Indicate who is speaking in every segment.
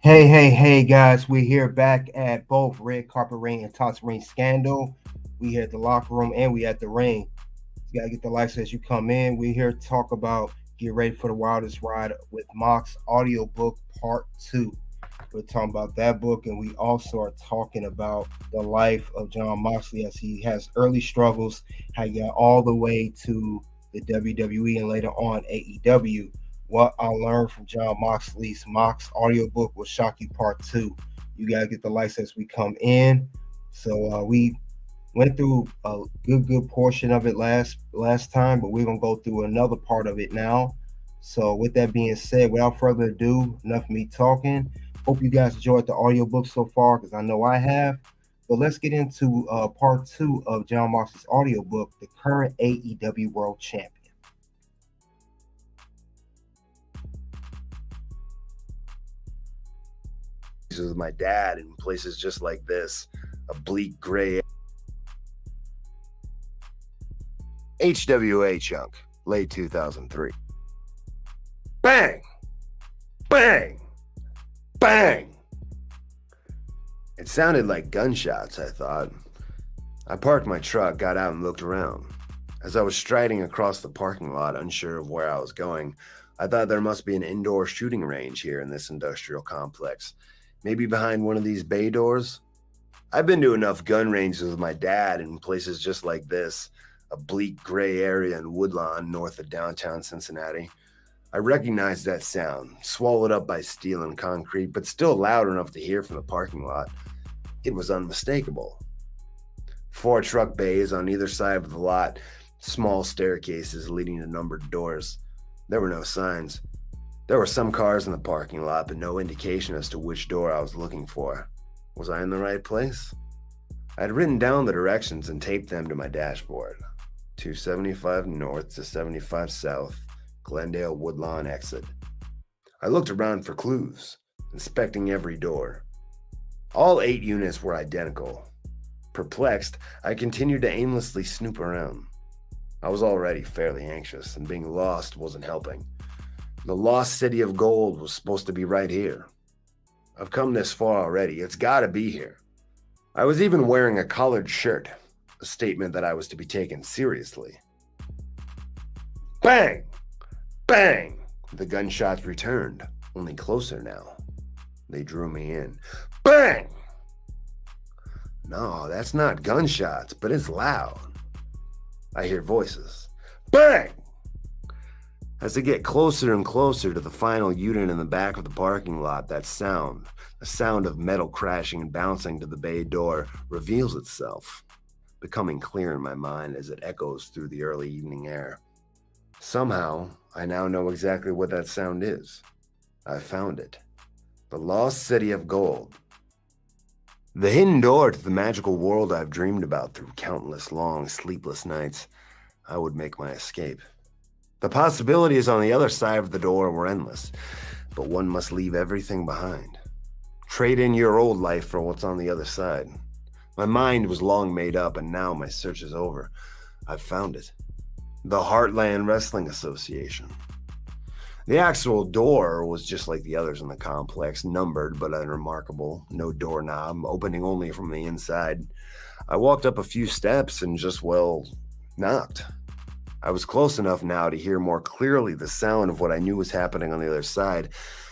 Speaker 1: Hey, guys, we're here back at both Red Carpet Ring and Toss Ring Scandal. We here at the locker room and we at the ring. You gotta get the lights as you come in. We're here to talk about get ready for the wildest ride with Mox Audiobook Part 2. We're talking about that book, and we also are talking about the life of Jon Moxley as he has early struggles, how he got all the way to the WWE and later on AEW. What I learned from Jon Moxley's Mox audiobook will shock you part two. You gotta get the lights as we come in. So we went through a good portion of it last time, but we're gonna go through another part of it now. So with that being said, without further ado, enough of me talking. Hope you guys enjoyed the audiobook so far, because I know I have. But let's get into part two of Jon Moxley's audiobook, The Current AEW World Champion.
Speaker 2: With my dad in places just like this, a bleak gray. HWA chunk, late 2003. Bang! Bang! Bang! It sounded like gunshots, I thought. I parked my truck, got out, and looked around. As I was striding across the parking lot, unsure of where I was going, I thought there must be an indoor shooting range here in this industrial complex. Maybe behind one of these bay doors? I've been to enough gun ranges with my dad in places just like this, a bleak gray area in Woodlawn north of downtown Cincinnati. I recognized that sound, swallowed up by steel and concrete, but still loud enough to hear from the parking lot. It was unmistakable. 4 truck bays on either side of the lot, small staircases leading to numbered doors. There were no signs. There were some cars in the parking lot, but no indication as to which door I was looking for. Was I in the right place? I had written down the directions and taped them to my dashboard. 275 north to 75 south, Glendale Woodlawn exit. I looked around for clues, inspecting every door. All 8 units were identical. Perplexed, I continued to aimlessly snoop around. I was already fairly anxious, and being lost wasn't helping. The lost city of gold was supposed to be right here. I've come this far already. It's gotta be here. I was even wearing a collared shirt, a statement that I was to be taken seriously. Bang! Bang! The gunshots returned, only closer now. They drew me in. Bang! No, that's not gunshots, but it's loud. I hear voices. Bang! As I get closer and closer to the final unit in the back of the parking lot, that sound, the sound of metal crashing and bouncing to the bay door, reveals itself, becoming clear in my mind as it echoes through the early evening air. Somehow, I now know exactly what that sound is. I found it. The lost city of gold. The hidden door to the magical world I've dreamed about through countless long, sleepless nights. I would make my escape. The possibilities on the other side of the door were endless, but one must leave everything behind. Trade in your old life for what's on the other side. My mind was long made up, and now my search is over. I've found it. The Heartland Wrestling Association. The actual door was just like the others in the complex, numbered but unremarkable, no doorknob, opening only from the inside. I walked up a few steps and just, knocked. I was close enough now to hear more clearly the sound of what I knew was happening on the other side,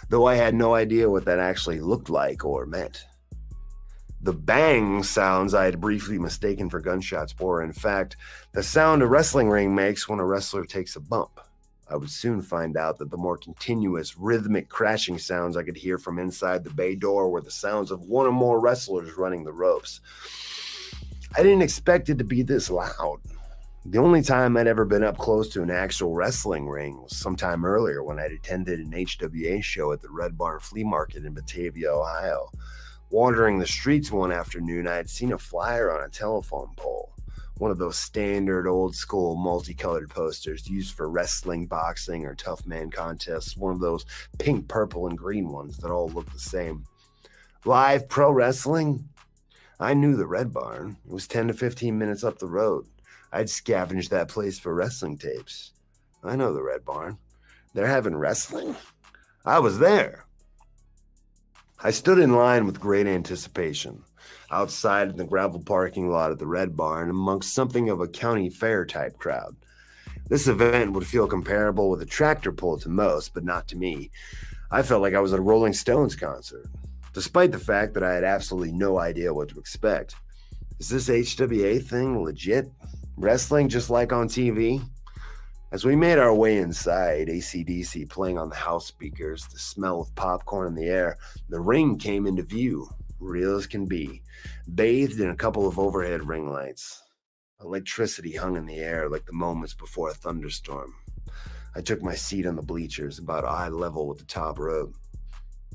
Speaker 2: though I had no idea what that actually looked like or meant. The bang sounds I had briefly mistaken for gunshots were, in fact, the sound a wrestling ring makes when a wrestler takes a bump. I would soon find out that the more continuous, rhythmic crashing sounds I could hear from inside the bay door were the sounds of one or more wrestlers running the ropes. I didn't expect it to be this loud. The only time I'd ever been up close to an actual wrestling ring was sometime earlier when I'd attended an HWA show at the Red Barn Flea Market in Batavia, Ohio. Wandering the streets one afternoon, I had seen a flyer on a telephone pole, one of those standard old-school multicolored posters used for wrestling, boxing, or tough man contests, one of those pink, purple, and green ones that all look the same. Live pro wrestling? I knew the Red Barn. It was 10 to 15 minutes up the road. I'd scavenged that place for wrestling tapes. I know the Red Barn. They're having wrestling? I was there. I stood in line with great anticipation, outside in the gravel parking lot at the Red Barn amongst something of a county fair type crowd. This event would feel comparable with a tractor pull to most, but not to me. I felt like I was at a Rolling Stones concert, despite the fact that I had absolutely no idea what to expect. Is this HWA thing legit? Wrestling just like on TV? As we made our way inside, AC/DC playing on the house speakers, the smell of popcorn in the air, the ring came into view, real as can be, bathed in a couple of overhead ring lights. Electricity hung in the air like the moments before a thunderstorm. I took my seat on the bleachers, about eye level with the top rope.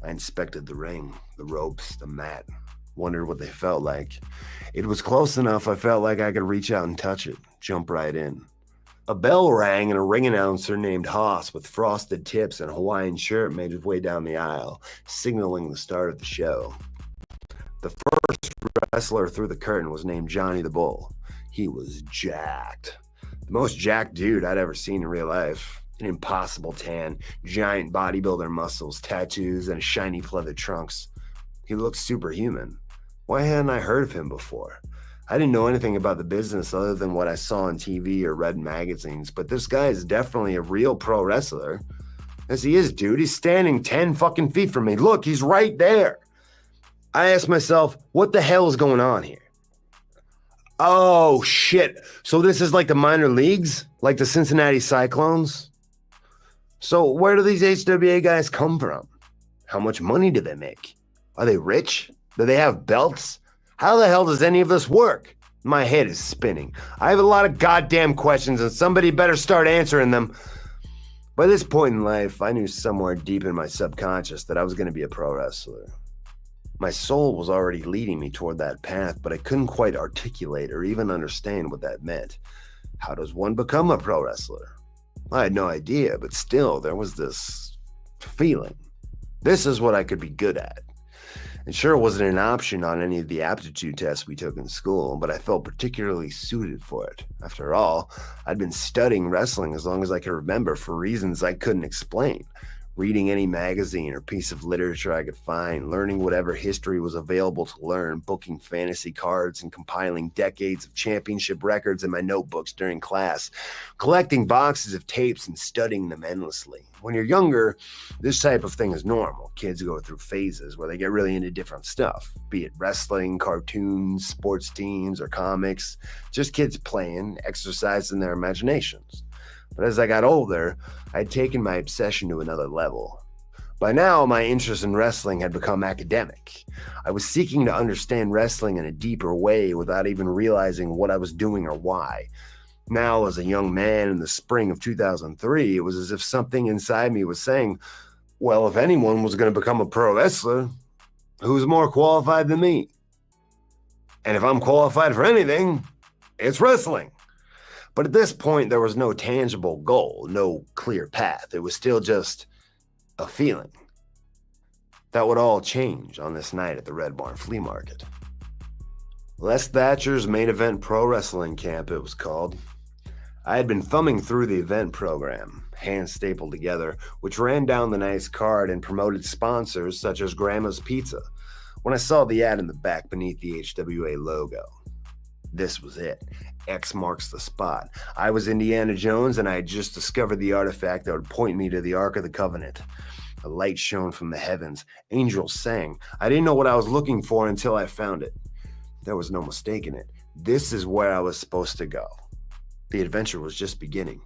Speaker 2: I inspected the ring, the ropes, the mat, wondered what they felt like. It was close enough I felt like I could reach out and touch it, jump right in. A bell rang and a ring announcer named Haas with frosted tips and a Hawaiian shirt made his way down the aisle, signaling the start of the show. The first wrestler through the curtain was named Johnny the Bull. He was jacked. The most jacked dude I'd ever seen in real life. An impossible tan, giant bodybuilder muscles, tattoos, and shiny pleather trunks. He looked superhuman. Why hadn't I heard of him before? I didn't know anything about the business other than what I saw on TV or read in magazines, but this guy is definitely a real pro wrestler. Yes, he is, dude. He's standing 10 fucking feet from me. Look, he's right there. I asked myself, what the hell is going on here? Oh, shit. So this is like the minor leagues? Like the Cincinnati Cyclones? So where do these HWA guys come from? How much money do they make? Are they rich? Do they have belts? How the hell does any of this work? My head is spinning. I have a lot of goddamn questions and somebody better start answering them. By this point in life, I knew somewhere deep in my subconscious that I was going to be a pro wrestler. My soul was already leading me toward that path, but I couldn't quite articulate or even understand what that meant. How does one become a pro wrestler? I had no idea, but still, there was this feeling. This is what I could be good at. And sure, it wasn't an option on any of the aptitude tests we took in school, but I felt particularly suited for it. After all, I'd been studying wrestling as long as I could remember for reasons I couldn't explain. Reading any magazine or piece of literature I could find, learning whatever history was available to learn, booking fantasy cards, and compiling decades of championship records in my notebooks during class, collecting boxes of tapes and studying them endlessly. When you're younger, this type of thing is normal. Kids go through phases where they get really into different stuff, be it wrestling, cartoons, sports teams, or comics, just kids playing, exercising their imaginations. But as I got older, I'd taken my obsession to another level. By now, my interest in wrestling had become academic. I was seeking to understand wrestling in a deeper way without even realizing what I was doing or why. Now, as a young man in the spring of 2003, it was as if something inside me was saying, well, if anyone was going to become a pro wrestler, who's more qualified than me? And if I'm qualified for anything, it's wrestling. But at this point, there was no tangible goal, no clear path. It was still just a feeling. That would all change on this night at the Red Barn Flea Market. Les Thatcher's Main Event Pro Wrestling Camp, it was called. I had been thumbing through the event program, hands stapled together, which ran down the nice card and promoted sponsors such as Grandma's Pizza, when I saw the ad in the back beneath the HWA logo. This was it. X marks the spot. I was Indiana Jones, and I had just discovered the artifact that would point me to the Ark of the Covenant. A light shone from the heavens. Angels sang. I didn't know what I was looking for until I found it. There was no mistaking it. This is where I was supposed to go. The adventure was just beginning.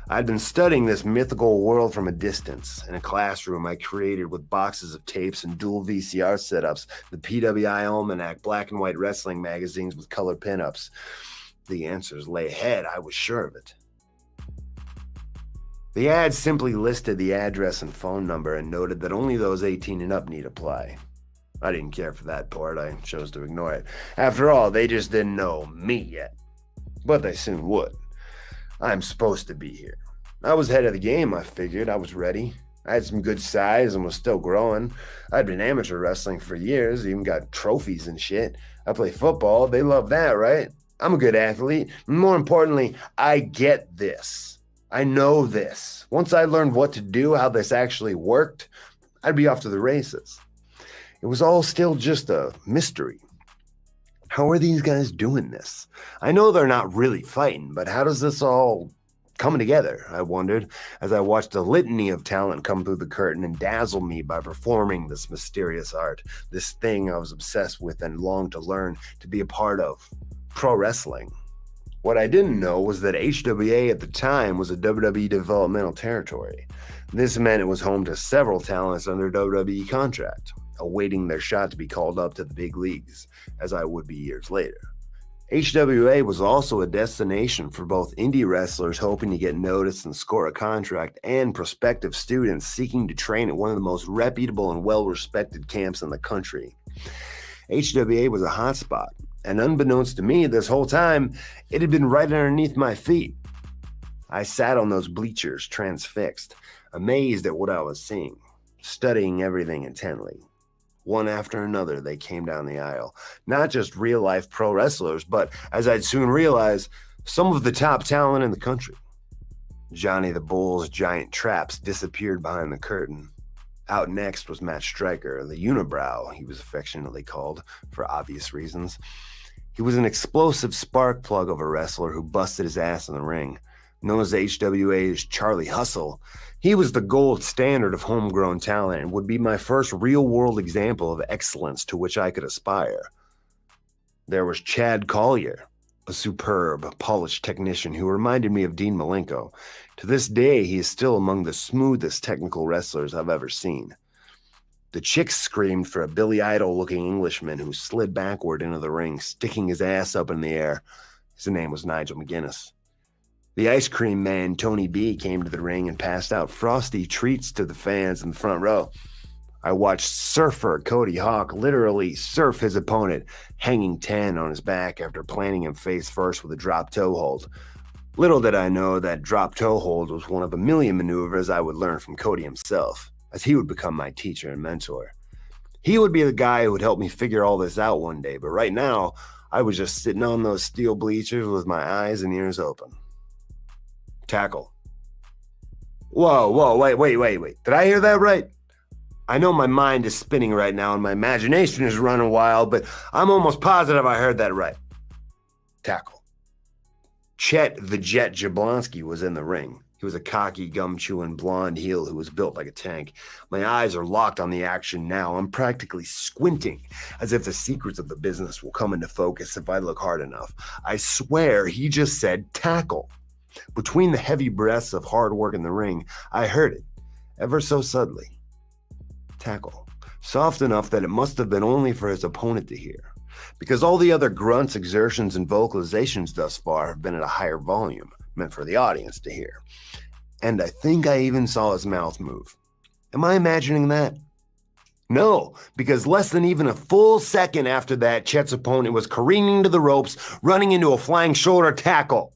Speaker 2: I'd been studying this mythical world from a distance in a classroom I created with boxes of tapes and dual VCR setups, the PWI Almanac, black and white wrestling magazines with color pinups. The answers lay ahead, I was sure of it. The ad simply listed the address and phone number and noted that only those 18 and up need apply. I didn't care for that part, I chose to ignore it. After all, they just didn't know me yet. But they soon would. I'm supposed to be here. I was ahead of the game, I figured. I was ready. I had some good size and was still growing. I'd been amateur wrestling for years, even got trophies and shit. I play football. They love that, right? I'm a good athlete. More importantly, I get this. I know this. Once I learned what to do, how this actually worked, I'd be off to the races. It was all still just a mystery. How are these guys doing this? I know they're not really fighting, but how does this all come together? I wondered as I watched a litany of talent come through the curtain and dazzle me by performing this mysterious art, this thing I was obsessed with and longed to learn to be a part of, pro wrestling. What I didn't know was that HWA at the time was a WWE developmental territory. This meant it was home to several talents under WWE contract, awaiting their shot to be called up to the big leagues, as I would be years later. HWA was also a destination for both indie wrestlers hoping to get noticed and score a contract and prospective students seeking to train at one of the most reputable and well-respected camps in the country. HWA was a hotspot, and unbeknownst to me this whole time, it had been right underneath my feet. I sat on those bleachers, transfixed, amazed at what I was seeing, studying everything intently. One after another, they came down the aisle. Not just real-life pro wrestlers, but, as I'd soon realize, some of the top talent in the country. Johnny the Bull's giant traps disappeared behind the curtain. Out next was Matt Stryker, the unibrow, he was affectionately called, for obvious reasons. He was an explosive spark plug of a wrestler who busted his ass in the ring. Known as HWA's Charlie Hustle, he was the gold standard of homegrown talent and would be my first real-world example of excellence to which I could aspire. There was Chad Collier, a superb, polished technician who reminded me of Dean Malenko. To this day, he is still among the smoothest technical wrestlers I've ever seen. The chicks screamed for a Billy Idol-looking Englishman who slid backward into the ring, sticking his ass up in the air. His name was Nigel McGuinness. The ice cream man, Tony B, came to the ring and passed out frosty treats to the fans in the front row. I watched surfer Cody Hawk literally surf his opponent, hanging 10 on his back after planting him face first with a drop toe hold. Little did I know that drop toe hold was one of a million maneuvers I would learn from Cody himself, as he would become my teacher and mentor. He would be the guy who would help me figure all this out one day, but right now, I was just sitting on those steel bleachers with my eyes and ears open. Tackle. Whoa, wait. Did I hear that right? I know my mind is spinning right now and my imagination is running wild, but I'm almost positive I heard that right. Tackle. Chet the Jet Jablonski was in the ring. He was a cocky, gum-chewing blonde heel who was built like a tank. My eyes are locked on the action now. I'm practically squinting, as if the secrets of the business will come into focus if I look hard enough. I swear he just said tackle. Between the heavy breaths of hard work in the ring, I heard it, ever so subtly. Tackle. Soft enough that it must have been only for his opponent to hear, because all the other grunts, exertions, and vocalizations thus far have been at a higher volume, meant for the audience to hear. And I think I even saw his mouth move. Am I imagining that? No, because less than even a full second after that, Chet's opponent was careening to the ropes, running into a flying shoulder tackle.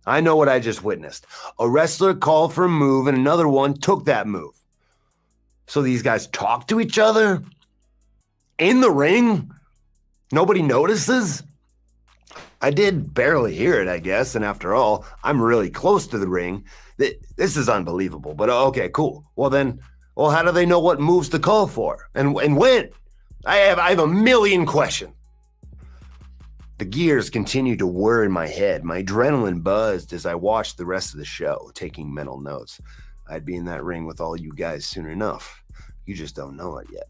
Speaker 2: I know what I just witnessed. A wrestler called for a move and another one took that move. So these guys talk to each other? In the ring? Nobody notices? I did barely hear it, I guess, and after all, I'm really close to the ring. This is unbelievable, but okay, cool. Well, how do they know what moves to call for? And when? I have a million questions. The gears continued to whir in my head. My adrenaline buzzed as I watched the rest of the show, taking mental notes. I'd be in that ring with all you guys soon enough. You just don't know it yet.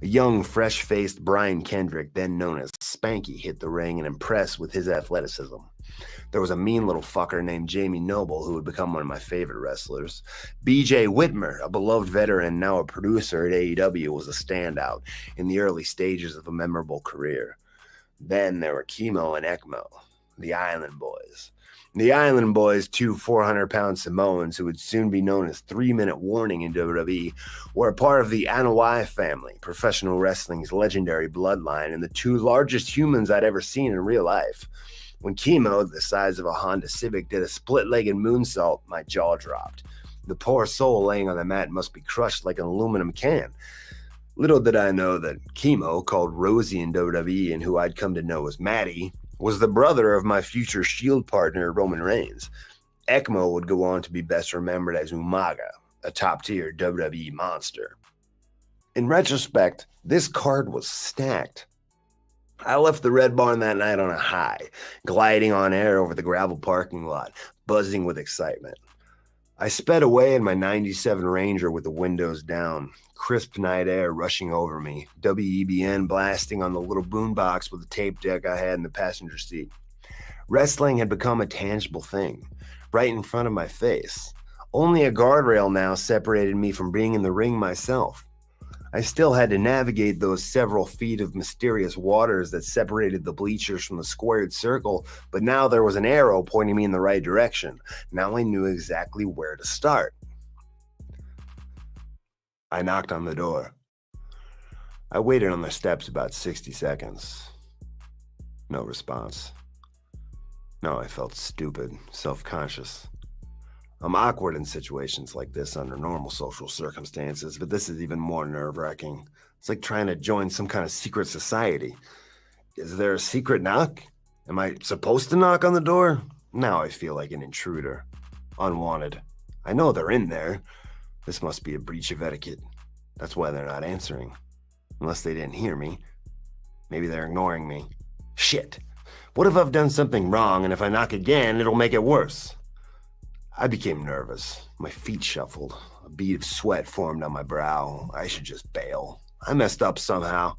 Speaker 2: A young, fresh-faced Brian Kendrick, then known as Spanky, hit the ring and impressed with his athleticism. There was a mean little fucker named Jamie Noble who would become one of my favorite wrestlers. BJ Whitmer, a beloved veteran, now a producer at AEW, was a standout in the early stages of a memorable career. Then there were Chemo and ECMO, the Island Boys. The Island Boys, two 400-pound Samoans who would soon be known as 3-Minute Warning in WWE, were a part of the Anoa'i family, professional wrestling's legendary bloodline, and the two largest humans I'd ever seen in real life. When Chemo, the size of a Honda Civic, did a split-legged moonsault, my jaw dropped. The poor soul laying on the mat must be crushed like an aluminum can. Little did I know that Chemo, called Rosie in WWE and who I'd come to know as Maddie, was the brother of my future Shield partner, Roman Reigns. ECMO would go on to be best remembered as Umaga, a top-tier WWE monster. In retrospect, this card was stacked. I left the Red Barn that night on a high, gliding on air over the gravel parking lot, buzzing with excitement. I sped away in my 97 Ranger with the windows down, crisp night air rushing over me, WEBN blasting on the little boombox with the tape deck I had in the passenger seat. Wrestling had become a tangible thing, right in front of my face. Only a guardrail now separated me from being in the ring myself. I still had to navigate those several feet of mysterious waters that separated the bleachers from the squared circle, but now there was an arrow pointing me in the right direction. Now I knew exactly where to start. I knocked on the door. I waited on the steps about 60 seconds. No response. No, I felt stupid, self-conscious. I'm awkward in situations like this under normal social circumstances, but this is even more nerve-wracking. It's like trying to join some kind of secret society. Is there a secret knock? Am I supposed to knock on the door? Now I feel like an intruder. Unwanted. I know they're in there. This must be a breach of etiquette. That's why they're not answering. Unless they didn't hear me. Maybe they're ignoring me. Shit. What if I've done something wrong, and if I knock again, it'll make it worse? I became nervous. My feet shuffled. A bead of sweat formed on my brow. I should just bail. I messed up somehow.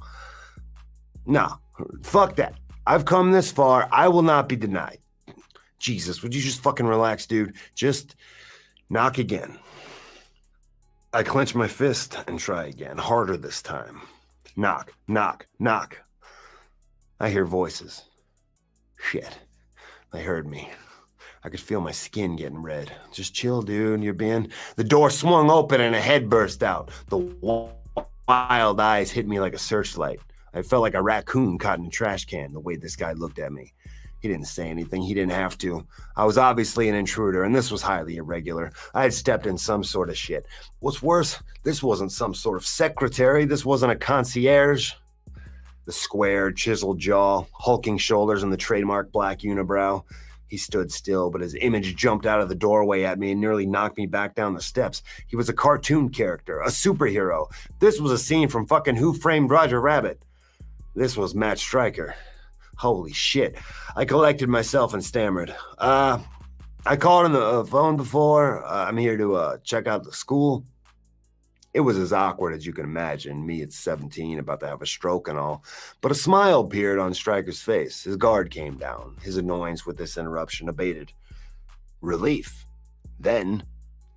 Speaker 2: No, fuck that. I've come this far. I will not be denied. Jesus, would you just fucking relax, dude? Just knock again. I clench my fist and try again, harder this time. Knock, knock, knock. I hear voices. Shit, they heard me. I could feel my skin getting red. Just chill, dude. You're being... The door swung open and a head burst out. The wild eyes hit me like a searchlight. I felt like a raccoon caught in a trash can, the way this guy looked at me. He didn't say anything. He didn't have to. I was obviously an intruder, and this was highly irregular. I had stepped in some sort of shit. What's worse, this wasn't some sort of secretary. This wasn't a concierge. The square, chiseled jaw, hulking shoulders, and the trademark black unibrow. He stood still, but his image jumped out of the doorway at me and nearly knocked me back down the steps. He was a cartoon character, a superhero. This was a scene from fucking Who Framed Roger Rabbit. This was Matt Stryker. Holy shit. I collected myself and stammered. I called on the phone before. I'm here to check out the school. It was as awkward as you can imagine, me at 17, about to have a stroke and all. But a smile appeared on Stryker's face. His guard came down. His annoyance with this interruption abated. Relief. Then,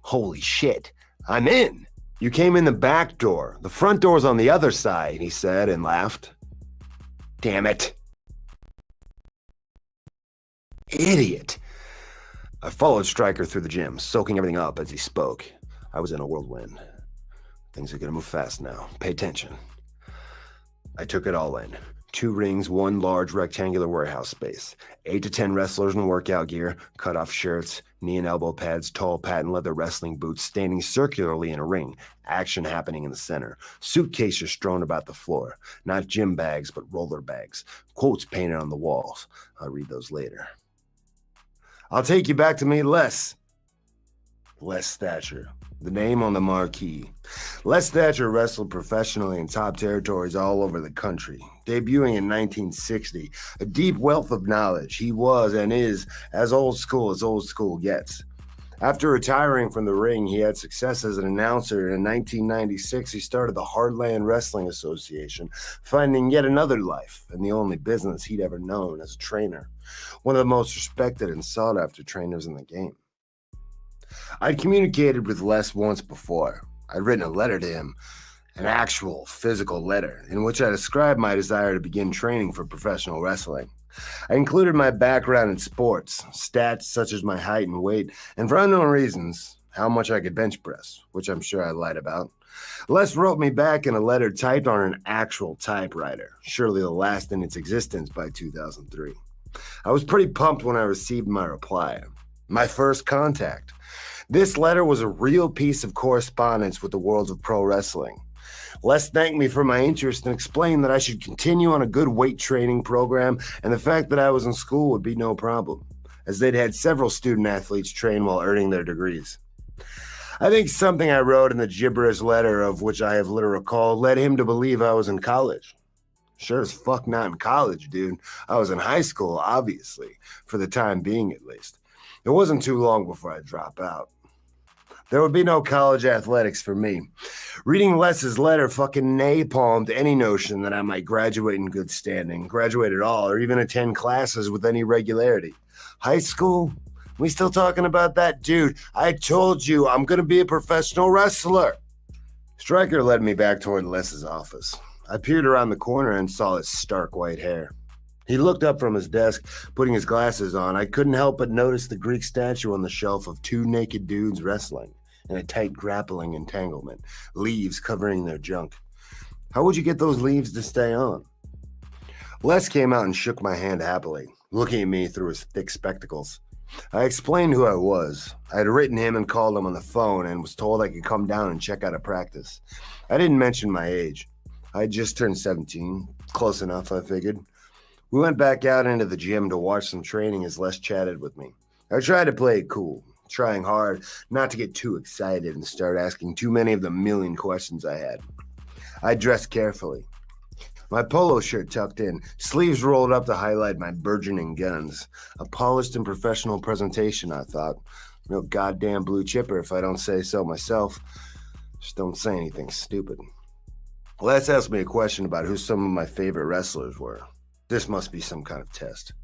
Speaker 2: holy shit, I'm in. You came in the back door. The front door's on the other side, he said and laughed. Damn it. Idiot. I followed Stryker through the gym, soaking everything up as he spoke. I was in a whirlwind. Things are gonna move fast now. Pay attention. I took it all in. 2 rings, 1 large rectangular warehouse space. 8 to 10 wrestlers in workout gear, cut-off shirts, knee and elbow pads, tall patent leather wrestling boots standing circularly in a ring. Action happening in the center. Suitcases strewn about the floor. Not gym bags, but roller bags. Quotes painted on the walls. I'll read those later. I'll take you back to meet Les. Les Thatcher. The name on the marquee. Les Thatcher wrestled professionally in top territories all over the country. Debuting in 1960, a deep wealth of knowledge, he was and is as old school gets. After retiring from the ring, he had success as an announcer, and in 1996 he started the Heartland Wrestling Association, finding yet another life and the only business he'd ever known as a trainer. One of the most respected and sought-after trainers in the game. I'd communicated with Les once before. I'd written a letter to him, an actual physical letter, in which I described my desire to begin training for professional wrestling. I included my background in sports, stats such as my height and weight, and for unknown reasons, how much I could bench press, which I'm sure I lied about. Les wrote me back in a letter typed on an actual typewriter, surely the last in its existence by 2003. I was pretty pumped when I received my reply. My first contact. This letter was a real piece of correspondence with the worlds of pro wrestling. Les thanked me for my interest and explained that I should continue on a good weight training program, and the fact that I was in school would be no problem, as they'd had several student athletes train while earning their degrees. I think something I wrote in the gibberish letter, of which I have little recall, led him to believe I was in college. Sure as fuck not in college, dude. I was in high school, obviously, for the time being at least. It wasn't too long before I dropped out. There would be no college athletics for me. Reading Les's letter fucking napalmed any notion that I might graduate in good standing, graduate at all, or even attend classes with any regularity. High school? We still talking about that? Dude, I told you I'm gonna be a professional wrestler. Stryker led me back toward Les's office. I peered around the corner and saw his stark white hair. He looked up from his desk, putting his glasses on. I couldn't help but notice the Greek statue on the shelf of two naked dudes wrestling in a tight grappling entanglement, leaves covering their junk. How would you get those leaves to stay on? Les came out and shook my hand happily, looking at me through his thick spectacles. I explained who I was. I had written him and called him on the phone and was told I could come down and check out a practice. I didn't mention my age. I had just turned 17. Close enough, I figured. We went back out into the gym to watch some training as Les chatted with me. I tried to play it cool, trying hard not to get too excited and start asking too many of the million questions I had. I dressed carefully. My polo shirt tucked in, sleeves rolled up to highlight my burgeoning guns. A polished and professional presentation, I thought. No goddamn blue chipper if I don't say so myself. Just don't say anything stupid. Les asked me a question about who some of my favorite wrestlers were. This must be some kind of test.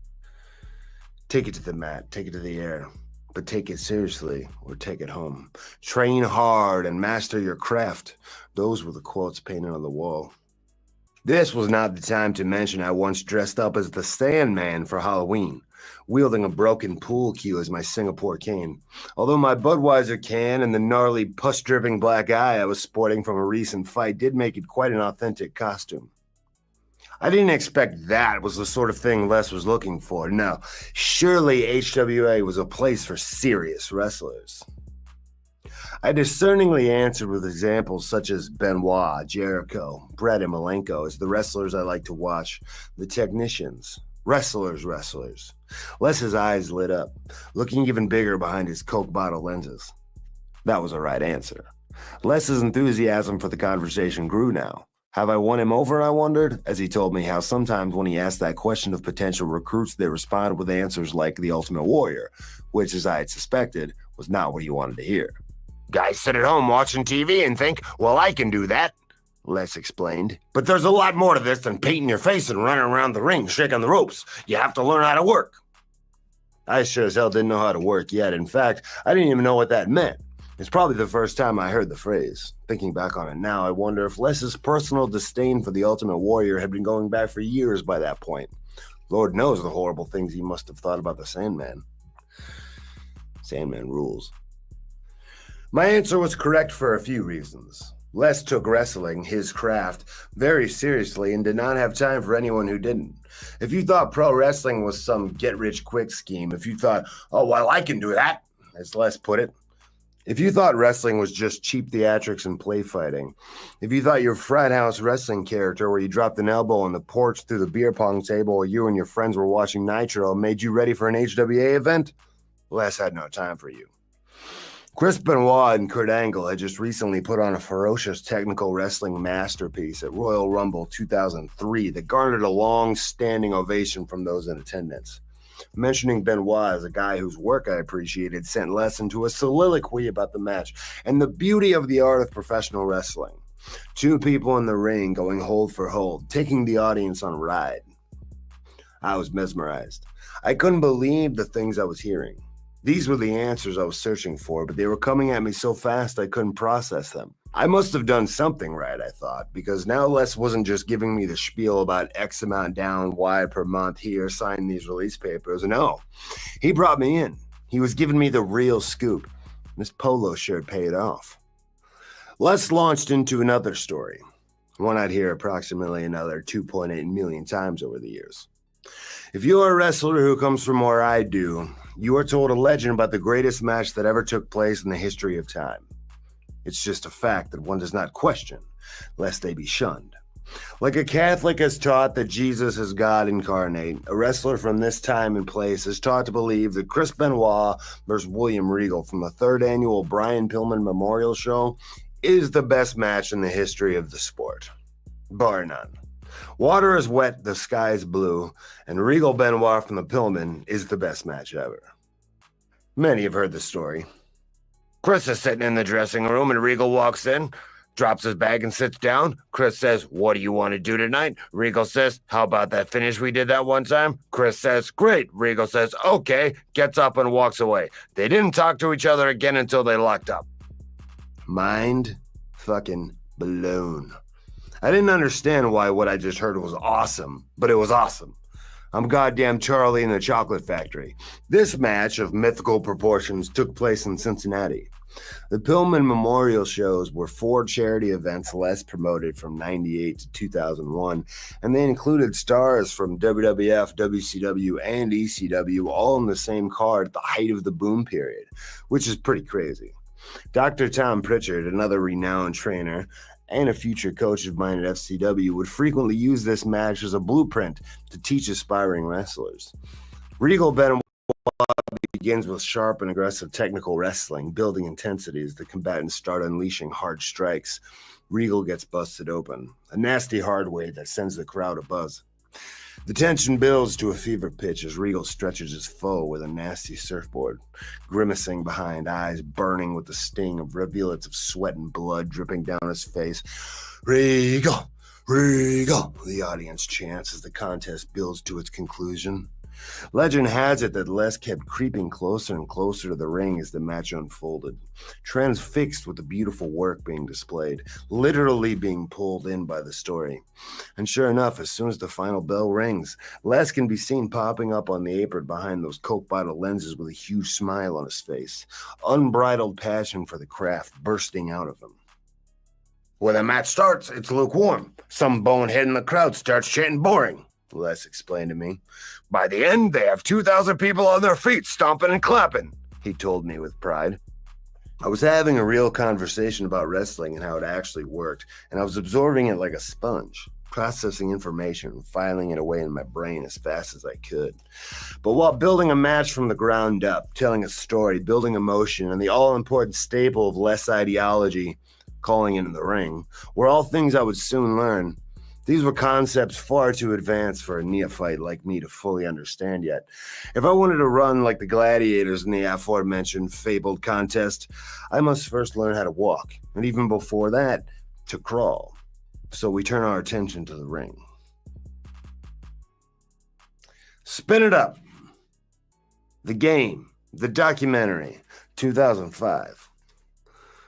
Speaker 2: Take it to the mat, take it to the air, but take it seriously or take it home. Train hard and master your craft. Those were the quotes painted on the wall. This was not the time to mention I once dressed up as the Sandman for Halloween, wielding a broken pool cue as my Singapore cane. Although my Budweiser can and the gnarly pus-dripping black eye I was sporting from a recent fight did make it quite an authentic costume. I didn't expect that was the sort of thing Les was looking for. No, surely HWA was a place for serious wrestlers. I discerningly answered with examples such as Benoit, Jericho, Brett, and Malenko as the wrestlers I like to watch, the technicians, wrestlers. Les's eyes lit up, looking even bigger behind his Coke bottle lenses. That was the right answer. Les's enthusiasm for the conversation grew now. Have I won him over, I wondered, as he told me how sometimes when he asked that question of potential recruits, they responded with answers like the Ultimate Warrior, which, as I had suspected, was not what he wanted to hear. Guys sit at home watching TV and think, well, I can do that, Les explained. But there's a lot more to this than painting your face and running around the ring, shaking the ropes. You have to learn how to work. I sure as hell didn't know how to work yet. In fact, I didn't even know what that meant. It's probably the first time I heard the phrase. Thinking back on it now, I wonder if Les's personal disdain for the Ultimate Warrior had been going back for years by that point. Lord knows the horrible things he must have thought about the Sandman. Sandman rules. My answer was correct for a few reasons. Les took wrestling, his craft, very seriously and did not have time for anyone who didn't. If you thought pro wrestling was some get-rich-quick scheme, if you thought, oh, well, I can do that, as Les put it, if you thought wrestling was just cheap theatrics and play fighting, if you thought your frat house wrestling character where you dropped an elbow on the porch through the beer pong table while you and your friends were watching Nitro made you ready for an HWA event, Les had no time for you. Chris Benoit and Kurt Angle had just recently put on a ferocious technical wrestling masterpiece at Royal Rumble 2003 that garnered a long-standing ovation from those in attendance. Mentioning Benoit as a guy whose work I appreciated sent Les into a soliloquy about the match and the beauty of the art of professional wrestling. Two people in the ring going hold for hold, taking the audience on a ride. I was mesmerized. I couldn't believe the things I was hearing. These were the answers I was searching for, but they were coming at me so fast I couldn't process them. I must have done something right, I thought, because now Les wasn't just giving me the spiel about X amount down, Y per month here, sign these release papers. No, he brought me in. He was giving me the real scoop. This polo shirt paid off. Les launched into another story, one I'd hear approximately another 2.8 million times over the years. If you're a wrestler who comes from where I do, you are told a legend about the greatest match that ever took place in the history of time. It's just a fact that one does not question, lest they be shunned. Like a Catholic has taught that Jesus is God incarnate, a wrestler from this time and place is taught to believe that Chris Benoit versus William Regal from the 3rd annual Brian Pillman Memorial Show is the best match in the history of the sport. Bar none. Water is wet, the sky is blue, and Regal Benoit from the Pillman is the best match ever. Many have heard the story. Chris is sitting in the dressing room and Regal walks in, drops his bag and sits down. Chris says, "What do you want to do tonight?" Regal says, "How about that finish we did that one time?" Chris says, "Great." Regal says, "Okay," gets up and walks away. They didn't talk to each other again until they locked up. Mind fucking blown. I didn't understand why what I just heard was awesome, but it was awesome. I'm goddamn Charlie in the Chocolate Factory. This match of mythical proportions took place in Cincinnati. The Pillman Memorial Shows were 4 charity events Les promoted from 98 to 2001, and they included stars from WWF, WCW, and ECW all in the same card at the height of the boom period, which is pretty crazy. Dr. Tom Pritchard, another renowned trainer, and a future coach of mine at FCW, would frequently use this match as a blueprint to teach aspiring wrestlers. Regal Benoit begins with sharp and aggressive technical wrestling, building intensity as the combatants start unleashing hard strikes. Regal gets busted open, a nasty hard way that sends the crowd abuzz. The tension builds to a fever pitch as Regal stretches his foe with a nasty surfboard, grimacing behind, eyes burning with the sting of rivulets of sweat and blood dripping down his face. "Regal! Regal!" the audience chants as the contest builds to its conclusion. Legend has it that Les kept creeping closer and closer to the ring as the match unfolded, transfixed with the beautiful work being displayed, literally being pulled in by the story. And sure enough, as soon as the final bell rings, Les can be seen popping up on the apron behind those Coke bottle lenses with a huge smile on his face, unbridled passion for the craft bursting out of him. When the match starts, it's lukewarm. Some bonehead in the crowd starts chanting "boring," Les explained to me. By the end, they have 2,000 people on their feet stomping and clapping, he told me with pride. I was having a real conversation about wrestling and how it actually worked, and I was absorbing it like a sponge, processing information and filing it away in my brain as fast as I could. But while building a match from the ground up, telling a story, building emotion, and the all-important staple of Les ideology, calling it in the ring, were all things I would soon learn. These were concepts far too advanced for a neophyte like me to fully understand yet. If I wanted to run like the gladiators in the aforementioned fabled contest, I must first learn how to walk, and even before that, to crawl. So we turn our attention to the ring. Spin It Up. The Game. The Documentary. 2005.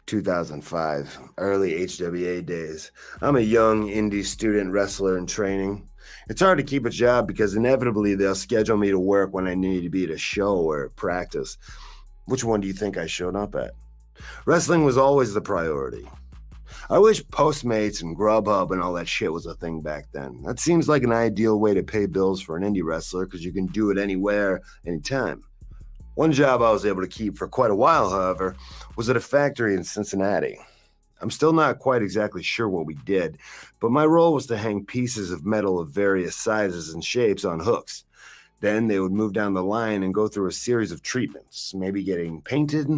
Speaker 2: 2005, early HWA days. I'm a young indie student wrestler in training. It's hard to keep a job because inevitably they'll schedule me to work when I need to be at a show or at practice. Which one do you think I showed up at? Wrestling was always the priority. I wish Postmates and Grubhub and all that shit was a thing back then. That seems like an ideal way to pay bills for an indie wrestler because you can do it anywhere, anytime. One job I was able to keep for quite a while, however, was at a factory in Cincinnati. I'm still not quite exactly sure what we did, but my role was to hang pieces of metal of various sizes and shapes on hooks. Then they would move down the line and go through a series of treatments, maybe getting painted.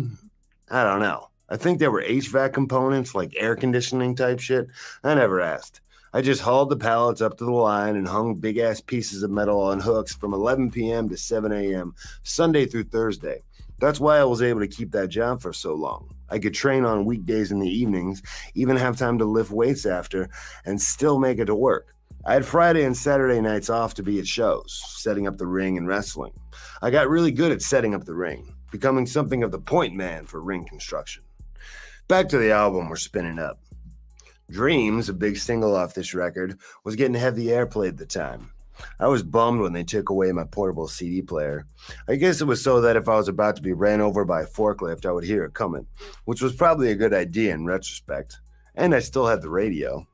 Speaker 2: I don't know. I think there were HVAC components, like air conditioning type shit. I never asked. I just hauled the pallets up to the line and hung big-ass pieces of metal on hooks from 11 p.m. to 7 a.m., Sunday through Thursday. That's why I was able to keep that job for so long. I could train on weekdays in the evenings, even have time to lift weights after, and still make it to work. I had Friday and Saturday nights off to be at shows, setting up the ring and wrestling. I got really good at setting up the ring, becoming something of the point man for ring construction. Back to the album we're spinning up. Dreams, a big single off this record, was getting heavy airplay at the time. I was bummed when they took away my portable CD player. I guess it was so that if I was about to be ran over by a forklift, I would hear it coming, which was probably a good idea in retrospect. And I still had the radio.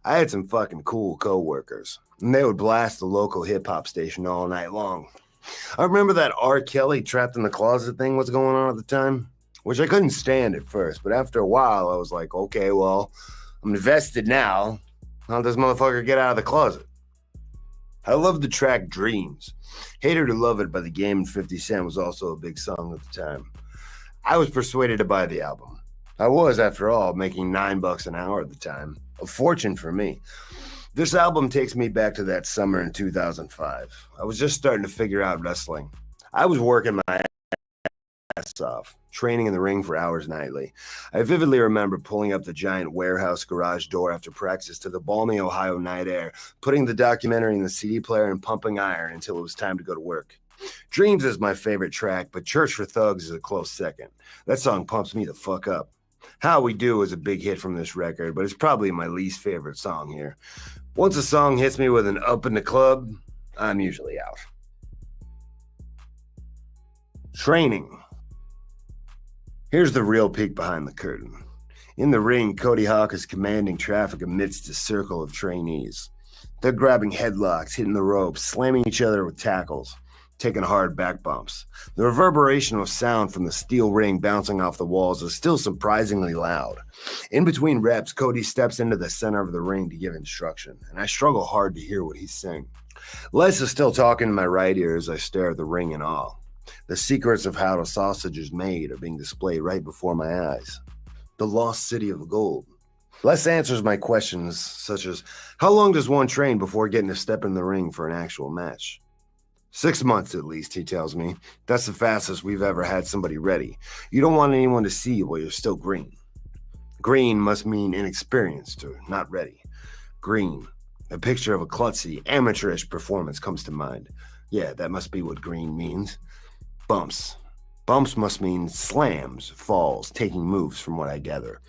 Speaker 2: I had some fucking cool co-workers, and they would blast the local hip-hop station all night long. I remember that R. Kelly Trapped in the Closet thing was going on at the time, which I couldn't stand at first, but after a while, I was like, okay, well, I'm invested now. How'd this motherfucker get out of the closet? I love the track Dreams. Hate Her to Love It by The Game and 50 Cent was also a big song at the time. I was persuaded to buy the album. I was, after all, making $9 an hour at the time. A fortune for me. This album takes me back to that summer in 2005. I was just starting to figure out wrestling. I was working my ass off, training in the ring for hours nightly. I vividly remember pulling up the giant warehouse garage door after practice to the balmy Ohio night air, putting the documentary in the CD player and pumping iron until it was time to go to work. Dreams is my favorite track, but Church for Thugs is a close second. That song pumps me the fuck up. How We Do is a big hit from this record, but it's probably my least favorite song here. Once a song hits me with an up in the club, I'm usually out. Training. Here's the real peek behind the curtain. In the ring, Cody Hawk is commanding traffic amidst a circle of trainees. They're grabbing headlocks, hitting the ropes, slamming each other with tackles, taking hard back bumps. The reverberation of sound from the steel ring bouncing off the walls is still surprisingly loud. In between reps, Cody steps into the center of the ring to give instruction, and I struggle hard to hear what he's saying. Les is still talking in my right ear as I stare at the ring in awe. The secrets of how the sausage is made are being displayed right before my eyes. The lost city of gold. Les answers my questions such as, how long does one train before getting to step in the ring for an actual match? 6 months at least, he tells me. That's the fastest we've ever had somebody ready. You don't want anyone to see you while you're still green. Green must mean inexperienced or not ready. Green. A picture of a klutzy, amateurish performance comes to mind. Yeah, that must be what green means. Bumps. Bumps must mean slams, falls, taking moves from what I gather.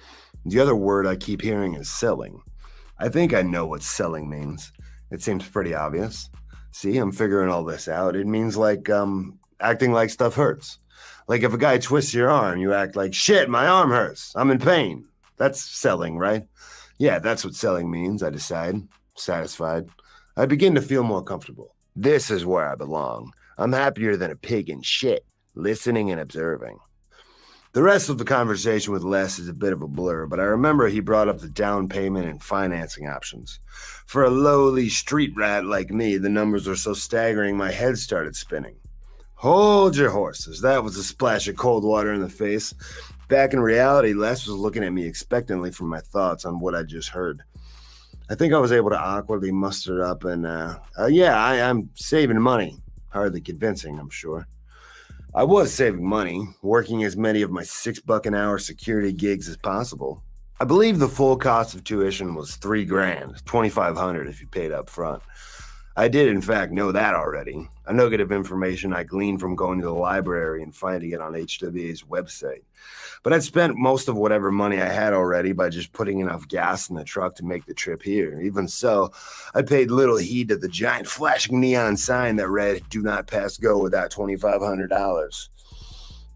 Speaker 2: The other word I keep hearing is selling. I think I know what selling means. It seems pretty obvious. See, I'm figuring all this out. It means like acting like stuff hurts. Like if a guy twists your arm, you act like, shit, my arm hurts. I'm in pain. That's selling, right? Yeah, that's what selling means, I decide. Satisfied. I begin to feel more comfortable. This is where I belong. I'm happier than a pig in shit, listening and observing. The rest of the conversation with Les is a bit of a blur, but I remember he brought up the down payment and financing options. For a lowly street rat like me, the numbers were so staggering my head started spinning. Hold your horses. That was a splash of cold water in the face. Back in reality, Les was looking at me expectantly for my thoughts on what I just heard. I think I was able to awkwardly muster up and, I'm saving money. Hardly convincing, I'm sure. I was saving money, working as many of my $6 an hour security gigs as possible. I believe the full cost of tuition was $3,000, $2,500 if you paid up front. I did, in fact, know that already. A nugget of information I gleaned from going to the library and finding it on HWA's website. But I'd spent most of whatever money I had already by just putting enough gas in the truck to make the trip here. Even so, I paid little heed to the giant flashing neon sign that read, "Do not pass go without $2,500.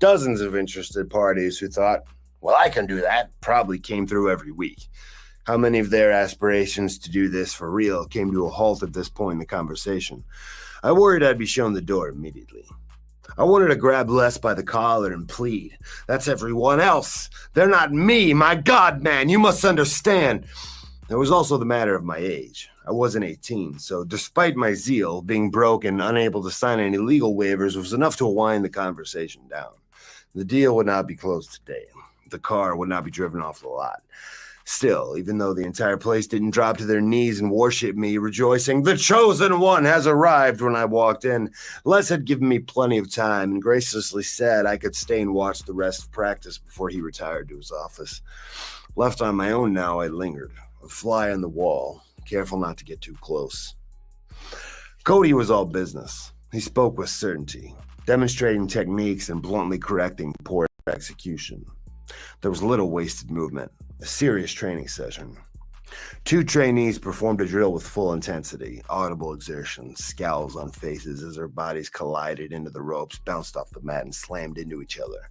Speaker 2: Dozens of interested parties who thought, well, I can do that, probably came through every week. How many of their aspirations to do this for real came to a halt at this point in the conversation? I worried I'd be shown the door immediately. I wanted to grab Les by the collar and plead. That's everyone else. They're not me. My God, man, you must understand. There was also the matter of my age. I wasn't 18, so despite my zeal, being broke and unable to sign any legal waivers was enough to wind the conversation down. The deal would not be closed today. The car would not be driven off the lot. Still, even though the entire place didn't drop to their knees and worship me, rejoicing, the chosen one has arrived when I walked in, Les had given me plenty of time and graciously said I could stay and watch the rest of practice before he retired to his office. Left on my own now, I lingered, a fly on the wall, careful not to get too close. Cody was all business. He spoke with certainty, demonstrating techniques and bluntly correcting poor execution. There was little wasted movement, a serious training session. 2 trainees performed a drill with full intensity, audible exertion, scowls on faces as their bodies collided into the ropes, bounced off the mat, and slammed into each other.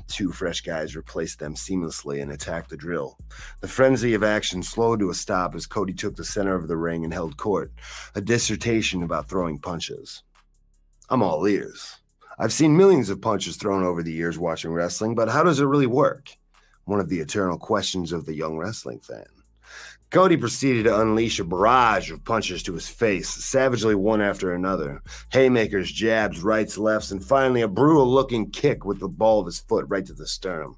Speaker 2: 2 fresh guys replaced them seamlessly and attacked the drill. The frenzy of action slowed to a stop as Cody took the center of the ring and held court, a dissertation about throwing punches. I'm all ears. I've seen millions of punches thrown over the years watching wrestling, but how does it really work? One of the eternal questions of the young wrestling fan. Cody proceeded to unleash a barrage of punches to his face, savagely one after another. Haymakers, jabs, rights, lefts, and finally a brutal-looking kick with the ball of his foot right to the sternum.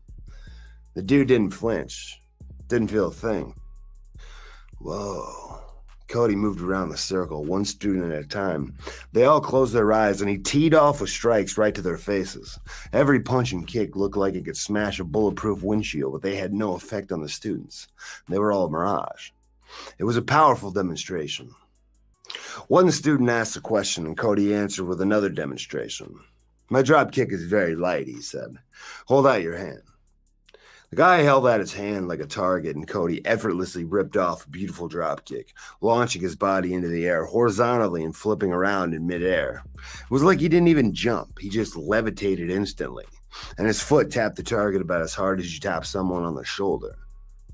Speaker 2: The dude didn't flinch. Didn't feel a thing. Whoa. Cody moved around the circle, one student at a time. They all closed their eyes, and he teed off with strikes right to their faces. Every punch and kick looked like it could smash a bulletproof windshield, but they had no effect on the students. They were all a mirage. It was a powerful demonstration. One student asked a question, and Cody answered with another demonstration. "My drop kick is very light," he said. "Hold out your hand." The guy held out his hand like a target, and Cody effortlessly ripped off a beautiful dropkick, launching his body into the air horizontally and flipping around in midair. It was like he didn't even jump, he just levitated instantly, and his foot tapped the target about as hard as you tap someone on the shoulder,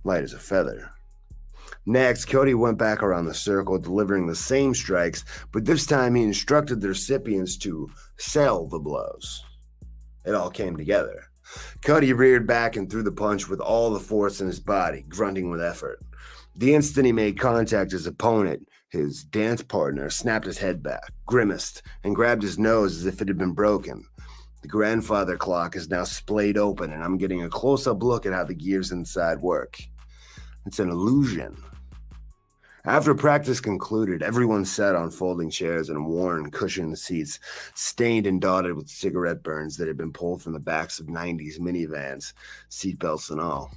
Speaker 2: light as a feather. Next, Cody went back around the circle, delivering the same strikes, but this time he instructed the recipients to sell the blows. It all came together. Cody reared back and threw the punch with all the force in his body, grunting with effort. The instant he made contact, his opponent, his dance partner, snapped his head back, grimaced, and grabbed his nose as if it had been broken. The grandfather clock is now splayed open, and I'm getting a close-up look at how the gears inside work. It's an illusion. After practice concluded, everyone sat on folding chairs and worn, cushioned seats, stained and dotted with cigarette burns that had been pulled from the backs of 90s minivans, seatbelts and all.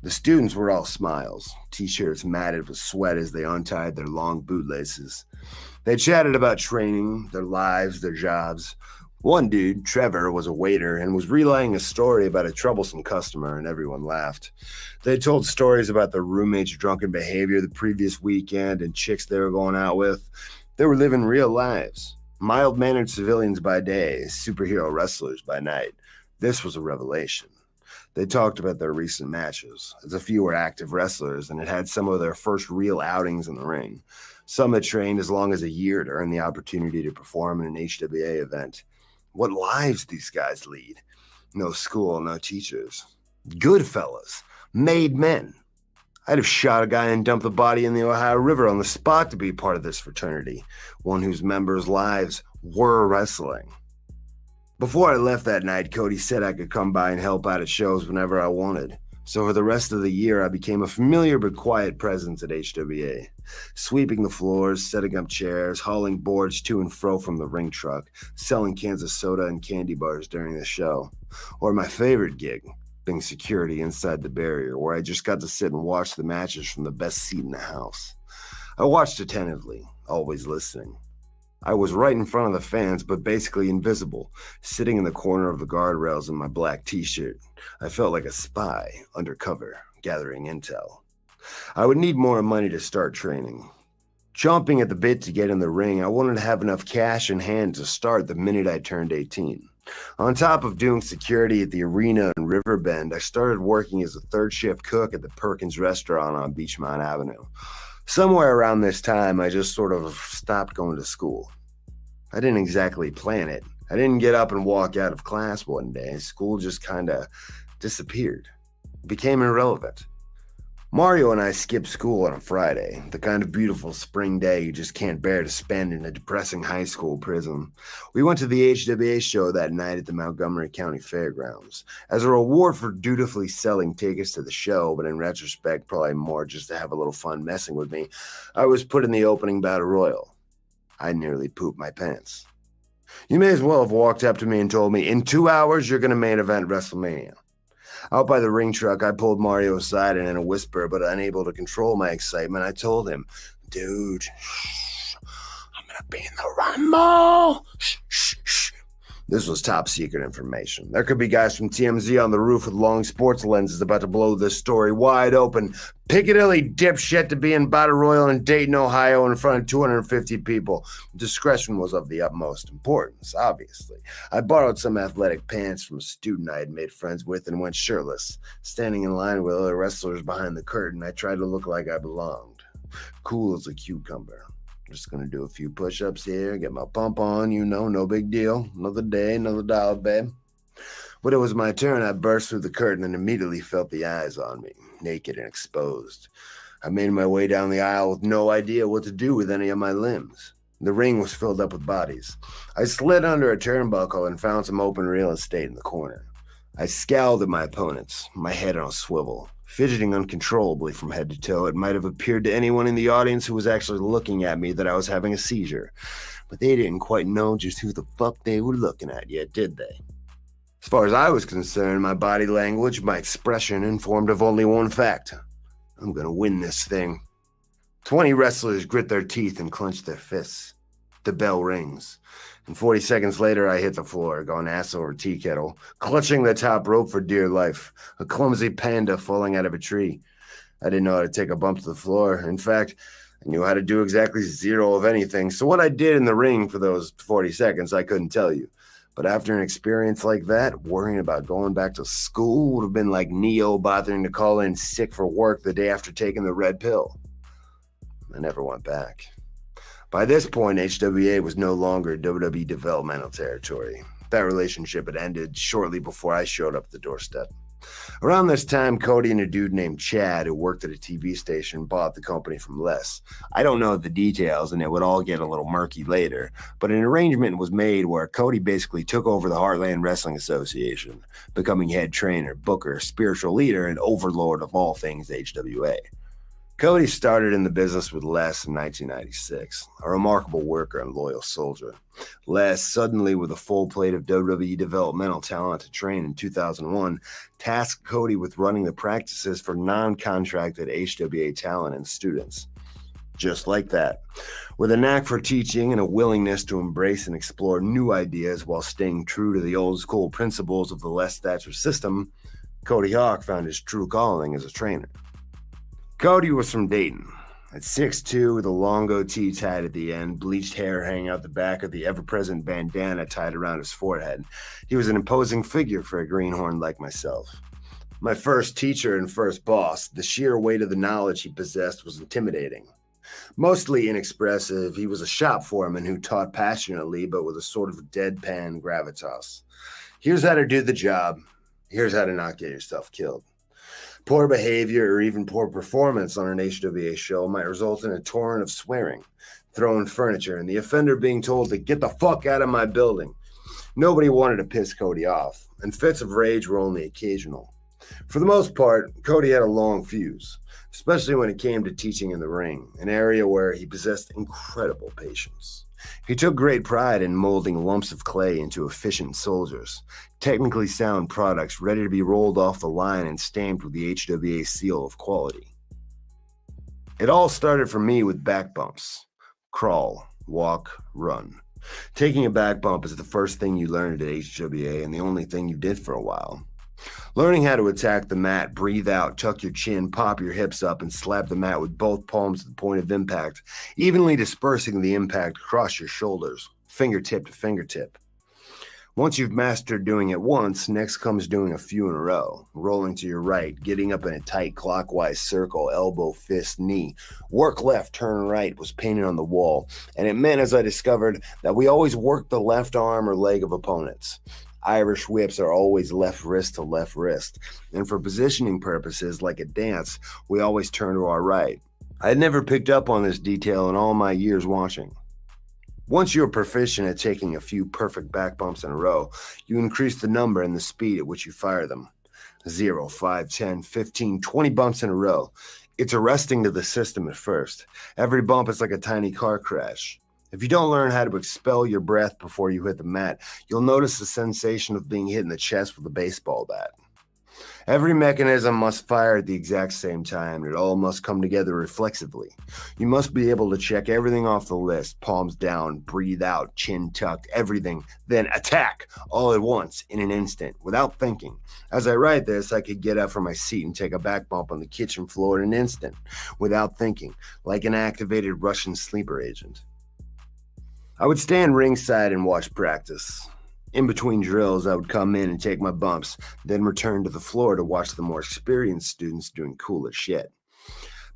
Speaker 2: The students were all smiles, t-shirts matted with sweat as they untied their long bootlaces. They chatted about training, their lives, their jobs. One dude, Trevor, was a waiter and was relaying a story about a troublesome customer, and everyone laughed. They told stories about their roommates' drunken behavior the previous weekend and chicks they were going out with. They were living real lives. Mild-mannered civilians by day, superhero wrestlers by night. This was a revelation. They talked about their recent matches, as a few were active wrestlers and had had some of their first real outings in the ring. Some had trained as long as a year to earn the opportunity to perform in an HWA event. What lives these guys lead. No school, no teachers. Good fellas. Made men. I'd have shot a guy and dumped the body in the Ohio River on the spot to be part of this fraternity, one whose members' lives were wrestling. Before I left that night, Cody said I could come by and help out at shows whenever I wanted. So for the rest of the year, I became a familiar but quiet presence at HWA, sweeping the floors, setting up chairs, hauling boards to and fro from the ring truck, selling cans of soda and candy bars during the show. Or my favorite gig, being security inside the barrier, where I just got to sit and watch the matches from the best seat in the house. I watched attentively, always listening. I was right in front of the fans, but basically invisible, sitting in the corner of the guardrails in my black t-shirt. I felt like a spy, undercover, gathering intel. I would need more money to start training. Chomping at the bit to get in the ring, I wanted to have enough cash in hand to start the minute I turned 18. On top of doing security at the arena in Riverbend, I started working as a third shift cook at the Perkins restaurant on Beachmont Avenue. Somewhere around this time, I just sort of stopped going to school. I didn't exactly plan it. I didn't get up and walk out of class one day. School just kind of disappeared. It became irrelevant. Mario and I skipped school on a Friday, the kind of beautiful spring day you just can't bear to spend in a depressing high school prison. We went to the HWA show that night at the Montgomery County Fairgrounds. As a reward for dutifully selling tickets to the show, but in retrospect, probably more just to have a little fun messing with me, I was put in the opening battle royal. I nearly pooped my pants. You may as well have walked up to me and told me, "In 2 hours, you're going to main event WrestleMania." Out by the ring truck, I pulled Mario aside and in a whisper, but unable to control my excitement, I told him, "Dude, I'm going to be in the Rumble. Shh. This was top secret information. There could be guys from TMZ on the roof with long sports lenses about to blow this story wide open. Piccadilly dipshit to be in Battle Royal in Dayton, Ohio in front of 250 people. Discretion was of the utmost importance, obviously. I borrowed some athletic pants from a student I had made friends with and went shirtless. Standing in line with other wrestlers behind the curtain, I tried to look like I belonged. Cool as a cucumber. Just gonna do a few push-ups here, get my pump on, no big deal. Another day, another dollar, babe. When it was my turn, I burst through the curtain and immediately felt the eyes on me, naked and exposed. I made my way down the aisle with no idea what to do with any of my limbs. The ring was filled up with bodies. I slid under a turnbuckle and found some open real estate in the corner. I scowled at my opponents, my head on a swivel, fidgeting uncontrollably from head to toe. It might have appeared to anyone in the audience who was actually looking at me that I was having a seizure, but they didn't quite know just who the fuck they were looking at yet, did they? As far as I was concerned, my body language, my expression informed of only one fact. I'm gonna win this thing. 20 wrestlers grit their teeth and clench their fists. The bell rings, and 40 seconds later I hit the floor, going ass over tea kettle, clutching the top rope for dear life, a clumsy panda falling out of a tree. I didn't know how to take a bump to the floor. In fact, I knew how to do exactly zero of anything, so what I did in the ring for those 40 seconds, I couldn't tell you. But after an experience like that, worrying about going back to school would have been like Neo bothering to call in sick for work the day after taking the red pill. I never went back. By this point, HWA was no longer WWE developmental territory. That relationship had ended shortly before I showed up at the doorstep. Around this time, Cody and a dude named Chad, who worked at a TV station, bought the company from Les. I don't know the details, and it would all get a little murky later, but an arrangement was made where Cody basically took over the Heartland Wrestling Association, becoming head trainer, booker, spiritual leader, and overlord of all things HWA. Cody started in the business with Les in 1996, a remarkable worker and loyal soldier. Les, suddenly with a full plate of WWE developmental talent to train in 2001, tasked Cody with running the practices for non-contracted HWA talent and students. Just like that. With a knack for teaching and a willingness to embrace and explore new ideas while staying true to the old school principles of the Les Thatcher system, Cody Hawk found his true calling as a trainer. Cody was from Dayton. At 6'2", with a long goatee tied at the end, bleached hair hanging out the back of the ever-present bandana tied around his forehead, he was an imposing figure for a greenhorn like myself. My first teacher and first boss, the sheer weight of the knowledge he possessed was intimidating. Mostly inexpressive, he was a shop foreman who taught passionately but with a sort of deadpan gravitas. Here's how to do the job. Here's how to not get yourself killed. Poor behavior or even poor performance on an HWA show might result in a torrent of swearing, throwing furniture, and the offender being told to get the fuck out of my building. Nobody wanted to piss Cody off, and fits of rage were only occasional. For the most part, Cody had a long fuse, especially when it came to teaching in the ring, an area where he possessed incredible patience. He took great pride in molding lumps of clay into efficient soldiers, technically sound products ready to be rolled off the line and stamped with the HWA seal of quality. It all started for me with back bumps. Crawl, walk, run. Taking a back bump is the first thing you learned at HWA and the only thing you did for a while. Learning how to attack the mat, breathe out, tuck your chin, pop your hips up, and slap the mat with both palms at the point of impact, evenly dispersing the impact across your shoulders, fingertip to fingertip. Once you've mastered doing it once, next comes doing a few in a row, rolling to your right, getting up in a tight clockwise circle, elbow, fist, knee. Work left, turn right was painted on the wall, and it meant, as I discovered, that we always worked the left arm or leg of opponents. Irish whips are always left wrist to left wrist, and for positioning purposes, like a dance, we always turn to our right. I had never picked up on this detail in all my years watching. Once you're proficient at taking a few perfect back bumps in a row, you increase the number and the speed at which you fire them. 0, 5, 10, 15, 20 bumps in a row. It's arresting to the system at first. Every bump is like a tiny car crash. If you don't learn how to expel your breath before you hit the mat, you'll notice the sensation of being hit in the chest with a baseball bat. Every mechanism must fire at the exact same time, and it all must come together reflexively. You must be able to check everything off the list, palms down, breathe out, chin tucked, everything, then attack all at once in an instant, without thinking. As I write this, I could get up from my seat and take a back bump on the kitchen floor in an instant, without thinking, like an activated Russian sleeper agent. I would stand ringside and watch practice. In between drills, I would come in and take my bumps, then return to the floor to watch the more experienced students doing cooler shit.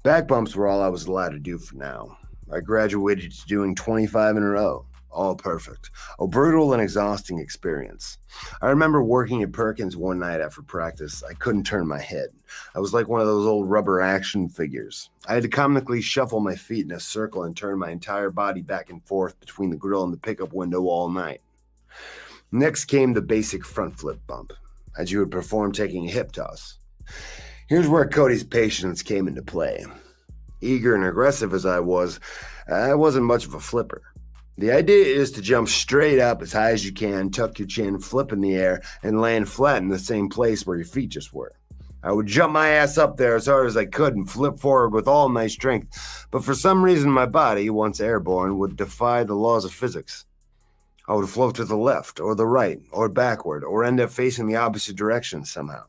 Speaker 2: Back bumps were all I was allowed to do for now. I graduated to doing 25 in a row. All perfect. A brutal and exhausting experience. I remember working at Perkins one night after practice. I couldn't turn my head. I was like one of those old rubber action figures. I had to comically shuffle my feet in a circle and turn my entire body back and forth between the grill and the pickup window all night. Next came the basic front flip bump, as you would perform taking a hip toss. Here's where Cody's patience came into play. Eager and aggressive as I wasn't much of a flipper. The idea is to jump straight up as high as you can, tuck your chin, flip in the air, and land flat in the same place where your feet just were. I would jump my ass up there as hard as I could and flip forward with all my strength, but for some reason my body, once airborne, would defy the laws of physics. I would float to the left, or the right, or backward, or end up facing the opposite direction somehow.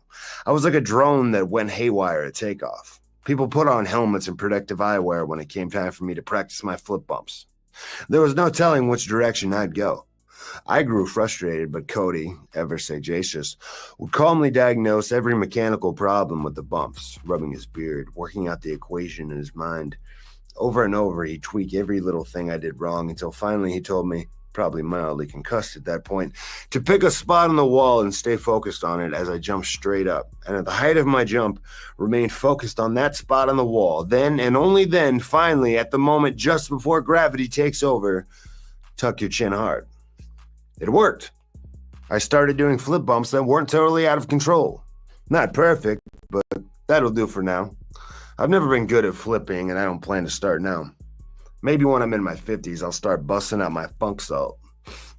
Speaker 2: I was like a drone that went haywire at takeoff. People put on helmets and protective eyewear when it came time for me to practice my flip bumps. There was no telling which direction I'd go. I grew frustrated, but Cody, ever sagacious, would calmly diagnose every mechanical problem with the bumps, rubbing his beard, working out the equation in his mind. Over and over, he'd tweak every little thing I did wrong until finally he told me, probably mildly concussed at that point, to pick a spot on the wall and stay focused on it as I jumped straight up, and at the height of my jump, remained focused on that spot on the wall. Then, and only then, finally, at the moment just before gravity takes over, tuck your chin hard. It worked. I started doing flip bumps that weren't totally out of control. Not perfect, but that'll do for now. I've never been good at flipping, and I don't plan to start now. Maybe when I'm in my 50s, I'll start busting out my funk salt.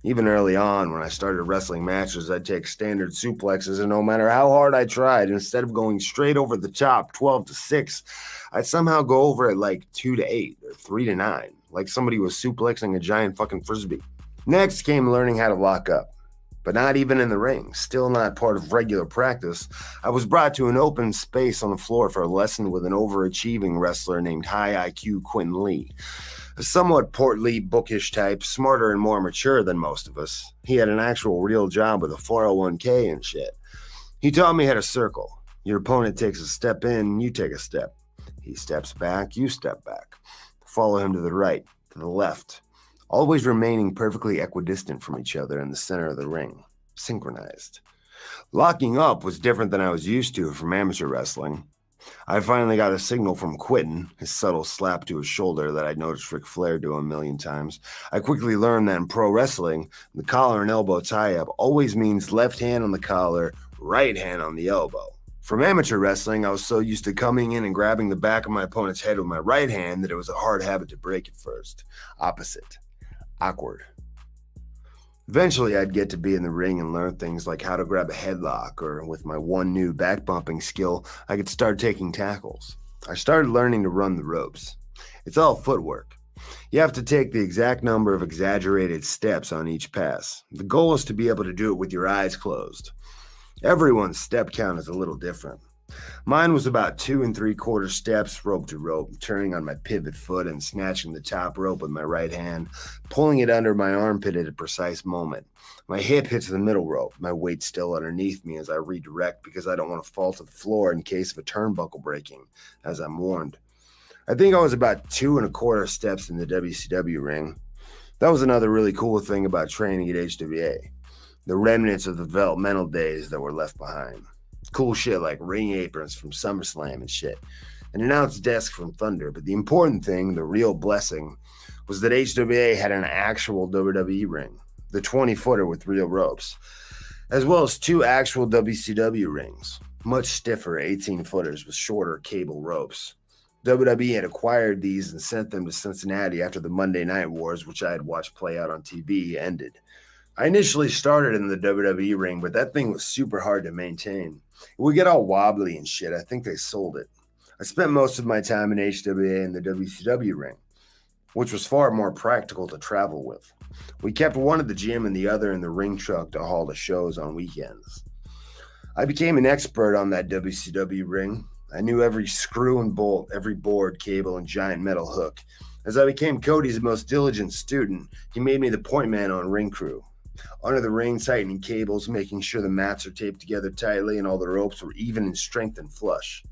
Speaker 2: Even early on, when I started wrestling matches, I'd take standard suplexes, and no matter how hard I tried, instead of going straight over the top 12-6, I'd somehow go over at like 2-8 or 3-9, like somebody was suplexing a giant fucking frisbee. Next came learning how to lock up. But not even in the ring, still not part of regular practice, I was brought to an open space on the floor for a lesson with an overachieving wrestler named High IQ Quentin Lee. A somewhat portly, bookish type, smarter and more mature than most of us. He had an actual real job with a 401k and shit. He taught me how to circle. Your opponent takes a step in, you take a step. He steps back, you step back. Follow him to the right, to the left. Always remaining perfectly equidistant from each other in the center of the ring, synchronized. Locking up was different than I was used to from amateur wrestling. I finally got a signal from Quentin, his subtle slap to his shoulder that I'd noticed Ric Flair do a million times. I quickly learned that in pro wrestling, the collar and elbow tie-up always means left hand on the collar, right hand on the elbow. From amateur wrestling, I was so used to coming in and grabbing the back of my opponent's head with my right hand that it was a hard habit to break at first. Opposite. Awkward. Eventually, I'd get to be in the ring and learn things like how to grab a headlock, or with my one new back bumping skill, I could start taking tackles. I started learning to run the ropes. It's all footwork. You have to take the exact number of exaggerated steps on each pass. The goal is to be able to do it with your eyes closed. Everyone's step count is a little different. Mine was about 2 3/4 steps, rope to rope, turning on my pivot foot and snatching the top rope with my right hand, pulling it under my armpit at a precise moment. My hip hits the middle rope, my weight still underneath me as I redirect because I don't want to fall to the floor in case of a turnbuckle breaking, as I'm warned. I think I was about 2 1/4 steps in the WCW ring. That was another really cool thing about training at HWA. The remnants of the developmental days that were left behind. Cool shit like ring aprons from SummerSlam and shit. An announce desk from Thunder. But the important thing, the real blessing, was that HWA had an actual WWE ring. The 20-footer with real ropes. As well as 2 actual WCW rings. Much stiffer 18-footers with shorter cable ropes. WWE had acquired these and sent them to Cincinnati after the Monday Night Wars, which I had watched play out on TV, ended. I initially started in the WWE ring, but that thing was super hard to maintain. It would get all wobbly and shit. I think they sold it. I spent most of my time in HWA and the WCW ring, which was far more practical to travel with. We kept one at the gym and the other in the ring truck to haul the shows on weekends. I became an expert on that WCW ring. I knew every screw and bolt, every board, cable, and giant metal hook. As I became Cody's most diligent student, he made me the point man on ring crew. Under the ring, tightening cables, making sure the mats are taped together tightly and all the ropes were even in strength and flush.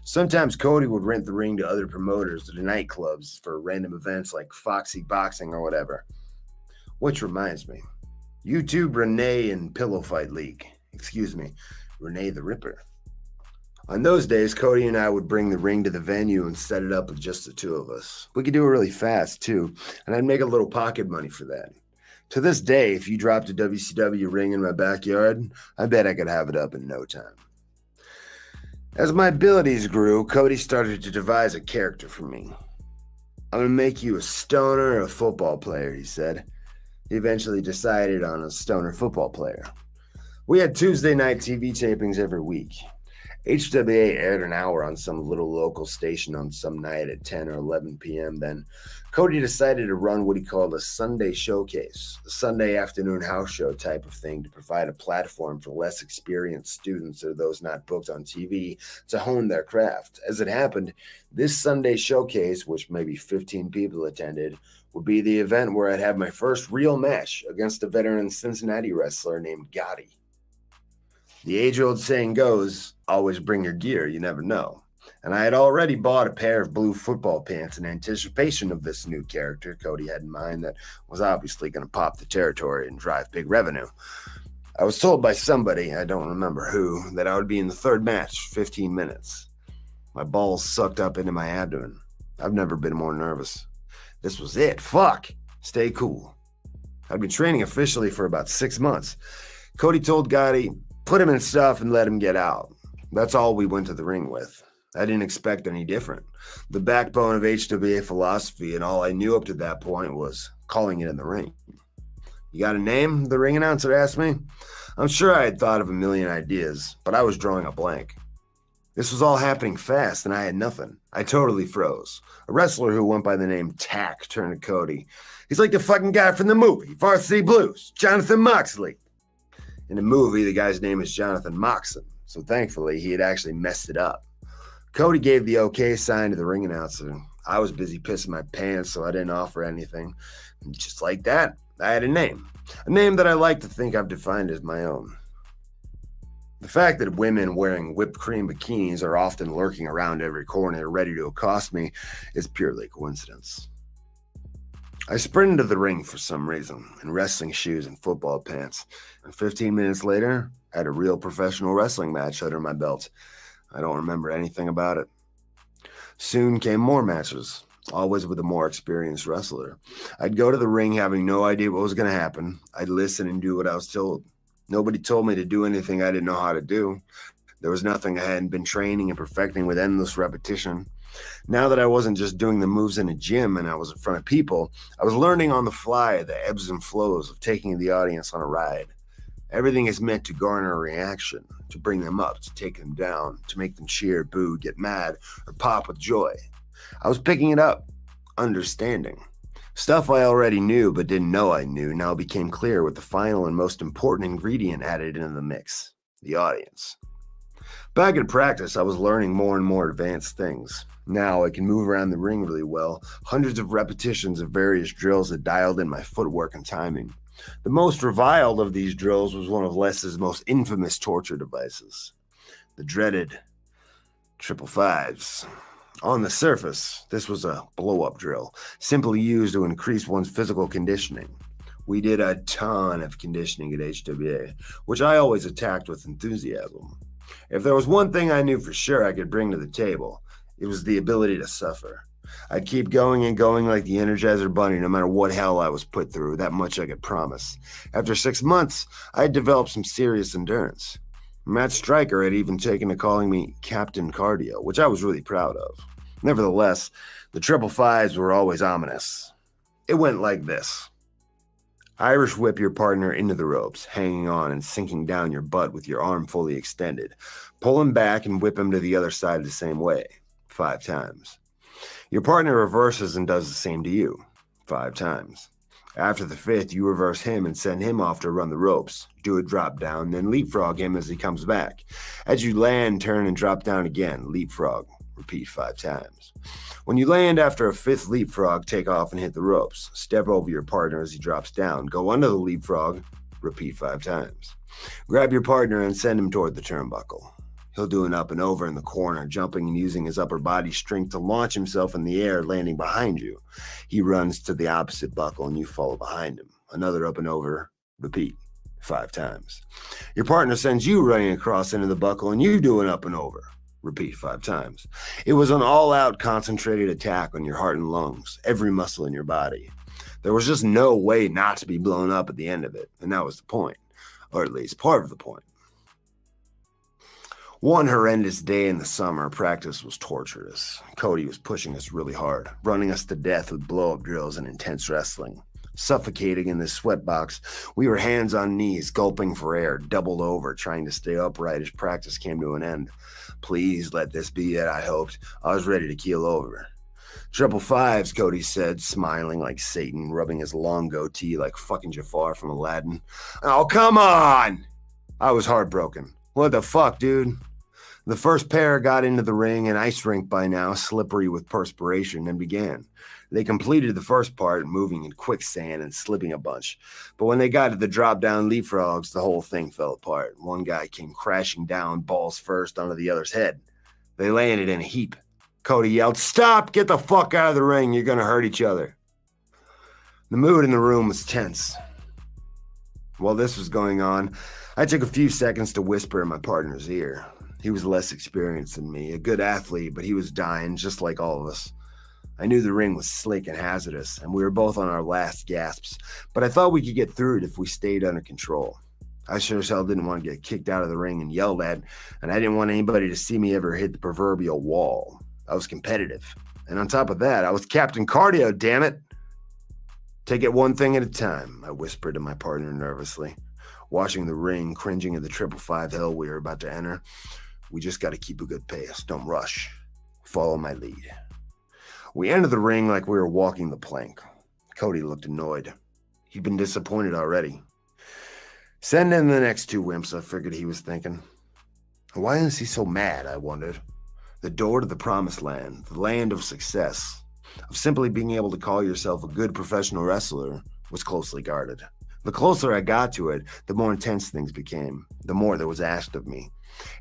Speaker 2: Sometimes Cody would rent the ring to other promoters, to the nightclubs for random events like Foxy Boxing or whatever. Which reminds me, YouTube Renee and Pillow Fight League. Renee the Ripper. On those days, Cody and I would bring the ring to the venue and set it up with just the two of us. We could do it really fast, too, and I'd make a little pocket money for that. To this day, if you dropped a WCW ring in my backyard, I bet I could have it up in no time. As my abilities grew, Cody started to devise a character for me. I'm going to make you a stoner or a football player, he said. He eventually decided on a stoner football player. We had Tuesday night TV tapings every week. HWA aired an hour on some little local station on some night at 10 or 11 p.m. Then Cody decided to run what he called a Sunday showcase, a Sunday afternoon house show type of thing to provide a platform for less experienced students or those not booked on TV to hone their craft. As it happened, this Sunday showcase, which maybe 15 people attended, would be the event where I'd have my first real match against a veteran Cincinnati wrestler named Gotti. The age-old saying goes, always bring your gear, you never know. And I had already bought a pair of blue football pants in anticipation of this new character Cody had in mind that was obviously going to pop the territory and drive big revenue. I was told by somebody, I don't remember who, that I would be in the third match, 15 minutes. My balls sucked up into my abdomen. I've never been more nervous. This was it. Fuck. Stay cool. I'd been training officially for about 6 months. Cody told Gotti, put him in stuff and let him get out. That's all we went to the ring with. I didn't expect any different. The backbone of HWA philosophy and all I knew up to that point was calling it in the ring. You got a name? The ring announcer asked me. I'm sure I had thought of a million ideas, but I was drawing a blank. This was all happening fast and I had nothing. I totally froze. A wrestler who went by the name Tack turned to Cody. He's like the fucking guy from the movie, Varsity Blues, Jonathan Moxley. In the movie, the guy's name is Jonathan Moxley, so thankfully he had actually messed it up. Cody gave the okay sign to the ring announcer. I was busy pissing my pants, so I didn't offer anything. And just like that, I had a name that I like to think I've defined as my own. The fact that women wearing whipped cream bikinis are often lurking around every corner ready to accost me is purely coincidence. I sprinted to the ring for some reason, in wrestling shoes and football pants, and 15 minutes later, I had a real professional wrestling match under my belt. I don't remember anything about it. Soon came more matches, always with a more experienced wrestler. I'd go to the ring having no idea what was going to happen. I'd listen and do what I was told. Nobody told me to do anything I didn't know how to do. There was nothing I hadn't been training and perfecting with endless repetition. Now that I wasn't just doing the moves in a gym and I was in front of people, I was learning on the fly the ebbs and flows of taking the audience on a ride. Everything is meant to garner a reaction, to bring them up, to take them down, to make them cheer, boo, get mad, or pop with joy. I was picking it up, understanding. Stuff I already knew but didn't know I knew now became clear with the final and most important ingredient added into the mix, the audience. Back in practice, I was learning more and more advanced things. Now I can move around the ring really well, hundreds of repetitions of various drills that dialed in my footwork and timing. The most reviled of these drills was one of Les's most infamous torture devices, the dreaded 555s. On the surface, this was a blow-up drill, simply used to increase one's physical conditioning. We did a ton of conditioning at HWA, which I always attacked with enthusiasm. If there was one thing I knew for sure I could bring to the table, it was the ability to suffer. I'd keep going and going like the Energizer Bunny no matter what hell I was put through, that much I could promise. After 6 months, I had developed some serious endurance. Matt Stryker had even taken to calling me Captain Cardio, which I was really proud of. Nevertheless, the 555s were always ominous. It went like this. Irish whip your partner into the ropes, hanging on and sinking down your butt with your arm fully extended. Pull him back and whip him to the other side the same way, 5 times. Your partner reverses and does the same to you, 5 times. After the 5th, you reverse him and send him off to run the ropes. Do a drop down, then leapfrog him as he comes back. As you land, turn and drop down again, leapfrog. Repeat 5 times. When you land after a 5th leapfrog, take off and hit the ropes. Step over your partner as he drops down. Go under the leapfrog. Repeat 5 times. Grab your partner and send him toward the turnbuckle. He'll do an up and over in the corner, jumping and using his upper body strength to launch himself in the air, landing behind you. He runs to the opposite buckle and you follow behind him. Another up and over. Repeat 5 times. Your partner sends you running across into the buckle and you do an up and over. Repeat 5 times. It was an all-out concentrated attack on your heart and lungs, every muscle in your body. There was just no way not to be blown up at the end of it, and that was the point, or at least part of the point. One horrendous day in the summer, practice was torturous. Cody was pushing us really hard, running us to death with blow-up drills and intense wrestling. Suffocating in this sweat box, we were hands on knees, gulping for air, doubled over, trying to stay upright as practice came to an end. Please let this be it, I hoped. I was ready to keel over. 555s, Cody said, smiling like Satan, rubbing his long goatee like fucking Jafar from Aladdin. Oh, come on! I was heartbroken. What the fuck, dude? The first pair got into the ring, an ice rink by now, slippery with perspiration, and began. They completed the first part, moving in quicksand and slipping a bunch. But when they got to the drop-down leapfrogs, the whole thing fell apart. One guy came crashing down, balls first, onto the other's head. They landed in a heap. Cody yelled, "Stop! Get the fuck out of the ring. You're going to hurt each other." The mood in the room was tense. While this was going on, I took a few seconds to whisper in my partner's ear. He was less experienced than me, a good athlete, but he was dying just like all of us. I knew the ring was slick and hazardous, and we were both on our last gasps, but I thought we could get through it if we stayed under control. I sure as hell didn't want to get kicked out of the ring and yelled at, and I didn't want anybody to see me ever hit the proverbial wall. I was competitive, and on top of that, I was Captain Cardio, damn it! Take it one thing at a time, I whispered to my partner nervously. Watching the ring, cringing at the 555 hell we were about to enter. We just got to keep a good pace. Don't rush. Follow my lead. We entered the ring like we were walking the plank. Cody looked annoyed. He'd been disappointed already. Send in the next 2 wimps, I figured he was thinking. Why is he so mad, I wondered. The door to the promised land, the land of success, of simply being able to call yourself a good professional wrestler, was closely guarded. The closer I got to it, the more intense things became, the more there was asked of me.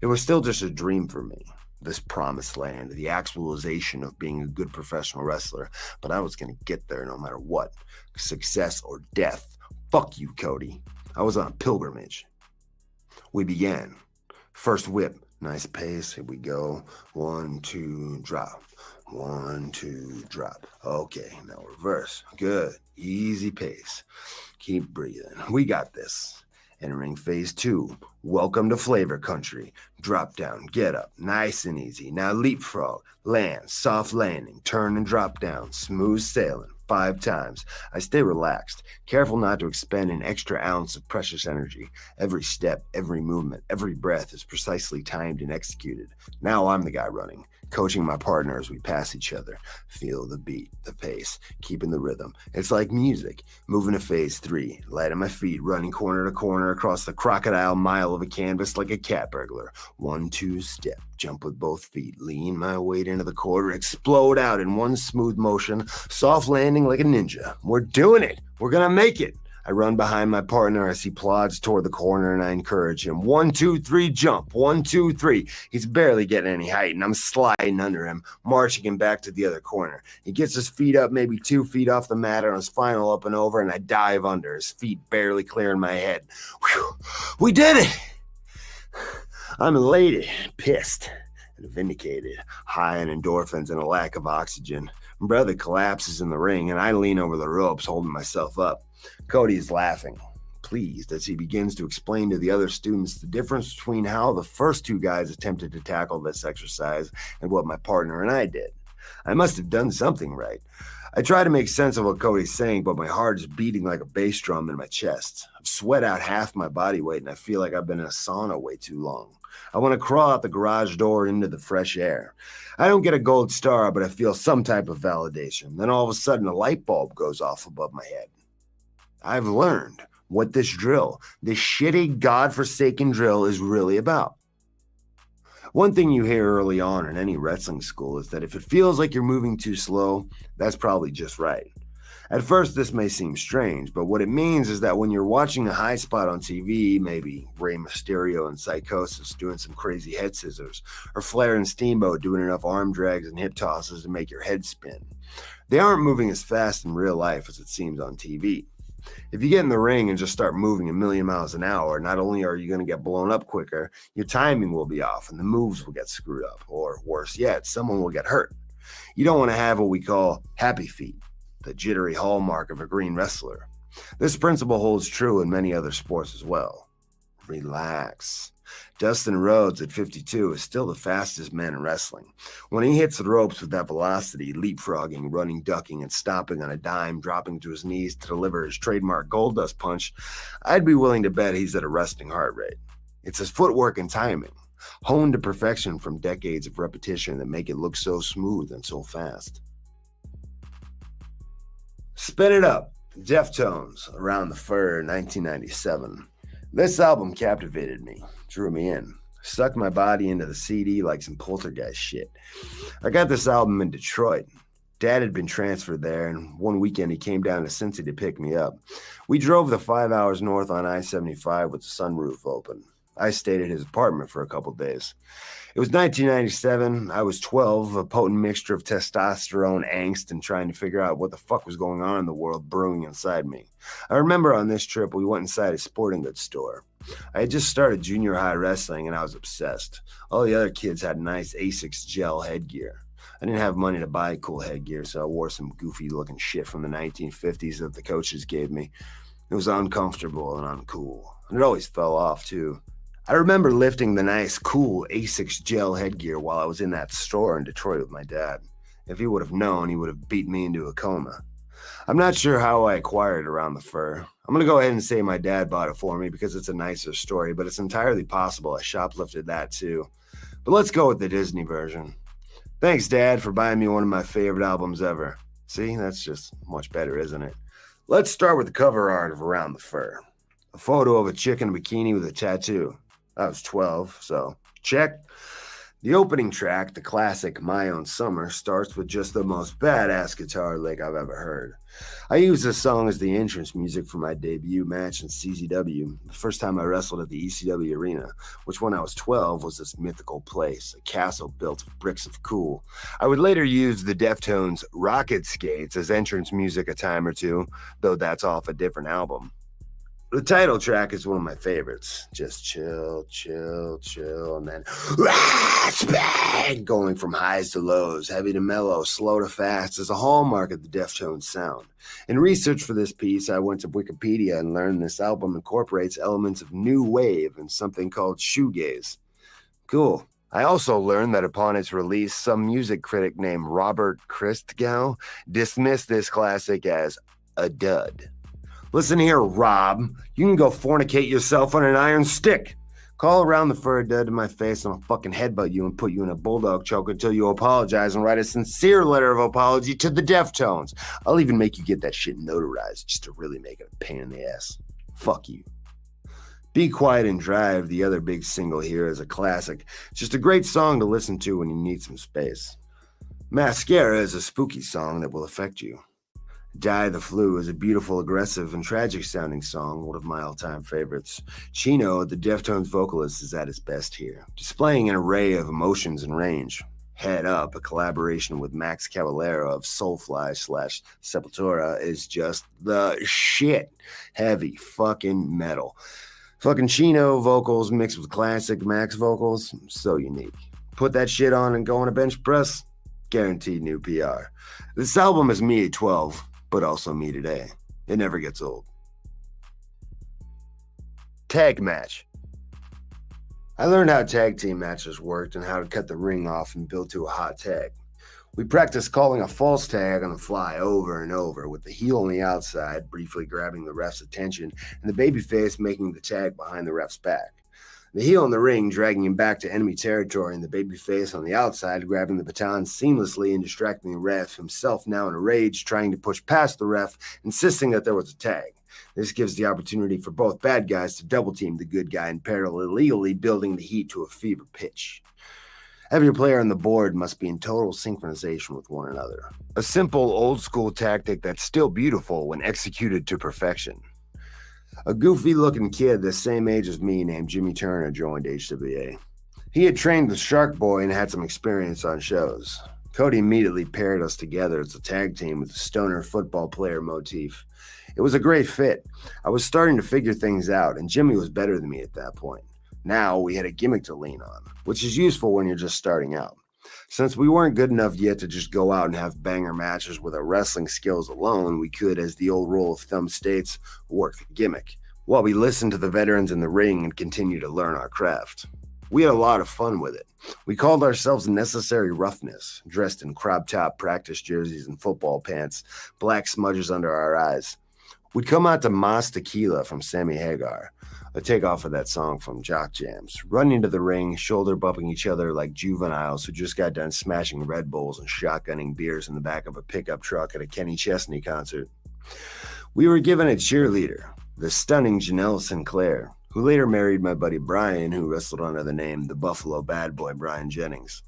Speaker 2: It was still just a dream for me, this promised land, the actualization of being a good professional wrestler, but I was going to get there no matter what, success or death. Fuck you, Cody. I was on a pilgrimage. We began. First whip, nice pace, here we go. 1, 2, drop. 1, 2, drop. Okay, now reverse. Good, easy pace. Keep breathing. We got this. Entering phase 2. Welcome to Flavor Country. Drop down, get up, nice and easy. Now leapfrog, land, soft landing, turn and drop down, smooth sailing. 5 times. I stay relaxed, careful not to expend an extra ounce of precious energy. Every step, every movement, every breath is precisely timed and executed. Now I'm the guy running, coaching my partner as we pass each other. Feel the beat, the pace, keeping the rhythm. It's like music. Moving to phase 3, light on my feet, running corner to corner across the crocodile mile of a canvas like a cat burglar. 1, 2, step, jump with both feet, lean my weight into the quarter, explode out in one smooth motion, soft landing like a ninja. We're doing it. We're gonna make it. I run behind my partner as he plods toward the corner, and I encourage him. 1, 2, 3, jump. 1, 2, 3. He's barely getting any height, and I'm sliding under him, marching him back to the other corner. He gets his feet up maybe 2 feet off the mat on his final up and over, and I dive under, his feet barely clearing my head. Whew. We did it! I'm elated, pissed, and vindicated, high on endorphins and a lack of oxygen. Brother collapses in the ring, and I lean over the ropes, holding myself up. Cody is laughing, pleased, as he begins to explain to the other students the difference between how the first 2 guys attempted to tackle this exercise and what my partner and I did. I must have done something right. I try to make sense of what Cody's saying, but my heart is beating like a bass drum in my chest. I've sweat out half my body weight, and I feel like I've been in a sauna way too long. I want to crawl out the garage door into the fresh air. I don't get a gold star, but I feel some type of validation. Then all of a sudden, a light bulb goes off above my head. I've learned what this drill, this shitty, godforsaken drill, is really about. One thing you hear early on in any wrestling school is that if it feels like you're moving too slow, that's probably just right. At first, this may seem strange, but what it means is that when you're watching a high spot on TV, maybe Rey Mysterio in Psychosis doing some crazy head scissors, or Flair and Steamboat doing enough arm drags and hip tosses to make your head spin, they aren't moving as fast in real life as it seems on TV. If you get in the ring and just start moving a million miles an hour, not only are you going to get blown up quicker, your timing will be off and the moves will get screwed up, or worse yet, someone will get hurt. You don't want to have what we call happy feet, the jittery hallmark of a green wrestler. This principle holds true in many other sports as well. Relax. Dustin Rhodes at 52 is still the fastest man in wrestling. When he hits the ropes with that velocity, leapfrogging, running, ducking, and stomping on a dime, dropping to his knees to deliver his trademark Goldust punch, I'd be willing to bet he's at a resting heart rate. It's his footwork and timing, honed to perfection from decades of repetition, that make it look so smooth and so fast. Spin It Up, Deftones, Around the Fur, 1997. This album captivated me, drew me in, sucked my body into the CD like some poltergeist shit. I got this album in Detroit. Dad had been transferred there, and one weekend he came down to Cincinnati to pick me up. We drove the 5 hours north on I-75 with the sunroof open. I stayed at his apartment for a couple days. It was 1997. I was 12, a potent mixture of testosterone, angst, and trying to figure out what the fuck was going on in the world brewing inside me. I remember on this trip, we went inside a sporting goods store. I had just started junior high wrestling, and I was obsessed. All the other kids had nice Asics gel headgear. I didn't have money to buy cool headgear, so I wore some goofy-looking shit from the 1950s that the coaches gave me. It was uncomfortable and uncool, and it always fell off, too. I remember lifting the nice, cool Asics gel headgear while I was in that store in Detroit with my dad. If he would have known, he would have beat me into a coma. I'm not sure how I acquired Around the Fur. I'm going to go ahead and say my dad bought it for me because it's a nicer story, but it's entirely possible I shoplifted that too. But let's go with the Disney version. Thanks, Dad, for buying me one of my favorite albums ever. See, that's just much better, isn't it? Let's start with the cover art of Around the Fur. A photo of a chick in a bikini with a tattoo. I was 12, so check. The opening track, the classic My Own Summer, starts with just the most badass guitar lick I've ever heard. I used this song as the entrance music for my debut match in CZW, the first time I wrestled at the ECW arena, which when I was 12 was this mythical place, a castle built of bricks of cool. I would later use the Deftones' Rocket Skates as entrance music a time or two, though that's off a different album. The title track is one of my favorites. Just chill, chill, chill, and then bang, going from highs to lows, heavy to mellow, slow to fast is a hallmark of the Deftones sound. In research for this piece, I went to Wikipedia and learned this album incorporates elements of new wave and something called shoegaze. Cool. I also learned that upon its release, some music critic named Robert Christgau dismissed this classic as a dud. Listen here, Rob. You can go fornicate yourself on an iron stick. Call Around the Fur dead to my face and I'll fucking headbutt you and put you in a bulldog choke until you apologize and write a sincere letter of apology to the Deftones. I'll even make you get that shit notarized just to really make it a pain in the ass. Fuck you. Be Quiet and Drive, the other big single here, is a classic. It's just a great song to listen to when you need some space. Mascara is a spooky song that will affect you. Die the Flu is a beautiful, aggressive, and tragic-sounding song, one of my all-time favorites. Chino, the Deftones vocalist, is at his best here, displaying an array of emotions and range. Head Up, a collaboration with Max Cavalera of Soulfly/Sepultura, is just the shit. Heavy fucking metal. Fucking Chino vocals mixed with classic Max vocals, so unique. Put that shit on and go on a bench press, guaranteed new PR. This album is me at 12. But also me today. It never gets old. Tag match. I learned how tag team matches worked and how to cut the ring off and build to a hot tag. We practiced calling a false tag on the fly over and over, with the heel on the outside briefly grabbing the ref's attention and the babyface making the tag behind the ref's back. The heel in the ring dragging him back to enemy territory, and the babyface on the outside grabbing the baton seamlessly and distracting the ref, himself now in a rage, trying to push past the ref, insisting that there was a tag. This gives the opportunity for both bad guys to double team the good guy in parallel, illegally building the heat to a fever pitch. Every player on the board must be in total synchronization with one another. A simple, old-school tactic that's still beautiful when executed to perfection. A goofy-looking kid the same age as me named Jimmy Turner joined HWA. He had trained with Shark Boy and had some experience on shows. Cody immediately paired us together as a tag team with the stoner football player motif. It was a great fit. I was starting to figure things out, and Jimmy was better than me at that point. Now we had a gimmick to lean on, which is useful when you're just starting out. Since we weren't good enough yet to just go out and have banger matches with our wrestling skills alone, we could, as the old rule of thumb states, work the gimmick, while we listened to the veterans in the ring and continued to learn our craft. We had a lot of fun with it. We called ourselves Necessary Roughness, dressed in crop top practice jerseys and football pants, black smudges under our eyes. We'd come out to Mas Tequila from Sammy Hagar, a takeoff of that song from Jock Jams, running to the ring, shoulder bumping each other like juveniles who just got done smashing Red Bulls and shotgunning beers in the back of a pickup truck at a Kenny Chesney concert. We were given a cheerleader, the stunning Janelle Sinclair, who later married my buddy Brian, who wrestled under the name the Buffalo Bad Boy Brian Jennings.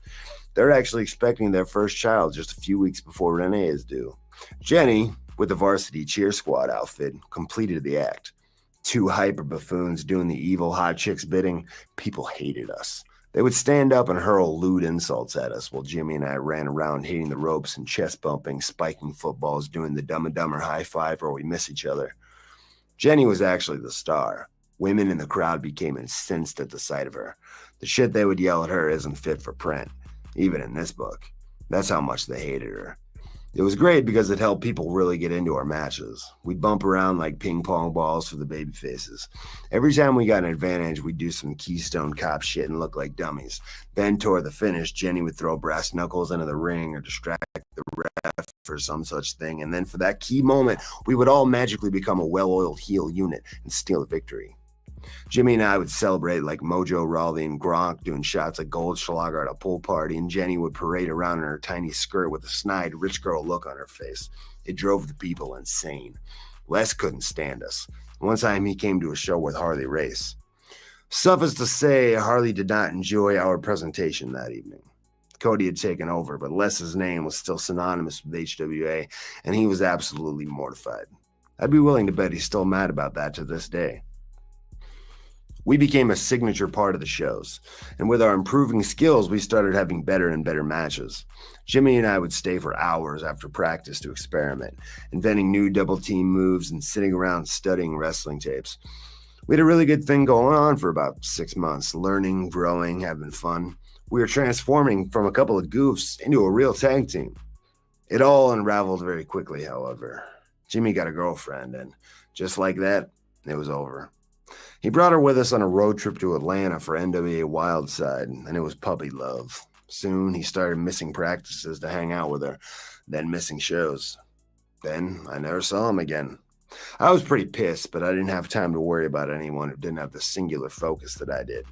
Speaker 2: They're actually expecting their first child just a few weeks before Renee is due. Jenny, with the varsity cheer squad outfit, completed the act. Two hyper buffoons doing the evil hot chick's bidding. People hated us. They would stand up and hurl lewd insults at us while Jimmy and I ran around hitting the ropes and chest bumping, spiking footballs, doing the Dumb and Dumber high five where we miss each other. Jenny was actually the star. Women in the crowd became incensed at the sight of her. The shit they would yell at her isn't fit for print, even in this book. That's how much they hated her. It was great because it helped people really get into our matches. We'd bump around like ping pong balls for the baby faces. Every time we got an advantage, we'd do some Keystone Cop shit and look like dummies. Then toward the finish, Jenny would throw brass knuckles into the ring or distract the ref for some such thing. And then for that key moment, we would all magically become a well-oiled heel unit and steal a victory. Jimmy and I would celebrate like Mojo Rawley and Gronk, doing shots of Goldschlager at a pool party, and Jenny would parade around in her tiny skirt with a snide rich girl look on her face. It drove the people insane. Les couldn't stand us. One time he came to a show with Harley Race. Suffice to say, Harley did not enjoy our presentation that evening. Cody had taken over, but Les's name was still synonymous with HWA, and he was absolutely mortified. I'd be willing to bet he's still mad about that to this day. We became a signature part of the shows, and with our improving skills, we started having better and better matches. Jimmy and I would stay for hours after practice to experiment, inventing new double team moves and sitting around studying wrestling tapes. We had a really good thing going on for about 6 months, learning, growing, having fun. We were transforming from a couple of goofs into a real tag team. It all unraveled very quickly, however. Jimmy got a girlfriend, and just like that, it was over. He brought her with us on a road trip to Atlanta for NWA Wildside, and it was puppy love. Soon, he started missing practices to hang out with her, then missing shows. Then, I never saw him again. I was pretty pissed, but I didn't have time to worry about anyone who didn't have the singular focus that I did.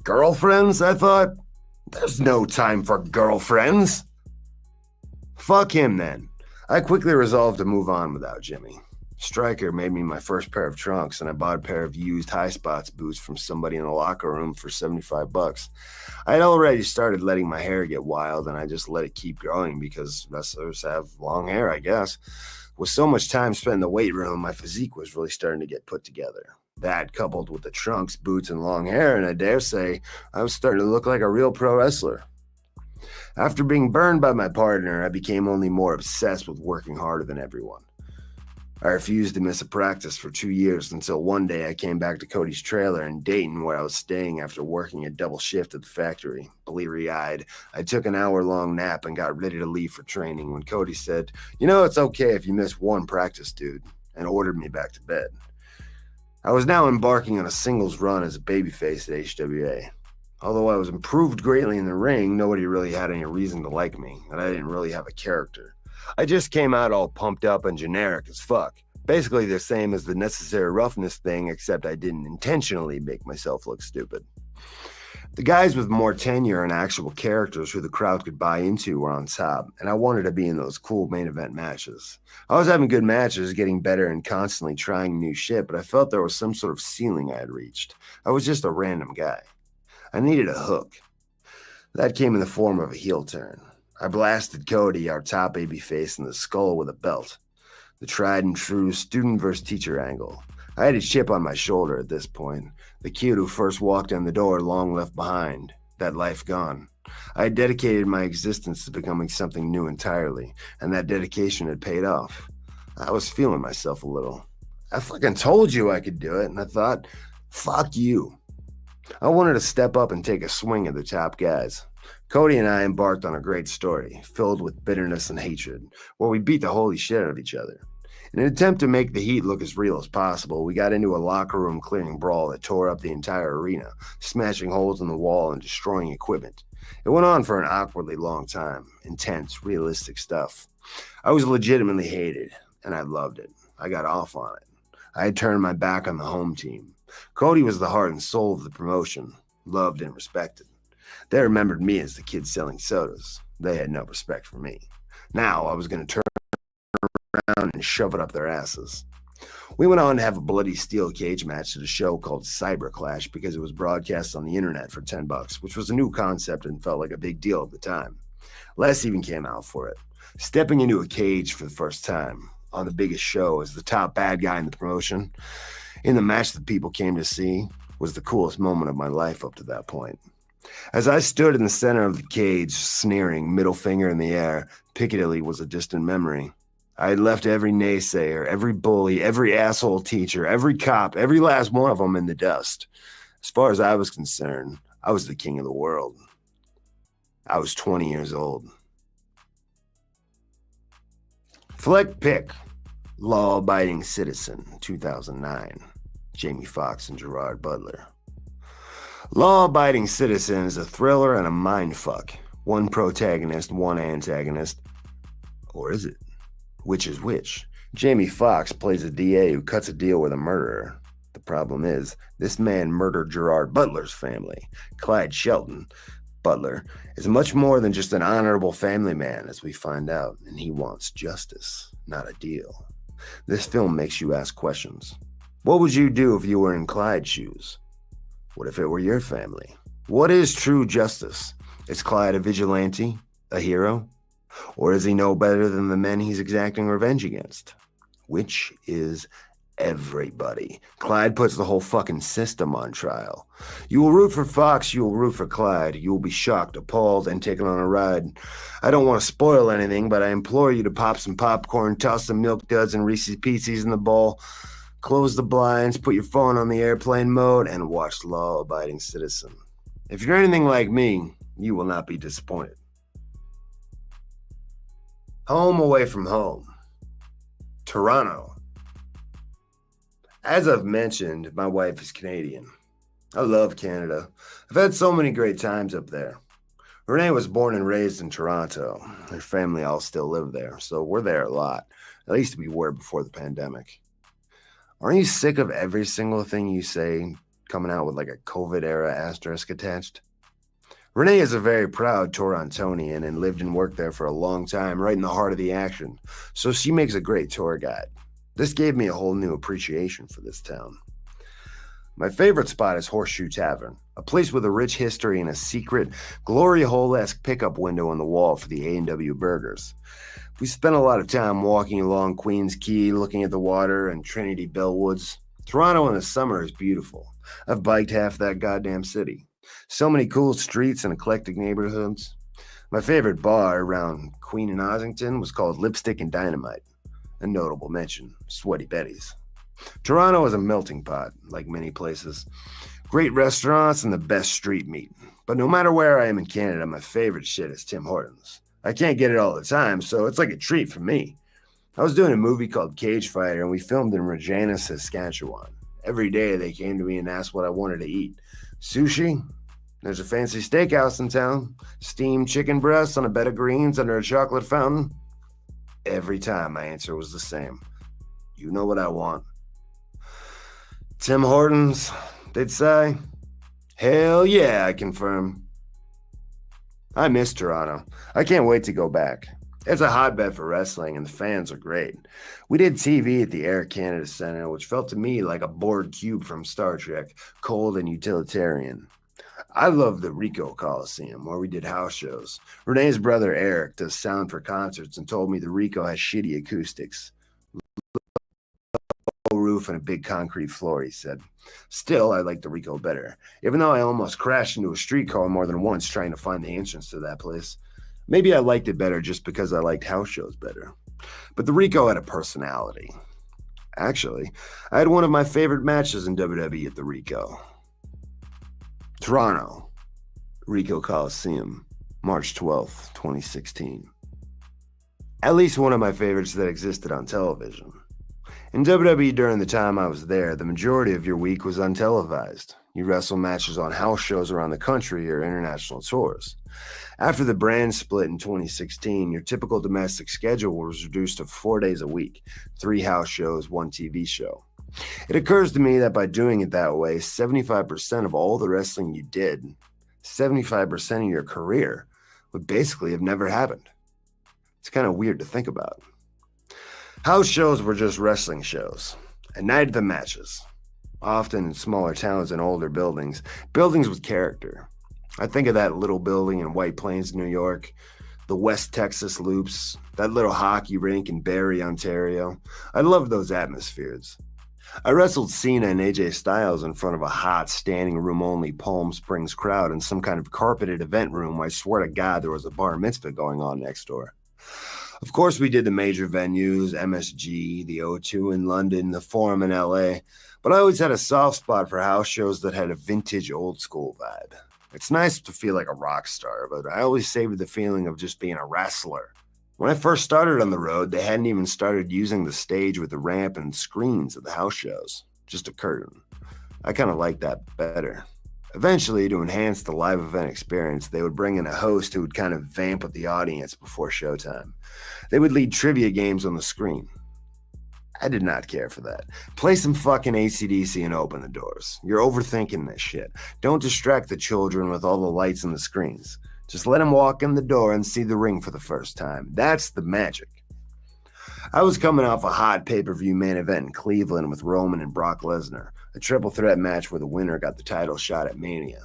Speaker 2: Girlfriends, I thought? There's no time for girlfriends. Fuck him, then. I quickly resolved to move on without Jimmy. Stryker made me my first pair of trunks, and I bought a pair of used High Spots boots from somebody in the locker room for $75. I had already started letting my hair get wild, and I just let it keep growing because wrestlers have long hair, I guess. With so much time spent in the weight room, my physique was really starting to get put together. That, coupled with the trunks, boots, and long hair, and I dare say I was starting to look like a real pro wrestler. After being burned by my partner, I became only more obsessed with working harder than everyone. I refused to miss a practice for 2 years until one day I came back to Cody's trailer in Dayton, where I was staying after working a double shift at the factory. Bleary-eyed, I took an hour-long nap and got ready to leave for training when Cody said, "You know, it's okay if you miss one practice, dude," and ordered me back to bed. I was now embarking on a singles run as a babyface at HWA. Although I was improved greatly in the ring, nobody really had any reason to like me, and I didn't really have a character. I just came out all pumped up and generic as fuck. Basically the same as the Necessary Roughness thing, except I didn't intentionally make myself look stupid. The guys with more tenure and actual characters who the crowd could buy into were on top, and I wanted to be in those cool main event matches. I was having good matches, getting better and constantly trying new shit, but I felt there was some sort of ceiling I had reached. I was just a random guy. I needed a hook. That came in the form of a heel turn. I blasted Cody, our top babyface, in the skull with a belt. The tried and true student versus teacher angle. I had a chip on my shoulder at this point. The kid who first walked in the door long left behind. That life gone. I had dedicated my existence to becoming something new entirely, and that dedication had paid off. I was feeling myself a little. I fucking told you I could do it, and I thought, fuck you. I wanted to step up and take a swing at the top guys. Cody and I embarked on a great story, filled with bitterness and hatred, where we beat the holy shit out of each other. In an attempt to make the heat look as real as possible, we got into a locker room clearing brawl that tore up the entire arena, smashing holes in the wall and destroying equipment. It went on for an awkwardly long time, intense, realistic stuff. I was legitimately hated, and I loved it. I got off on it. I had turned my back on the home team. Cody was the heart and soul of the promotion, loved and respected. They remembered me as the kid selling sodas. They had no respect for me. Now I was going to turn around and shove it up their asses. We went on to have a bloody steel cage match at a show called Cyber Clash because it was broadcast on the internet for $10, which was a new concept and felt like a big deal at the time. Les even came out for it. Stepping into a cage for the first time on the biggest show as the top bad guy in the promotion, in the match that people came to see, was the coolest moment of my life up to that point. As I stood in the center of the cage, sneering, middle finger in the air, Piccadilly was a distant memory. I had left every naysayer, every bully, every asshole teacher, every cop, every last one of them in the dust. As far as I was concerned, I was the king of the world. I was 20 years old. Flick Pick, Law-Abiding Citizen, 2009. Jamie Foxx and Gerard Butler. Law-Abiding Citizen is a thriller and a mindfuck. One protagonist, one antagonist. Or is it? Which is which? Jamie Foxx plays a DA who cuts a deal with a murderer. The problem is, this man murdered Gerard Butler's family. Clyde Shelton, Butler, is much more than just an honorable family man, as we find out, and he wants justice, not a deal. This film makes you ask questions. What would you do if you were in Clyde's shoes? What if it were your family? What is true justice? Is Clyde a vigilante? A hero? Or is he no better than the men he's exacting revenge against? Which is everybody? Clyde puts the whole fucking system on trial. You will root for Fox, you will root for Clyde. You will be shocked, appalled, and taken on a ride. I don't want to spoil anything, but I implore you to pop some popcorn, toss some Milk Duds and Reese's Pieces in the bowl, close the blinds, put your phone on the airplane mode, and watch Law-Abiding Citizen. If you're anything like me, you will not be disappointed. Home away from home. Toronto. As I've mentioned, my wife is Canadian. I love Canada. I've had so many great times up there. Renee was born and raised in Toronto. Her family all still live there, so we're there a lot. At least we were before the pandemic. Aren't you sick of every single thing you say coming out with like a COVID-era asterisk attached? Renee is a very proud Torontonian and lived and worked there for a long time, right in the heart of the action, so she makes a great tour guide. This gave me a whole new appreciation for this town. My favorite spot is Horseshoe Tavern, a place with a rich history and a secret, glory hole-esque pickup window on the wall for the A&W burgers. We spent a lot of time walking along Queens Quay, looking at the water and Trinity Bellwoods. Toronto in the summer is beautiful. I've biked half that goddamn city. So many cool streets and eclectic neighborhoods. My favorite bar around Queen and Ossington was called Lipstick and Dynamite. A notable mention, Sweaty Betty's. Toronto is a melting pot, like many places. Great restaurants and the best street meat. But no matter where I am in Canada, my favorite shit is Tim Hortons. I can't get it all the time, so it's like a treat for me. I was doing a movie called Cage Fighter, and we filmed in Regina, Saskatchewan. Every day they came to me and asked what I wanted to eat. Sushi? There's a fancy steakhouse in town. Steamed chicken breasts on a bed of greens under a chocolate fountain. Every time my answer was the same. You know what I want. Tim Hortons, they'd say. Hell yeah, I confirm. I miss Toronto. I can't wait to go back. It's a hotbed for wrestling, and the fans are great. We did TV at the Air Canada Centre, which felt to me like a bored cube from Star Trek, cold and utilitarian. I love the Rico Coliseum, where we did house shows. Renee's brother Eric does sound for concerts and told me the Rico has shitty acoustics. Low roof and a big concrete floor, he said. Still, I like the Rico better, even though I almost crashed into a streetcar more than once trying to find the entrance to that place. Maybe I liked it better just because I liked house shows better. But the Rico had a personality. Actually, I had one of my favorite matches in WWE at the Rico. Toronto, Rico Coliseum, March 12th, 2016. At least one of my favorites that existed on television. In WWE during the time I was there, the majority of your week was untelevised. You wrestle matches on house shows around the country or international tours. After the brand split in 2016, your typical domestic schedule was reduced to 4 days a week, 3 house shows, 1 TV show. It occurs to me that by doing it that way, 75% of all the wrestling you did, 75% of your career, would basically have never happened. It's kind of weird to think about. House shows were just wrestling shows. At night, the matches. Often in smaller towns and older buildings with character. I think of that little building in White Plains, New York, the West Texas Loops, that little hockey rink in Barrie, Ontario. I loved those atmospheres. I wrestled Cena and AJ Styles in front of a hot, standing room only Palm Springs crowd in some kind of carpeted event room where I swear to God there was a bar mitzvah going on next door. Of course, we did the major venues, MSG, the O2 in London, the Forum in LA, but I always had a soft spot for house shows that had a vintage old school vibe. It's nice to feel like a rock star, but I always savored the feeling of just being a wrestler. When I first started on the road, they hadn't even started using the stage with the ramp and screens at the house shows, just a curtain. I kind of liked that better. Eventually, to enhance the live event experience, they would bring in a host who would kind of vamp with the audience before showtime. They would lead trivia games on the screen. I did not care for that. Play some fucking AC/DC and open the doors. You're overthinking this shit. Don't distract the children with all the lights and the screens. Just let them walk in the door and see the ring for the first time. That's the magic. I was coming off a hot pay-per-view main event in Cleveland with Roman and Brock Lesnar, a triple threat match where the winner got the title shot at Mania.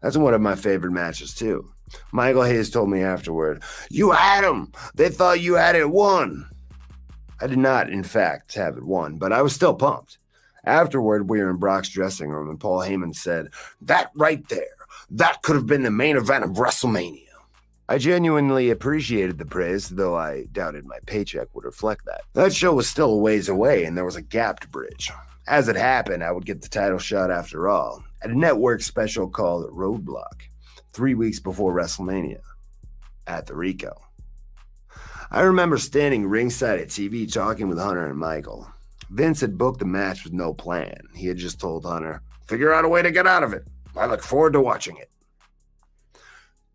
Speaker 2: That's one of my favorite matches too. Michael Hayes told me afterward, "You had him! They thought you had it won!" I did not, in fact, have it won, but I was still pumped. Afterward, we were in Brock's dressing room and Paul Heyman said, "That right there, that could have been the main event of WrestleMania." I genuinely appreciated the praise, though I doubted my paycheck would reflect that. That show was still a ways away and there was a gap to bridge. As it happened, I would get the title shot after all, at a network special called Roadblock, 3 weeks before WrestleMania, at the Rico. I remember standing ringside at TV talking with Hunter and Michael. Vince had booked the match with no plan. He had just told Hunter, "Figure out a way to get out of it. I look forward to watching it."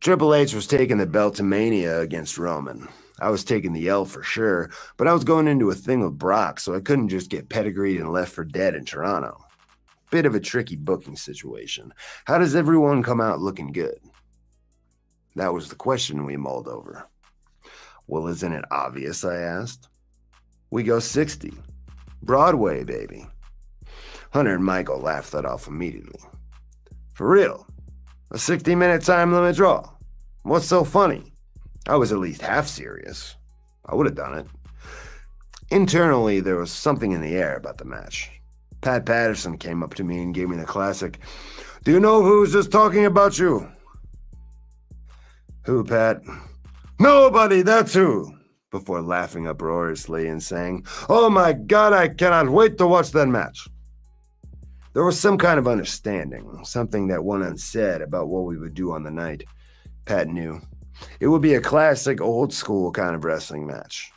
Speaker 2: Triple H was taking the belt to Mania against Roman. I was taking the L for sure, but I was going into a thing with Brock, so I couldn't just get pedigreed and left for dead in Toronto. Bit of a tricky booking situation. How does everyone come out looking good? That was the question we mulled over. "Well, isn't it obvious?" I asked. "We go 60. Broadway, baby." Hunter and Michael laughed that off immediately. "For real? A 60-minute time limit draw? What's so funny?" I was at least half serious. I would have done it. Internally, there was something in the air about the match. Pat Patterson came up to me and gave me the classic, "Do you know who's just talking about you?" "Who, Pat?" "Nobody, that's who," before laughing uproariously and saying, "Oh my God, I cannot wait to watch that match." There was some kind of understanding, something that went unsaid about what we would do on the night. Pat knew. It would be a classic, old-school kind of wrestling match.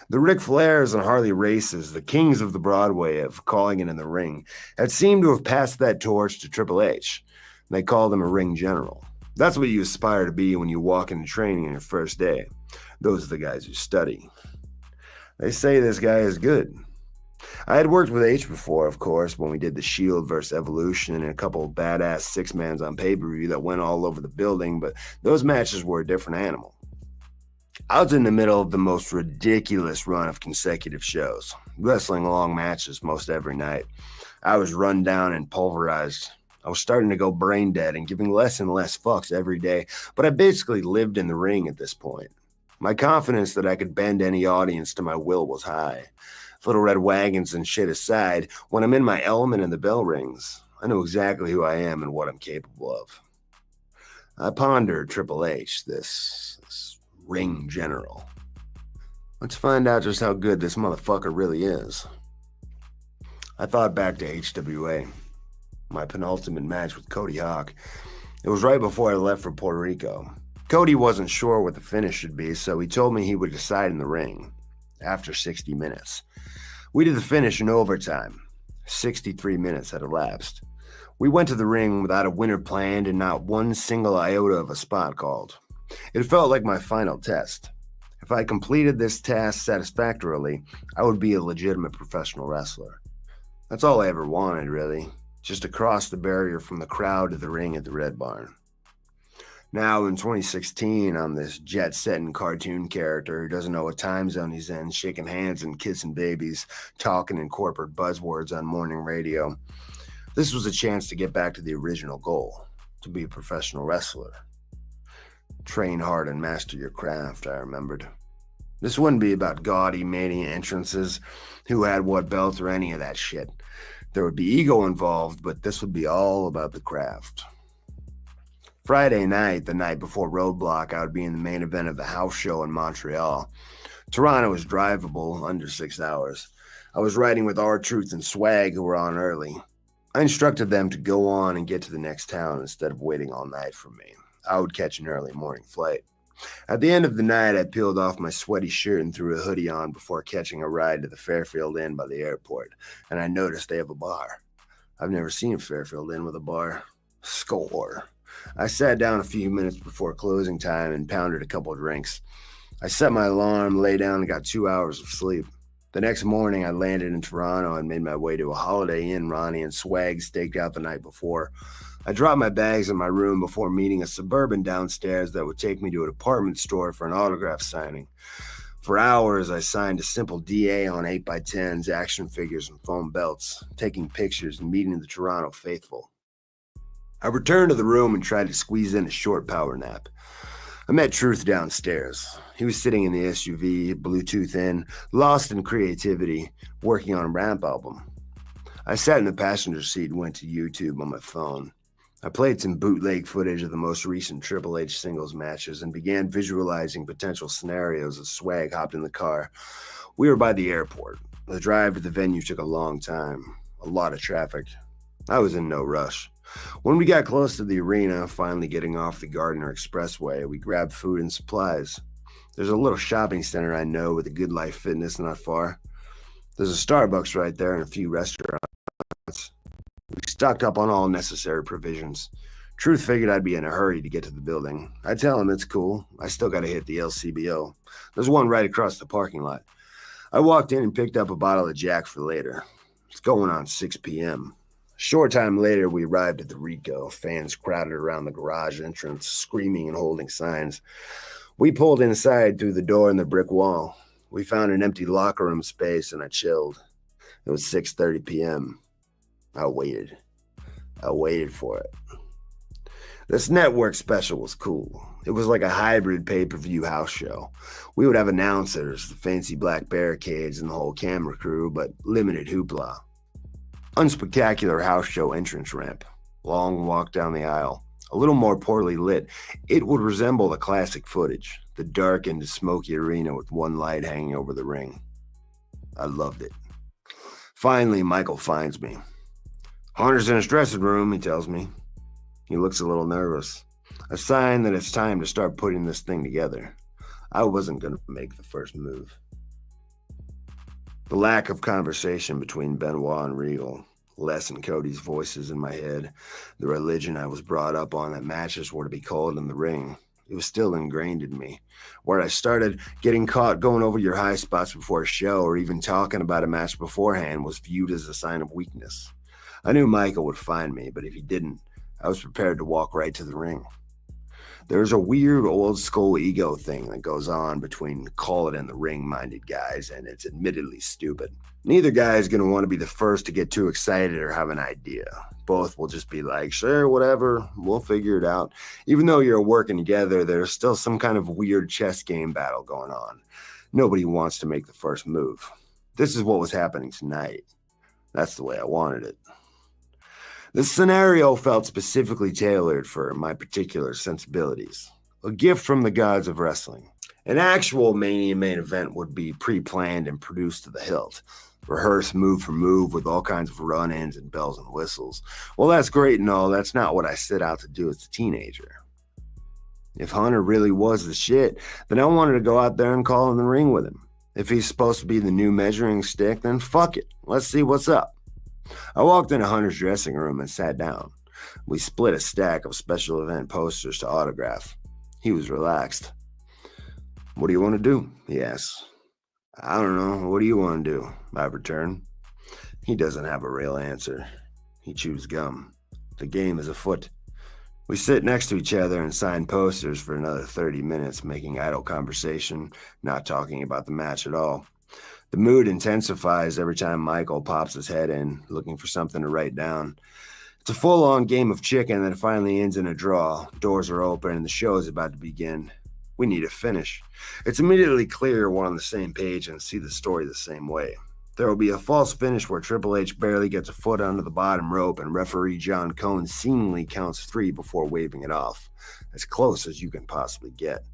Speaker 2: The Ric Flairs and Harley Races, the kings of the Broadway of calling it in the ring, had seemed to have passed that torch to Triple H. They called him a ring general. That's what you aspire to be when you walk into training on your first day. Those are the guys who study. They say this guy is good. I had worked with H before, of course, when we did the Shield versus Evolution and a couple of badass six-mans on pay-per-view that went all over the building, but those matches were a different animal. I was in the middle of the most ridiculous run of consecutive shows, wrestling long matches most every night. I was run down and pulverized. I was starting to go brain dead and giving less and less fucks every day, but I basically lived in the ring at this point. My confidence that I could bend any audience to my will was high. Little red wagons and shit aside, when I'm in my element and the bell rings, I know exactly who I am and what I'm capable of. I pondered Triple H, this ring general. Let's find out just how good this motherfucker really is. I thought back to HWA, my penultimate match with Cody Hawk. It was right before I left for Puerto Rico. Cody wasn't sure what the finish should be, so he told me he would decide in the ring after 60 minutes. We did the finish in overtime. 63 minutes had elapsed. We went to the ring without a winner planned and not one single iota of a spot called. It felt like my final test. If I completed this task satisfactorily, I would be a legitimate professional wrestler. That's all I ever wanted, really, just to cross the barrier from the crowd to the ring at the Red Barn. Now, in 2016, I'm this jet-setting cartoon character who doesn't know what time zone he's in, shaking hands and kissing babies, talking in corporate buzzwords on morning radio. This was a chance to get back to the original goal, to be a professional wrestler. Train hard and master your craft, I remembered. This wouldn't be about gaudy mania entrances, who had what belt or any of that shit. There would be ego involved, but this would be all about the craft. Friday night, the night before Roadblock, I would be in the main event of the house show in Montreal. Toronto is drivable, under 6 hours. I was riding with R-Truth and Swag, who were on early. I instructed them to go on and get to the next town instead of waiting all night for me. I would catch an early morning flight. At the end of the night, I peeled off my sweaty shirt and threw a hoodie on before catching a ride to the Fairfield Inn by the airport, and I noticed they have a bar. I've never seen a Fairfield Inn with a bar. Score. I sat down a few minutes before closing time and pounded a couple of drinks. I set my alarm, lay down, and got 2 hours of sleep. The next morning, I landed in Toronto and made my way to a Holiday Inn Ronnie and Swag staked out the night before. I dropped my bags in my room before meeting a Suburban downstairs that would take me to a department store for an autograph signing. For hours, I signed a simple DA on 8x10s, action figures, and foam belts, taking pictures and meeting the Toronto faithful. I returned to the room and tried to squeeze in a short power nap. I met Truth downstairs. He was sitting in the SUV, Bluetooth in, lost in creativity, working on a rap album. I sat in the passenger seat and went to YouTube on my phone. I played some bootleg footage of the most recent Triple H singles matches and began visualizing potential scenarios as Swag hopped in the car. We were by the airport. The drive to the venue took a long time, a lot of traffic. I was in no rush. When we got close to the arena, finally getting off the Gardner Expressway, we grabbed food and supplies. There's a little shopping center I know with a Good Life Fitness not far. There's a Starbucks right there and a few restaurants. We stocked up on all necessary provisions. Truth figured I'd be in a hurry to get to the building. I tell him it's cool. I still gotta hit the LCBO. There's one right across the parking lot. I walked in and picked up a bottle of Jack for later. It's going on 6 p.m. A short time later, we arrived at the Rico. Fans crowded around the garage entrance, screaming and holding signs. We pulled inside through the door in the brick wall. We found an empty locker room space and I chilled. It was 6:30 p.m. I waited. I waited for it. This network special was cool. It was like a hybrid pay-per-view house show. We would have announcers, the fancy black barricades, and the whole camera crew, but limited hoopla. Unspectacular house show entrance ramp. Long walk down the aisle. A little more poorly lit. It would resemble the classic footage, the darkened, smoky arena with one light hanging over the ring. I loved it. Finally, Michael finds me. Hunter's in his dressing room, he tells me. He looks a little nervous. A sign that it's time to start putting this thing together. I wasn't going to make the first move. The lack of conversation between Benoit and Regal, Les and Cody's voices in my head, the religion I was brought up on that matches were to be called in the ring. It was still ingrained in me. Where I started getting caught going over your high spots before a show or even talking about a match beforehand was viewed as a sign of weakness. I knew Michael would find me, but if he didn't, I was prepared to walk right to the ring. There's a weird old school ego thing that goes on between call it in the ring minded guys, and it's admittedly stupid. Neither guy is going to want to be the first to get too excited or have an idea. Both will just be like, sure, whatever, we'll figure it out. Even though you're working together, there's still some kind of weird chess game battle going on. Nobody wants to make the first move. This is what was happening tonight. That's the way I wanted it. The scenario felt specifically tailored for my particular sensibilities. A gift from the gods of wrestling. An actual Mania main event would be pre-planned and produced to the hilt, rehearsed move for move with all kinds of run-ins and bells and whistles. Well, that's great and all, that's not what I set out to do as a teenager. If Hunter really was the shit, then I wanted to go out there and call in the ring with him. If he's supposed to be the new measuring stick, then fuck it, let's see what's up. I walked into Hunter's dressing room and sat down. We split a stack of special event posters to autograph. He was relaxed. "What do you want to do?" he asked. "I don't know. What do you want to do?" I returned. He doesn't have a real answer. He chews gum. The game is afoot. We sit next to each other and sign posters for another 30 minutes, making idle conversation, not talking about the match at all. The mood intensifies every time Michael pops his head in, looking for something to write down. It's a full-on game of chicken that finally ends in a draw. Doors are open and the show is about to begin. We need a finish. It's immediately clear we're on the same page and see the story the same way. There will be a false finish where Triple H barely gets a foot under the bottom rope and referee John Cone seemingly counts 3 before waving it off. As close as you can possibly get.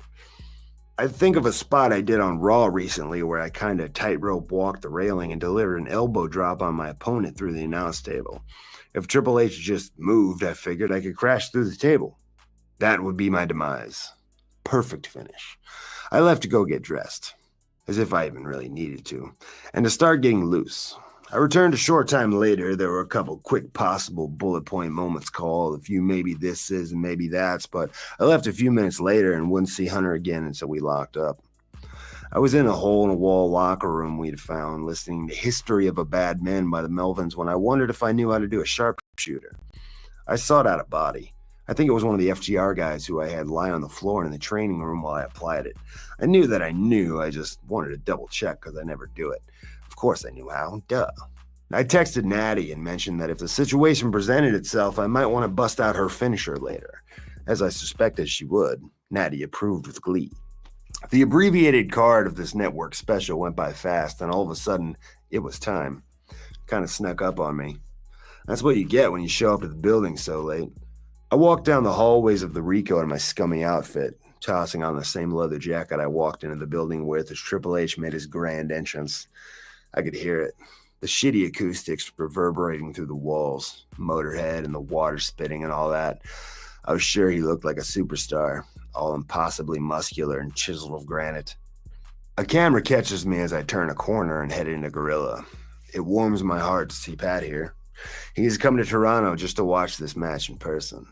Speaker 2: I think of a spot I did on Raw recently where I kind of tightrope walked the railing and delivered an elbow drop on my opponent through the announce table. If Triple H just moved, I figured I could crash through the table. That would be my demise. Perfect finish. I left to go get dressed, as if I even really needed to, and to start getting loose. I returned a short time later. There were a couple quick possible bullet point moments called, a few maybe this is and maybe that's, but I left a few minutes later and wouldn't see Hunter again until we locked up. I was in a hole-in-the-wall locker room we'd found, listening to History of a Bad Man by the Melvins when I wondered if I knew how to do a sharpshooter. I sought out a body. I think it was one of the FGR guys who I had lie on the floor in the training room while I applied it. I knew that I knew, I just wanted to double check because I never do it. Of course I knew how, duh. I texted Natty and mentioned that if the situation presented itself, I might want to bust out her finisher later. As I suspected she would, Natty approved with glee. The abbreviated card of this network special went by fast, and all of a sudden, it was time. Kind of snuck up on me. That's what you get when you show up to the building so late. I walked down the hallways of the Rico in my scummy outfit, tossing on the same leather jacket I walked into the building with as Triple H made his grand entrance. I could hear it, the shitty acoustics reverberating through the walls, Motorhead and the water spitting and all that. I was sure he looked like a superstar, all impossibly muscular and chiseled of granite. A camera catches me as I turn a corner and head into Gorilla. It warms my heart to see Pat here. He's come to Toronto just to watch this match in person.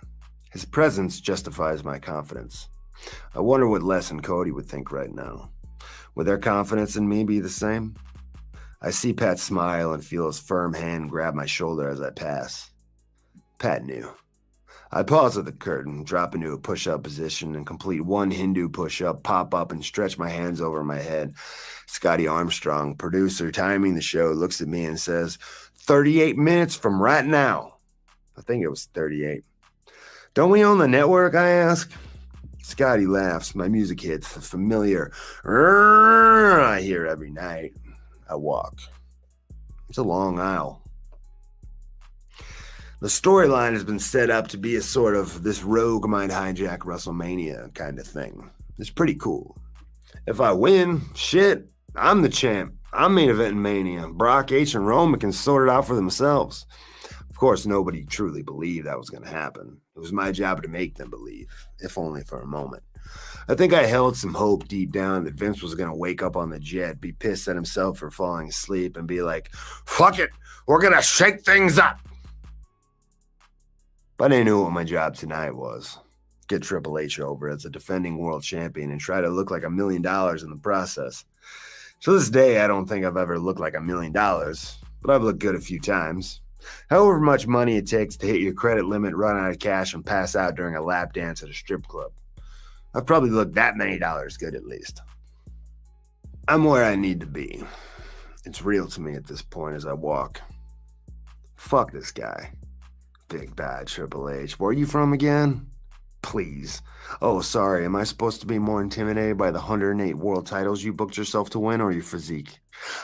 Speaker 2: His presence justifies my confidence. I wonder what Les and Cody would think right now. Would their confidence in me be the same? I see Pat smile and feel his firm hand grab my shoulder as I pass. Pat knew. I pause at the curtain, drop into a push-up position, and complete one Hindu push-up, pop up, and stretch my hands over my head. Scotty Armstrong, producer timing the show, looks at me and says, 38 minutes from right now. I think it was 38. Don't we own the network, I ask? Scotty laughs. My music hits, the familiar I hear every night. I walk. It's a long aisle. The storyline has been set up to be a sort of this rogue might hijack WrestleMania kind of thing. It's pretty cool. If I win, shit, I'm the champ. I'm main event Mania. Brock, H, and Roman can sort it out for themselves. Of course, nobody truly believed that was going to happen. It was my job to make them believe, if only for a moment. I think I held some hope deep down that Vince was going to wake up on the jet, be pissed at himself for falling asleep, and be like, fuck it, we're going to shake things up. But I knew what my job tonight was. Get Triple H over as a defending world champion and try to look like $1 million in the process. To this day, I don't think I've ever looked like $1 million, but I've looked good a few times. However much money it takes to hit your credit limit, run out of cash, and pass out during a lap dance at a strip club. I've probably looked that many dollars good at least. I'm where I need to be. It's real to me at this point as I walk. Fuck this guy. Big bad Triple H. Where are you from again? Please. Oh, sorry. Am I supposed to be more intimidated by the 108 world titles you booked yourself to win or your physique?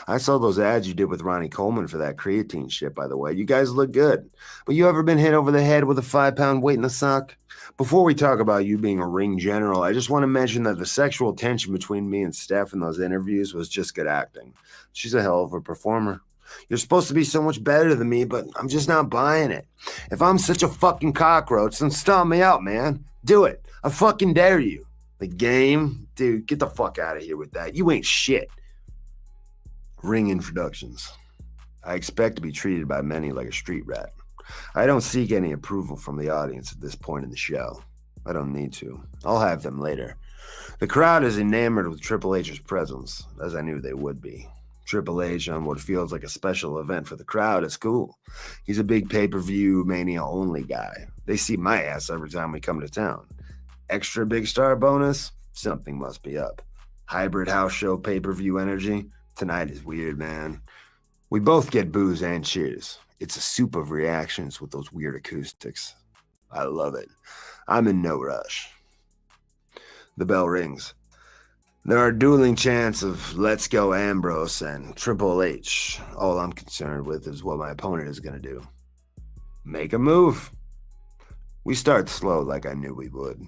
Speaker 2: I saw those ads you did with Ronnie Coleman for that creatine shit, by the way. You guys look good. But you ever been hit over the head with a 5-pound weight in a sock? Before we talk about you being a ring general, I just want to mention that the sexual tension between me and Steph in those interviews was just good acting. She's a hell of a performer. You're supposed to be so much better than me, but I'm just not buying it. If I'm such a fucking cockroach, then stomp me out, man. Do it. I fucking dare you. The game? Dude, get the fuck out of here with that. You ain't shit. Ring introductions. I expect to be treated by many like a street rat. I don't seek any approval from the audience at this point in the show. I don't need to. I'll have them later. The crowd is enamored with Triple H's presence, as I knew they would be. Triple H on what feels like a special event for the crowd is cool. He's a big pay-per-view Mania only guy. They see my ass every time we come to town. Extra big star bonus? Something must be up. Hybrid house show pay-per-view energy? Tonight is weird, man. We both get boos and cheers. It's a soup of reactions with those weird acoustics. I love it. I'm in no rush. The bell rings. There are dueling chants of Let's Go Ambrose and Triple H. All I'm concerned with is what my opponent is going to do. Make a move. We start slow like I knew we would.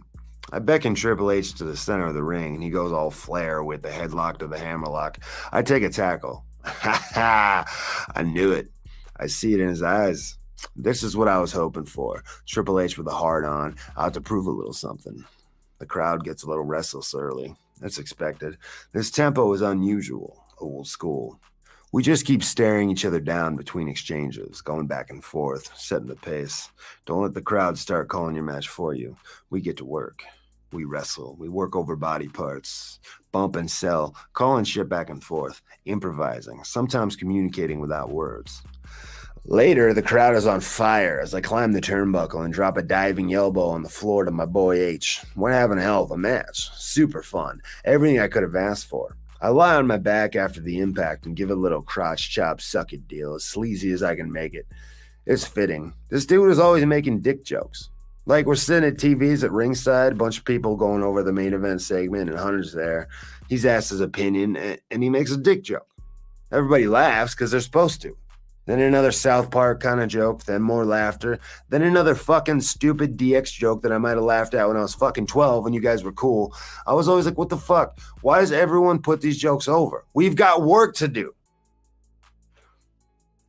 Speaker 2: I beckon Triple H to the center of the ring, and he goes all flair with the headlock to the hammerlock. I take a tackle. Ha ha! I knew it. I see it in his eyes. This is what I was hoping for. Triple H with a hard-on, out to prove a little something. The crowd gets a little restless early. That's expected. This tempo is unusual, old school. We just keep staring each other down between exchanges, going back and forth, setting the pace. Don't let the crowd start calling your match for you. We get to work. We wrestle. We work over body parts, bump and sell, calling shit back and forth, improvising, sometimes communicating without words. Later, the crowd is on fire as I climb the turnbuckle and drop a diving elbow on the floor to my boy H. We're having a hell of a match. Super fun. Everything I could have asked for. I lie on my back after the impact and give a little crotch chop suck it deal, as sleazy as I can make it. It's fitting. This dude is always making dick jokes. Like we're sitting at TVs at ringside, a bunch of people going over the main event segment, and Hunter's there. He's asked his opinion, and he makes a dick joke. Everybody laughs because they're supposed to. Then another South Park kind of joke, then more laughter, then another fucking stupid DX joke that I might have laughed at when I was fucking 12 and you guys were cool. I was always like, what the fuck? Why does everyone put these jokes over? We've got work to do.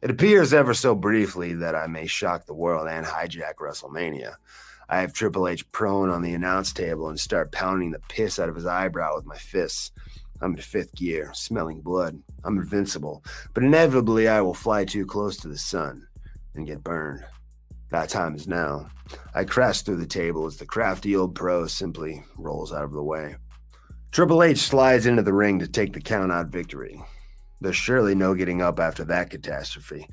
Speaker 2: It appears ever so briefly that I may shock the world and hijack WrestleMania. I have Triple H prone on the announce table and start pounding the piss out of his eyebrow with my fists. I'm in fifth gear, smelling blood. I'm invincible, but inevitably I will fly too close to the sun and get burned. That time is now. I crash through the table as the crafty old pro simply rolls out of the way. Triple H slides into the ring to take the count-out victory. There's surely no getting up after that catastrophe.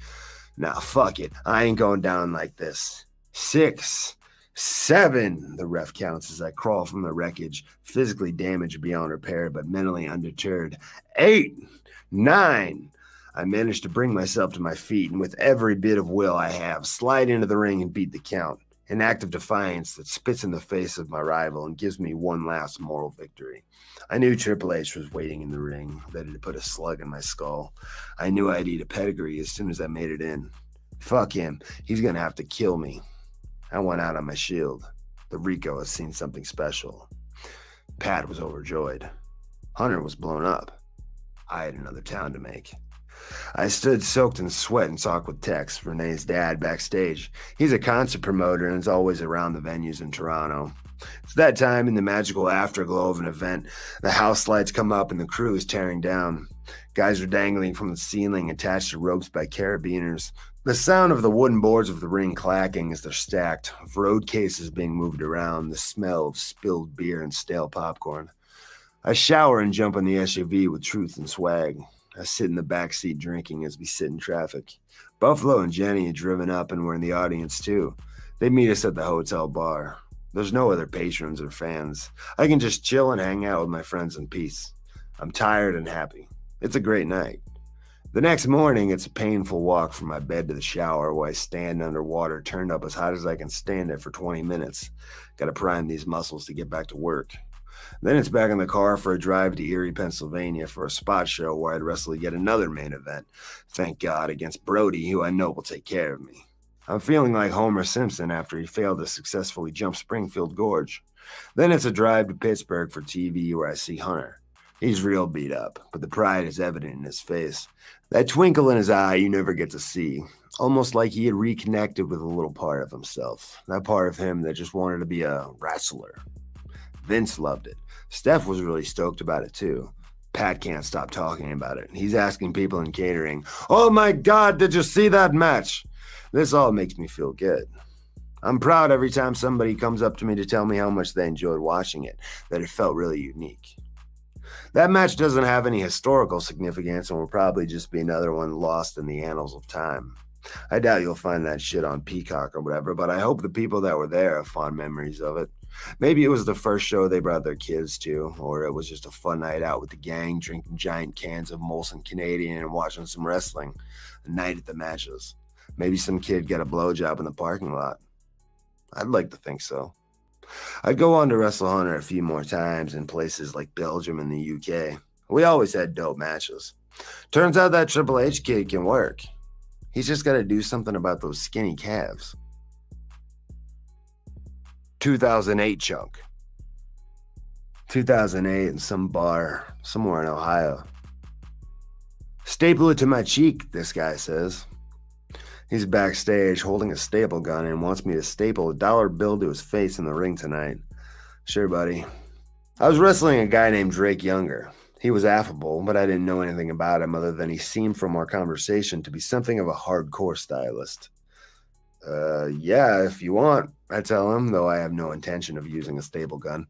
Speaker 2: Nah, fuck it. I ain't going down like this. 6, 7, the ref counts as I crawl from the wreckage, physically damaged beyond repair, but mentally undeterred. 8, 9. I manage to bring myself to my feet, and with every bit of will I have, slide into the ring and beat the count. An act of defiance that spits in the face of my rival and gives me one last moral victory. I knew Triple H was waiting in the ring, ready to put a slug in my skull. I knew I'd eat a pedigree as soon as I made it in. Fuck him. He's gonna have to kill me. I went out on my shield. The Rico has seen something special. Pat was overjoyed. Hunter was blown up. I had another town to make. I stood soaked in sweat and talked with Tex, Renee's dad, backstage. He's a concert promoter and is always around the venues in Toronto. It's that time in the magical afterglow of an event. The house lights come up and the crew is tearing down. Guys are dangling from the ceiling, attached to ropes by carabiners. The sound of the wooden boards of the ring clacking as they're stacked, of road cases being moved around, the smell of spilled beer and stale popcorn. I shower and jump on the SUV with Truth and Swag. I sit in the back seat drinking as we sit in traffic. Buffalo and Jenny had driven up and were in the audience too. They meet us at the hotel bar. There's no other patrons or fans. I can just chill and hang out with my friends in peace. I'm tired and happy. It's a great night. The next morning, it's a painful walk from my bed to the shower where I stand underwater, turned up as hot as I can stand it for 20 minutes. Gotta prime these muscles to get back to work. Then it's back in the car for a drive to Erie, Pennsylvania for a spot show where I'd wrestle yet another main event. Thank God, against Brody, who I know will take care of me. I'm feeling like Homer Simpson after he failed to successfully jump Springfield Gorge. Then it's a drive to Pittsburgh for TV where I see Hunter. He's real beat up, but the pride is evident in his face. That twinkle in his eye you never get to see. Almost like he had reconnected with a little part of himself. That part of him that just wanted to be a wrestler. Vince loved it. Steph was really stoked about it too. Pat can't stop talking about it. He's asking people in catering, "Oh my God, did you see that match?" This all makes me feel good. I'm proud every time somebody comes up to me to tell me how much they enjoyed watching it, that it felt really unique. That match doesn't have any historical significance and will probably just be another one lost in the annals of time. I doubt you'll find that shit on Peacock or whatever, but I hope the people that were there have fond memories of it. Maybe it was the first show they brought their kids to, or it was just a fun night out with the gang, drinking giant cans of Molson Canadian and watching some wrestling. A night at the matches. Maybe some kid got a blowjob in the parking lot. I'd like to think so. I'd go on to wrestle Hunter a few more times in places like Belgium and the UK. We always had dope matches. Turns out that Triple H kid can work. He's just got to do something about those skinny calves. 2008 chunk. 2008 in some bar somewhere in Ohio. "Staple it to my cheek," this guy says. He's backstage holding a staple gun and wants me to staple a dollar bill to his face in the ring tonight. Sure, buddy. I was wrestling a guy named Drake Younger. He was affable, but I didn't know anything about him other than he seemed from our conversation to be something of a hardcore stylist. Yeah, if you want, I tell him, though I have no intention of using a staple gun.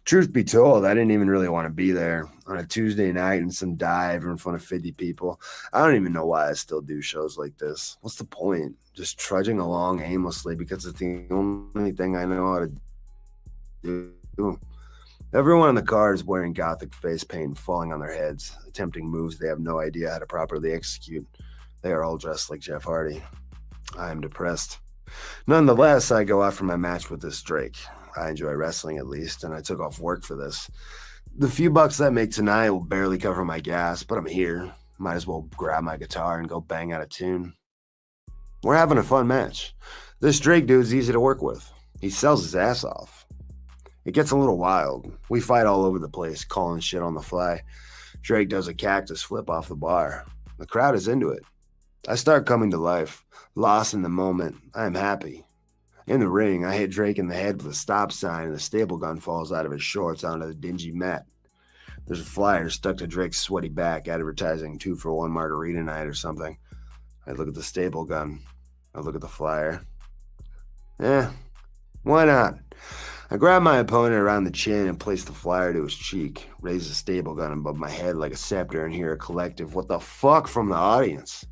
Speaker 2: Truth be told, I didn't even really want to be there on a Tuesday night in some dive in front of 50 people. I don't even know why I still do shows like this. What's the point? Just trudging along aimlessly because it's the only thing I know how to do. Everyone in the car is wearing gothic face paint and falling on their heads, attempting moves they have no idea how to properly execute. They are all dressed like Jeff Hardy. I am depressed. Nonetheless, I go out for my match with this Drake. I enjoy wrestling at least, and I took off work for this. The few bucks I make tonight will barely cover my gas, but I'm here. Might as well grab my guitar and go bang out a tune. We're having a fun match. This Drake dude's easy to work with. He sells his ass off. It gets a little wild. We fight all over the place, calling shit on the fly. Drake does a cactus flip off the bar. The crowd is into it. I start coming to life, lost in the moment. I am happy. In the ring, I hit Drake in the head with a stop sign and the staple gun falls out of his shorts onto the dingy mat. There's a flyer stuck to Drake's sweaty back advertising 2-for-1 margarita night or something. I look at the staple gun. I look at the flyer. Why not? I grab my opponent around the chin and place the flyer to his cheek, raise the staple gun above my head like a scepter and hear a collective "what the fuck" from the audience.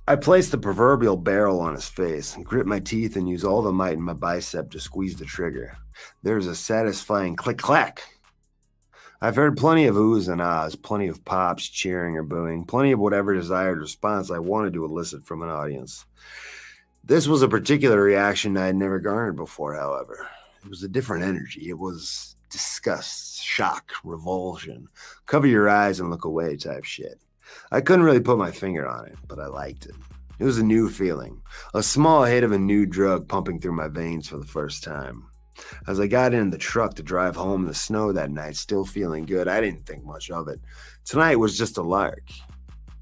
Speaker 2: I place the proverbial barrel on his face, grit my teeth, and use all the might in my bicep to squeeze the trigger. There's a satisfying click-clack. I've heard plenty of oohs and ahs, plenty of pops, cheering or booing, plenty of whatever desired response I wanted to elicit from an audience. This was a particular reaction I had never garnered before, however. It was a different energy. It was disgust, shock, revulsion, cover your eyes and look away type shit. I couldn't really put my finger on it, but I liked it. It was a new feeling, a small hit of a new drug pumping through my veins for the first time. As I got in the truck to drive home in the snow that night, still feeling good, I didn't think much of it. Tonight was just a lark.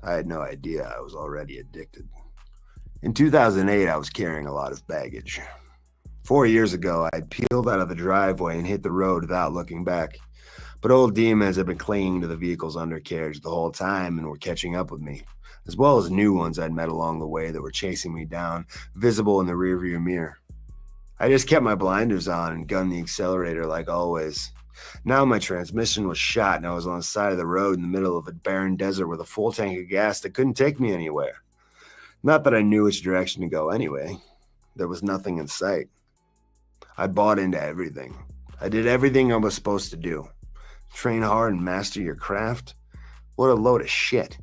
Speaker 2: I had no idea I was already addicted. In 2008, I was carrying a lot of baggage. 4 years ago, I had peeled out of the driveway and hit the road without looking back. But old demons had been clinging to the vehicle's undercarriage the whole time and were catching up with me, as well as new ones I'd met along the way that were chasing me down, visible in the rearview mirror. I just kept my blinders on and gunned the accelerator like always. Now my transmission was shot and I was on the side of the road in the middle of a barren desert with a full tank of gas that couldn't take me anywhere. Not that I knew which direction to go anyway. There was nothing in sight. I bought into everything. I did everything I was supposed to do. Train hard and master your craft? What a load of shit.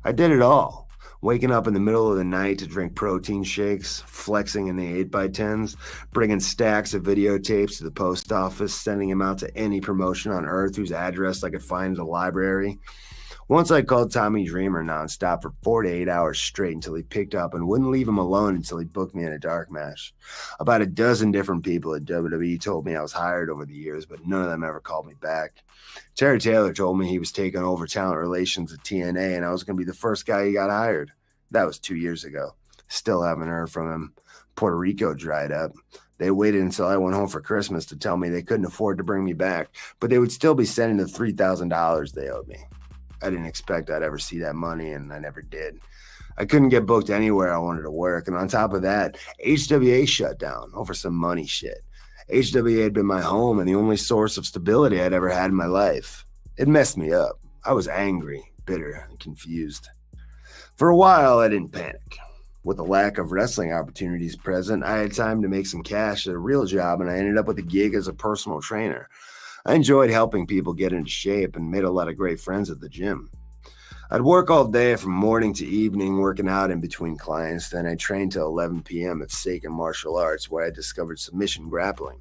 Speaker 2: I did it all. Waking up in the middle of the night to drink protein shakes, flexing in the 8x10s, bringing stacks of videotapes to the post office, sending them out to any promotion on earth whose address I could find in the library. Once I called Tommy Dreamer nonstop for 4 to 8 hours straight until he picked up and wouldn't leave him alone until he booked me in a dark match. About a dozen different people at WWE told me I was hired over the years, but none of them ever called me back. Terry Taylor told me he was taking over talent relations at TNA and I was going to be the first guy he got hired. That was 2 years ago. Still haven't heard from him. Puerto Rico dried up. They waited until I went home for Christmas to tell me they couldn't afford to bring me back, but they would still be sending the $3,000 they owed me. I didn't expect I'd ever see that money, and I never did. I couldn't get booked anywhere I wanted to work, and on top of that, HWA shut down over some money shit. HWA had been my home and the only source of stability I'd ever had in my life. It messed me up. I was angry, bitter, and confused. For a while, I didn't panic. With the lack of wrestling opportunities present, I had time to make some cash at a real job, and I ended up with a gig as a personal trainer. I enjoyed helping people get into shape and made a lot of great friends at the gym. I'd work all day from morning to evening, working out in between clients. Then I'd train till 11 p.m. at Sacred Martial Arts, where I discovered submission grappling.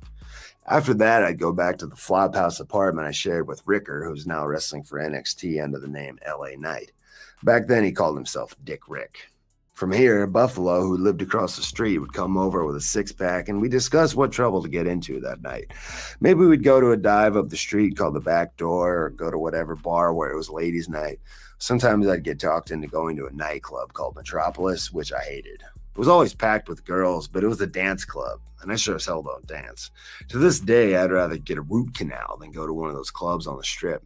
Speaker 2: After that, I'd go back to the Flophouse apartment I shared with Ricker, who's now wrestling for NXT under the name LA Knight. Back then, he called himself Dick Rick. From here, Buffalo, who lived across the street, would come over with a six-pack, and we'd discuss what trouble to get into that night. Maybe we'd go to a dive up the street called the Back Door, or go to whatever bar where it was ladies' night. Sometimes I'd get talked into going to a nightclub called Metropolis, which I hated. It was always packed with girls, but it was a dance club, and I sure as hell don't dance. To this day, I'd rather get a root canal than go to one of those clubs on the strip.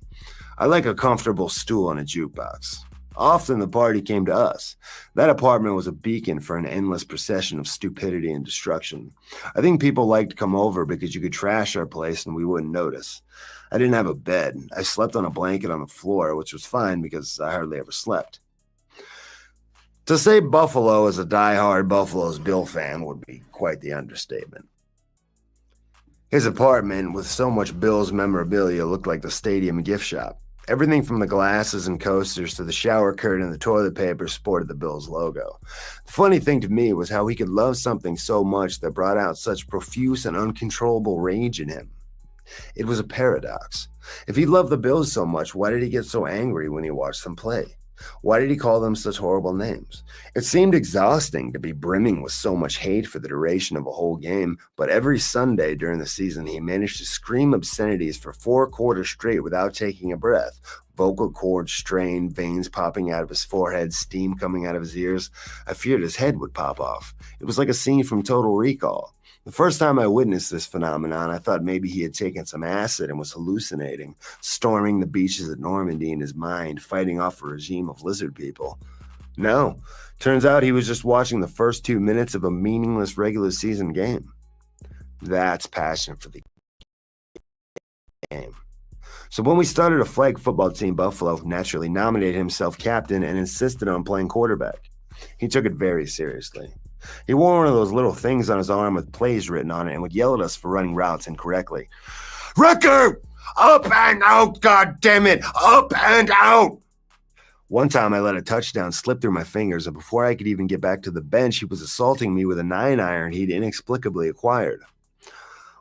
Speaker 2: I like a comfortable stool on a jukebox. Often the party came to us. That apartment was a beacon for an endless procession of stupidity and destruction. I think people liked to come over because you could trash our place and we wouldn't notice. I didn't have a bed. I slept on a blanket on the floor, which was fine because I hardly ever slept. To say Buffalo is a diehard Buffalo's Bill fan would be quite the understatement. His apartment, with so much Bills memorabilia, looked like the stadium gift shop. Everything from the glasses and coasters to the shower curtain and the toilet paper sported the Bills logo. The funny thing to me was how he could love something so much that brought out such profuse and uncontrollable rage in him. It was a paradox. If he loved the Bills so much, why did he get so angry when he watched them play? Why did he call them such horrible names? It seemed exhausting to be brimming with so much hate for the duration of a whole game, but every Sunday during the season he managed to scream obscenities for 4 quarters straight without taking a breath. Vocal cords strained, veins popping out of his forehead, steam coming out of his ears. I feared his head would pop off. It was like a scene from Total Recall. The first time I witnessed this phenomenon, I thought maybe he had taken some acid and was hallucinating, storming the beaches at Normandy in his mind, fighting off a regime of lizard people. No, turns out he was just watching the first 2 minutes of a meaningless regular season game. That's passion for the game. So when we started a flag football team, Buffalo naturally nominated himself captain and insisted on playing quarterback. He took it very seriously. He wore one of those little things on his arm with plays written on it and would yell at us for running routes incorrectly. Ricker! Up and out, goddammit! Up and out! One time I let a touchdown slip through my fingers, and before I could even get back to the bench, he was assaulting me with a 9-iron he'd inexplicably acquired.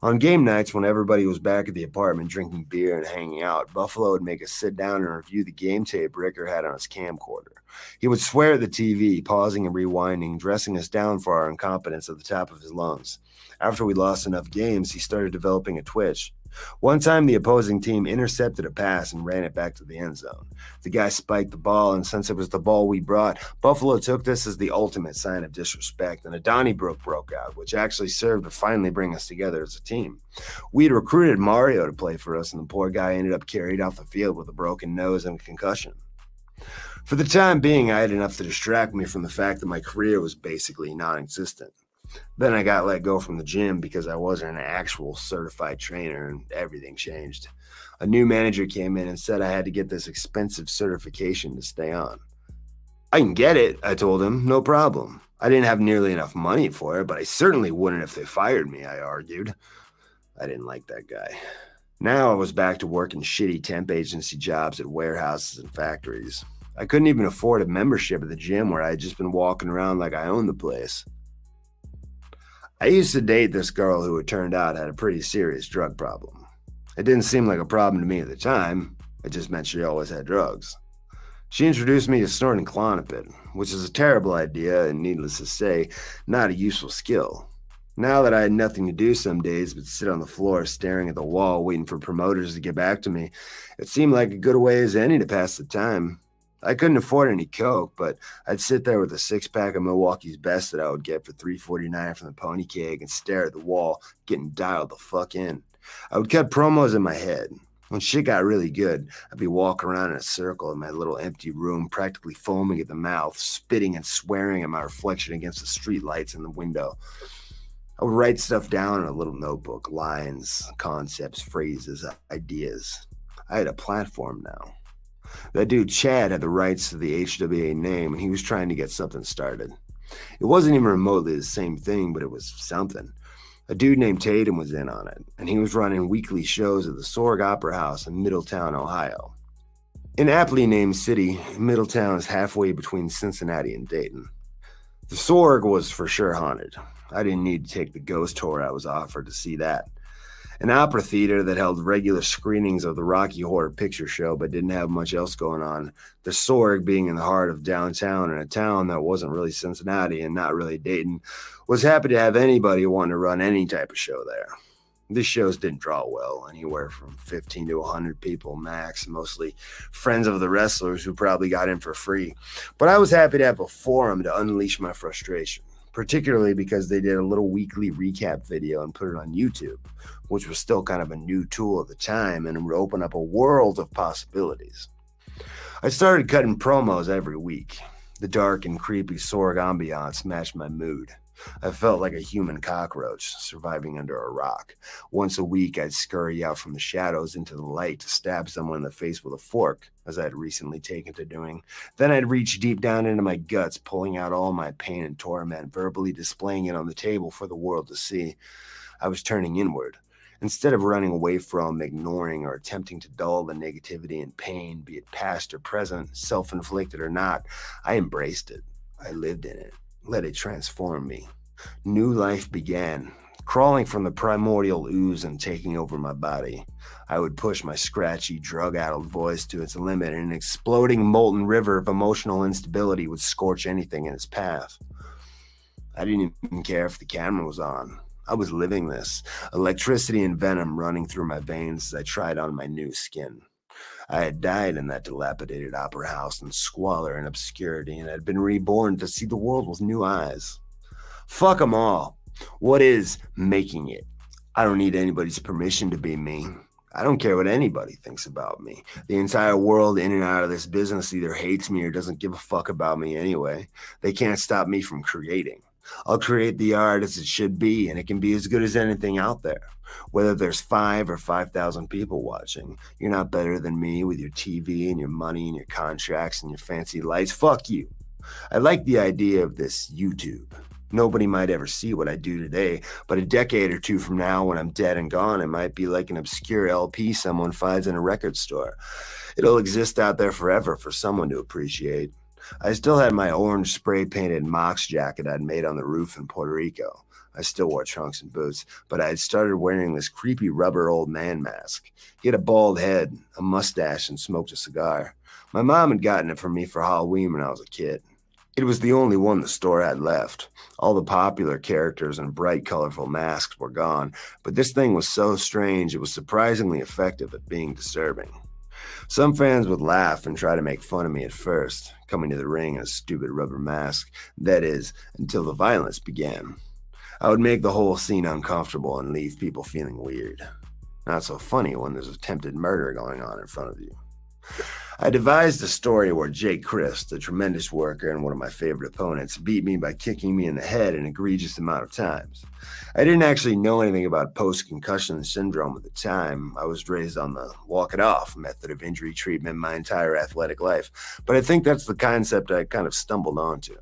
Speaker 2: On game nights, when everybody was back at the apartment drinking beer and hanging out, Buffalo would make us sit down and review the game tape Ricker had on his camcorder. He would swear at the TV, pausing and rewinding, dressing us down for our incompetence at the top of his lungs. After we lost enough games, he started developing a twitch. One time, the opposing team intercepted a pass and ran it back to the end zone. The guy spiked the ball, and since it was the ball we brought, Buffalo took this as the ultimate sign of disrespect, and a Donnybrook broke out, which actually served to finally bring us together as a team. We had recruited Mario to play for us, and the poor guy ended up carried off the field with a broken nose and a concussion. For the time being, I had enough to distract me from the fact that my career was basically non-existent. Then I got let go from the gym because I wasn't an actual certified trainer, and everything changed. A new manager came in and said I had to get this expensive certification to stay on. I can get it, I told him, no problem. I didn't have nearly enough money for it, but I certainly wouldn't if they fired me, I argued. I didn't like that guy. Now I was back to working shitty temp agency jobs at warehouses and factories. I couldn't even afford a membership at the gym where I had just been walking around like I owned the place. I used to date this girl who it turned out had a pretty serious drug problem. It didn't seem like a problem to me at the time, it just meant she always had drugs. She introduced me to snorting Klonopin, which is a terrible idea and, needless to say, not a useful skill. Now that I had nothing to do some days but sit on the floor staring at the wall waiting for promoters to get back to me, it seemed like a good way as any to pass the time. I couldn't afford any coke, but I'd sit there with a six-pack of Milwaukee's Best that I would get for $3.49 from the Pony Keg and stare at the wall, getting dialed the fuck in. I would cut promos in my head. When shit got really good, I'd be walking around in a circle in my little empty room, practically foaming at the mouth, spitting and swearing at my reflection against the street lights in the window. I would write stuff down in a little notebook, lines, concepts, phrases, ideas. I had a platform now. That dude Chad had the rights to the HWA name, and he was trying to get something started. It wasn't even remotely the same thing, but it was something. A dude named Tatum was in on it, and he was running weekly shows at the Sorg Opera House in Middletown, Ohio. An aptly named city, Middletown is halfway between Cincinnati and Dayton. The Sorg was for sure haunted. I didn't need to take the ghost tour I was offered to see that. An opera theater that held regular screenings of the Rocky Horror Picture Show but didn't have much else going on. The Sorg, being in the heart of downtown in a town that wasn't really Cincinnati and not really Dayton, was happy to have anybody wanting to run any type of show there. These shows didn't draw well, anywhere from 15 to 100 people max, mostly friends of the wrestlers who probably got in for free. But I was happy to have a forum to unleash my frustration, particularly because they did a little weekly recap video and put it on YouTube, which was still kind of a new tool at the time and would open up a world of possibilities. I started cutting promos every week. The dark and creepy Sorg ambiance matched my mood. I felt like a human cockroach surviving under a rock. Once a week, I'd scurry out from the shadows into the light to stab someone in the face with a fork, as I had recently taken to doing. Then I'd reach deep down into my guts, pulling out all my pain and torment, verbally displaying it on the table for the world to see. I was turning inward. Instead of running away from, ignoring, or attempting to dull the negativity and pain, be it past or present, self-inflicted or not, I embraced it. I lived in it. Let it transform me. New life began, crawling from the primordial ooze and taking over my body. I would push my scratchy, drug-addled voice to its limit, and an exploding molten river of emotional instability would scorch anything in its path. I didn't even care if the camera was on. I was living this, electricity and venom running through my veins as I tried on my new skin. I had died in that dilapidated opera house in squalor and obscurity, and had been reborn to see the world with new eyes. Fuck them all. What is making it? I don't need anybody's permission to be me. I don't care what anybody thinks about me. The entire world in and out of this business either hates me or doesn't give a fuck about me anyway. They can't stop me from creating. I'll create the art as it should be, and it can be as good as anything out there. Whether there's 5 or 5,000 people watching, you're not better than me with your TV and your money and your contracts and your fancy lights. Fuck you. I like the idea of this YouTube. Nobody might ever see what I do today, but a decade or two from now, when I'm dead and gone, it might be like an obscure LP someone finds in a record store. It'll exist out there forever for someone to appreciate. I still had my orange spray-painted Mox jacket I'd made on the roof in Puerto Rico. I still wore trunks and boots, but I had started wearing this creepy rubber old man mask. He had a bald head, a mustache, and smoked a cigar. My mom had gotten it for me for Halloween when I was a kid. It was the only one the store had left. All the popular characters and bright, colorful masks were gone, but this thing was so strange it was surprisingly effective at being disturbing. Some fans would laugh and try to make fun of me at first, coming to the ring in a stupid rubber mask, that is, until the violence began. I would make the whole scene uncomfortable and leave people feeling weird. Not so funny when there's attempted murder going on in front of you. I devised a story where Jake Christ, a tremendous worker and one of my favorite opponents, beat me by kicking me in the head an egregious amount of times. I didn't actually know anything about post-concussion syndrome at the time. I was raised on the walk-it-off method of injury treatment my entire athletic life, but I think that's the concept I kind of stumbled onto.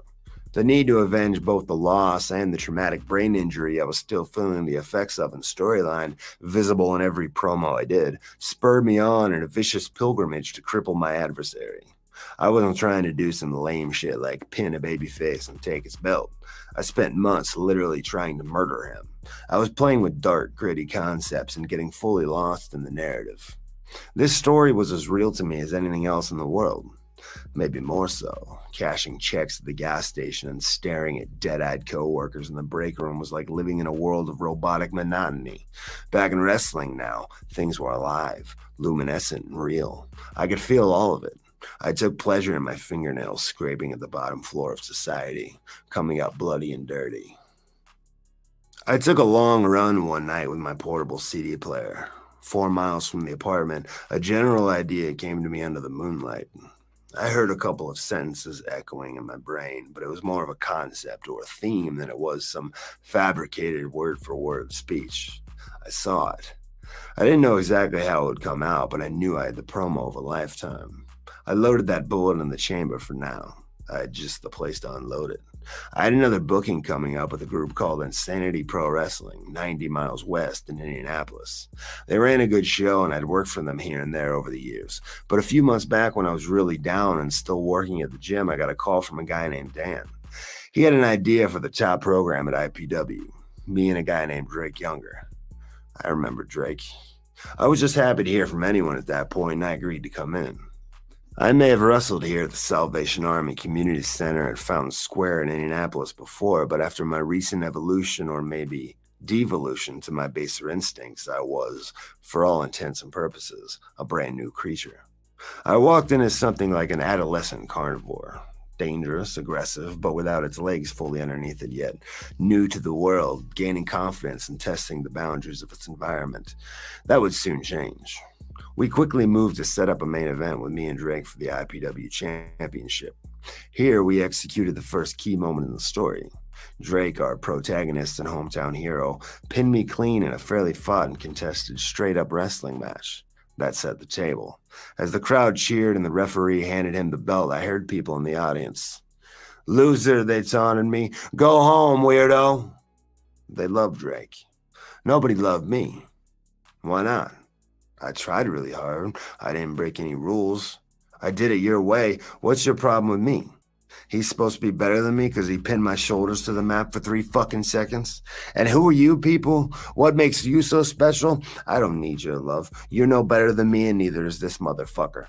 Speaker 2: The need to avenge both the loss and the traumatic brain injury I was still feeling the effects of in storyline, visible in every promo I did, spurred me on in a vicious pilgrimage to cripple my adversary. I wasn't trying to do some lame shit like pin a baby face and take his belt. I spent months literally trying to murder him. I was playing with dark, gritty concepts and getting fully lost in the narrative. This story was as real to me as anything else in the world. Maybe more so. Cashing checks at the gas station and staring at dead-eyed co-workers in the break room was like living in a world of robotic monotony. Back in wrestling now, things were alive, luminescent and real. I could feel all of it. I took pleasure in my fingernails scraping at the bottom floor of society, coming up bloody and dirty. I took a long run one night with my portable CD player. 4 miles from the apartment, a general idea came to me under the moonlight. I heard a couple of sentences echoing in my brain, but it was more of a concept or a theme than it was some fabricated word-for-word speech. I saw it. I didn't know exactly how it would come out, but I knew I had the promo of a lifetime. I loaded that bullet in the chamber for now. I had just the place to unload it. I had another booking coming up with a group called Insanity Pro Wrestling, 90 miles west in Indianapolis. They ran a good show, and I'd worked for them here and there over the years. But a few months back, when I was really down and still working at the gym, I got a call from a guy named Dan. He had an idea for the top program at IPW, me and a guy named Drake Younger. I remember Drake. I was just happy to hear from anyone at that point, and I agreed to come in. I may have wrestled here at the Salvation Army Community Center at Fountain Square in Indianapolis before, but after my recent evolution, or maybe devolution, to my baser instincts, I was, for all intents and purposes, a brand new creature. I walked in as something like an adolescent carnivore. Dangerous, aggressive, but without its legs fully underneath it yet. New to the world, gaining confidence and testing the boundaries of its environment. That would soon change. We quickly moved to set up a main event with me and Drake for the IPW Championship. Here, we executed the first key moment in the story. Drake, our protagonist and hometown hero, pinned me clean in a fairly fought and contested straight-up wrestling match. That set the table. As the crowd cheered and the referee handed him the belt, I heard people in the audience. "Loser," they taunted me. "Go home, weirdo." They loved Drake. Nobody loved me. Why not? I tried really hard. I didn't break any rules. I did it your way. What's your problem with me? He's supposed to be better than me because he pinned my shoulders to the mat for 3 fucking seconds? And who are you people? What makes you so special? I don't need your love. You're no better than me, and neither is this motherfucker.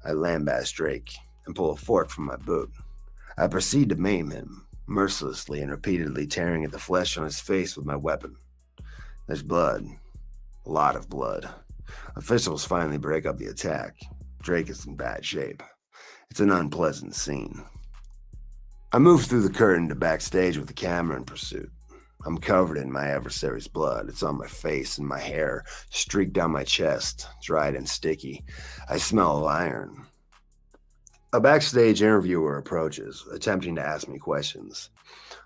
Speaker 2: I lambast Drake and pull a fork from my boot. I proceed to maim him, mercilessly and repeatedly tearing at the flesh on his face with my weapon. There's blood. A lot of blood. Officials finally break up the attack. Drake is in bad shape. It's an unpleasant scene. I move through the curtain to backstage with the camera in pursuit. I'm covered in my adversary's blood. It's on my face and my hair, streaked down my chest, dried and sticky. I smell of iron. A backstage interviewer approaches, attempting to ask me questions.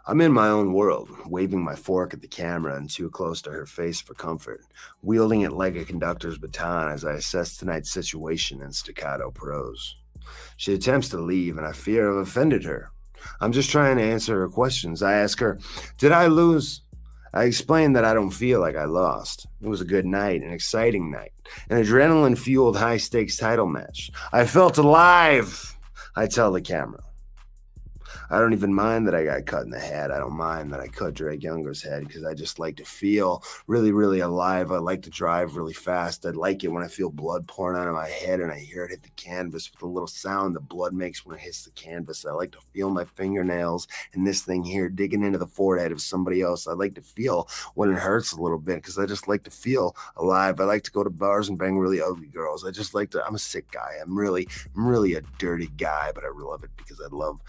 Speaker 2: I'm in my own world, waving my fork at the camera and too close to her face for comfort, wielding it like a conductor's baton as I assess tonight's situation in staccato prose. She attempts to leave, and I fear I've offended her. I'm just trying to answer her questions. I ask her, "Did I lose?" I explain that I don't feel like I lost. It was a good night, an exciting night, an adrenaline-fueled high-stakes title match. I felt alive, I tell the camera. I don't even mind that I got cut in the head. I don't mind that I cut Drake Younger's head because I just like to feel really, really alive. I like to drive really fast. I like it when I feel blood pouring out of my head and I hear it hit the canvas with the little sound the blood makes when it hits the canvas. I like to feel my fingernails and this thing here digging into the forehead of somebody else. I like to feel when it hurts a little bit because I just like to feel alive. I like to go to bars and bang really ugly girls. I just like to, I'm a sick guy. I'm really a dirty guy, but I love it because I love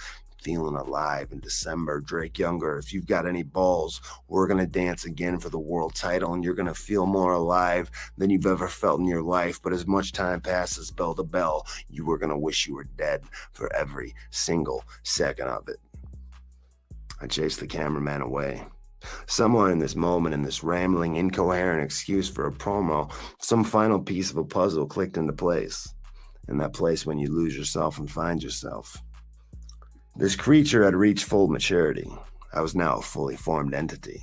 Speaker 2: feeling alive. In December, Drake Younger, if you've got any balls, we're going to dance again for the world title, and you're going to feel more alive than you've ever felt in your life. But as much time passes bell to bell, you are going to wish you were dead for every single second of it. I chased the cameraman away. Somewhere in this moment, in this rambling, incoherent excuse for a promo, some final piece of a puzzle clicked into place. In that place when you lose yourself and find yourself. This creature had reached full maturity. I was now a fully formed entity.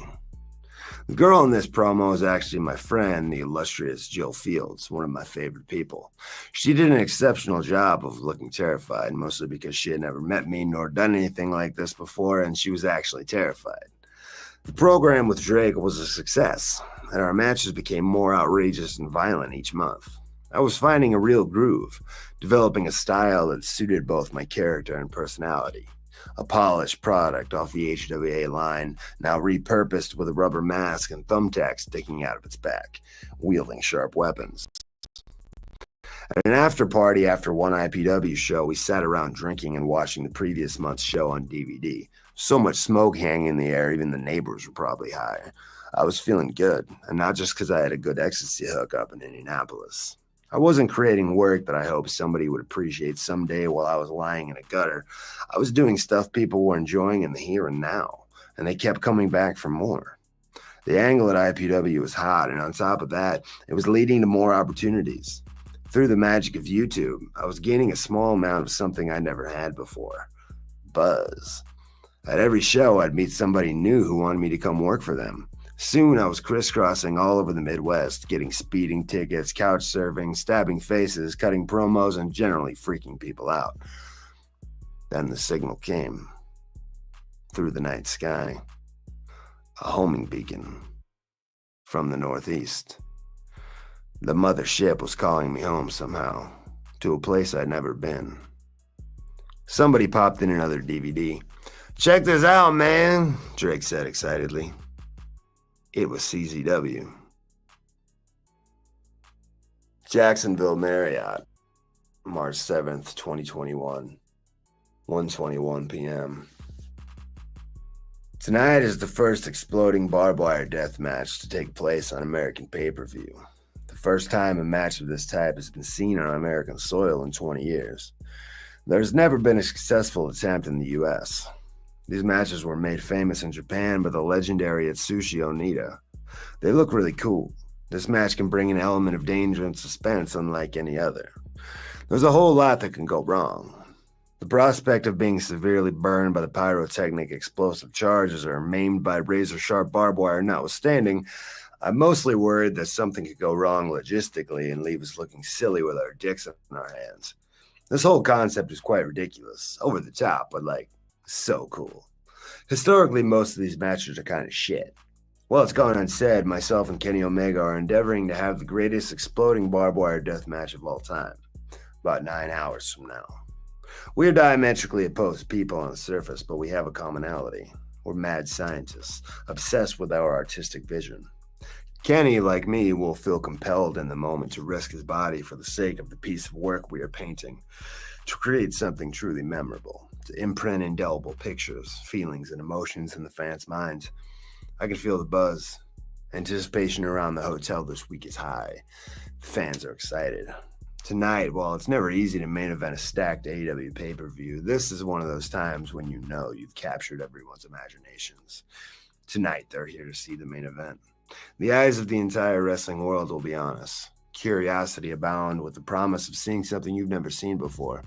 Speaker 2: The girl in this promo is actually my friend, the illustrious Jill Fields, one of my favorite people. She did an exceptional job of looking terrified, mostly because she had never met me nor done anything like this before, and she was actually terrified. The program with Drake was a success, and our matches became more outrageous and violent each month. I was finding a real groove, developing a style that suited both my character and personality. A polished product off the HWA line, now repurposed with a rubber mask and thumbtacks sticking out of its back, wielding sharp weapons. At an after party after one IPW show, we sat around drinking and watching the previous month's show on DVD. So much smoke hanging in the air, even the neighbors were probably high. I was feeling good, and not just because I had a good ecstasy hookup in Indianapolis. I wasn't creating work that I hoped somebody would appreciate someday while I was lying in a gutter. I was doing stuff people were enjoying in the here and now, and they kept coming back for more. The angle at IPW was hot, and on top of that, it was leading to more opportunities. Through the magic of YouTube, I was gaining a small amount of something I never had before: buzz. At every show, I'd meet somebody new who wanted me to come work for them. Soon, I was crisscrossing all over the Midwest, getting speeding tickets, couch surfing, stabbing faces, cutting promos, and generally freaking people out. Then the signal came. Through the night sky. A homing beacon. From the Northeast. The mothership was calling me home somehow, to a place I'd never been. Somebody popped in another DVD. "Check this out, man," Drake said excitedly. It was CZW. Jacksonville Marriott, March 7th, 2021, 1:21 p.m. Tonight is the first exploding barbed wire death match to take place on American pay-per-view. The first time a match of this type has been seen on American soil in 20 years. There's never been a successful attempt in the US. These matches were made famous in Japan by the legendary Atsushi Onita. They look really cool. This match can bring an element of danger and suspense unlike any other. There's a whole lot that can go wrong. The prospect of being severely burned by the pyrotechnic explosive charges or maimed by razor-sharp barbed wire notwithstanding, I'm mostly worried that something could go wrong logistically and leave us looking silly with our dicks in our hands. This whole concept is quite ridiculous, over the top, but so cool. Historically, most of these matches are kind of shit. Well, it's gone unsaid, myself and Kenny Omega are endeavoring to have the greatest exploding barbed wire death match of all time, about 9 hours from now. We are diametrically opposed people on the surface, but we have a commonality. We're mad scientists, obsessed with our artistic vision. Kenny, like me, will feel compelled in the moment to risk his body for the sake of the piece of work we are painting, to create something truly memorable, to imprint indelible pictures, feelings, and emotions in the fans' minds. I can feel the buzz. Anticipation around the hotel this week is high. The fans are excited. Tonight, while it's never easy to main event a stacked AEW pay-per-view, this is one of those times when you know you've captured everyone's imaginations. Tonight, they're here to see the main event. The eyes of the entire wrestling world will be on us. Curiosity abound with the promise of seeing something you've never seen before.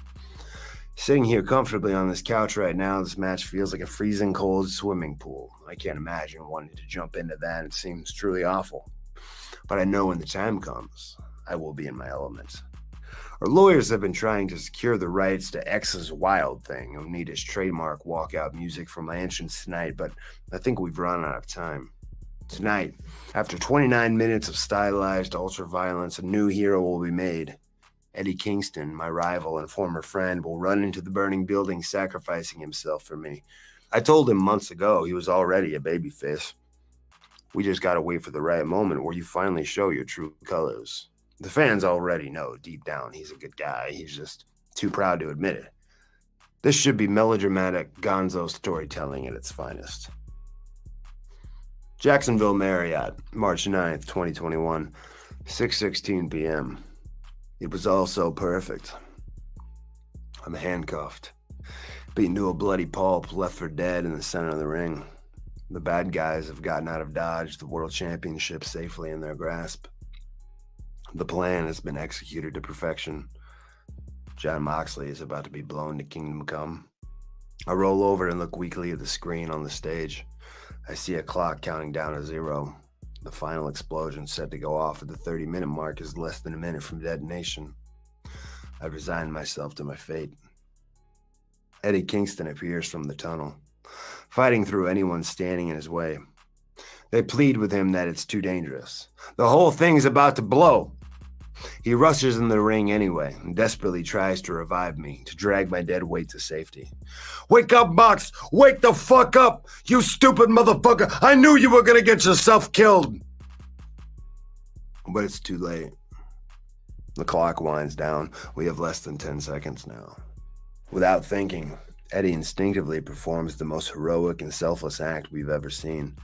Speaker 2: Sitting here comfortably on this couch right now, this match feels like a freezing cold swimming pool. I can't imagine wanting to jump into that. It seems truly awful. But I know when the time comes, I will be in my element. Our lawyers have been trying to secure the rights to X's Wild Thing, Onita's trademark walkout music for my entrance tonight, but I think we've run out of time. Tonight, after 29 minutes of stylized ultra-violence, a new hero will be made. Eddie Kingston, my rival and former friend, will run into the burning building, sacrificing himself for me. I told him months ago he was already a babyface. We just gotta wait for the right moment where you finally show your true colors. The fans already know deep down he's a good guy. He's just too proud to admit it. This should be melodramatic gonzo storytelling at its finest. Jacksonville Marriott, March 9th, 2021, 6:16 p.m. It was all so perfect. I'm handcuffed, beaten to a bloody pulp, left for dead in the center of the ring. The bad guys have gotten out of Dodge, the World Championship safely in their grasp. The plan has been executed to perfection. Jon Moxley is about to be blown to kingdom come. I roll over and look weakly at the screen on the stage. I see a clock counting down to 0. The final explosion set to go off at the 30-minute mark is less than a minute from detonation. I've resigned myself to my fate. Eddie Kingston appears from the tunnel, fighting through anyone standing in his way. They plead with him that it's too dangerous. The whole thing's about to blow. He rushes in the ring anyway and desperately tries to revive me, to drag my dead weight to safety. Wake up, Mox! Wake the fuck up! You stupid motherfucker! I knew you were gonna get yourself killed! But it's too late. The clock winds down. We have less than 10 seconds now. Without thinking, Eddie instinctively performs the most heroic and selfless act we've ever seen.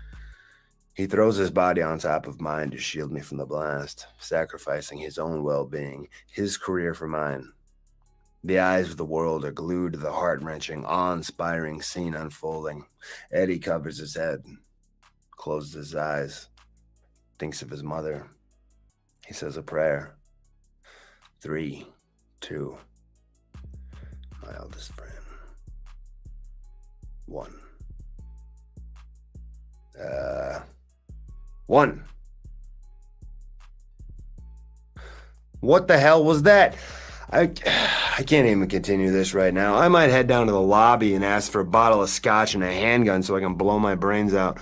Speaker 2: He throws his body on top of mine to shield me from the blast, sacrificing his own well-being, his career for mine. The eyes of the world are glued to the heart-wrenching, awe-inspiring scene unfolding. Eddie covers his head, closes his eyes, thinks of his mother. He says a prayer. 3, 2, my eldest friend. 1. 1. What the hell was that? I can't even continue this right now. I might head down to the lobby and ask for a bottle of scotch and a handgun so I can blow my brains out.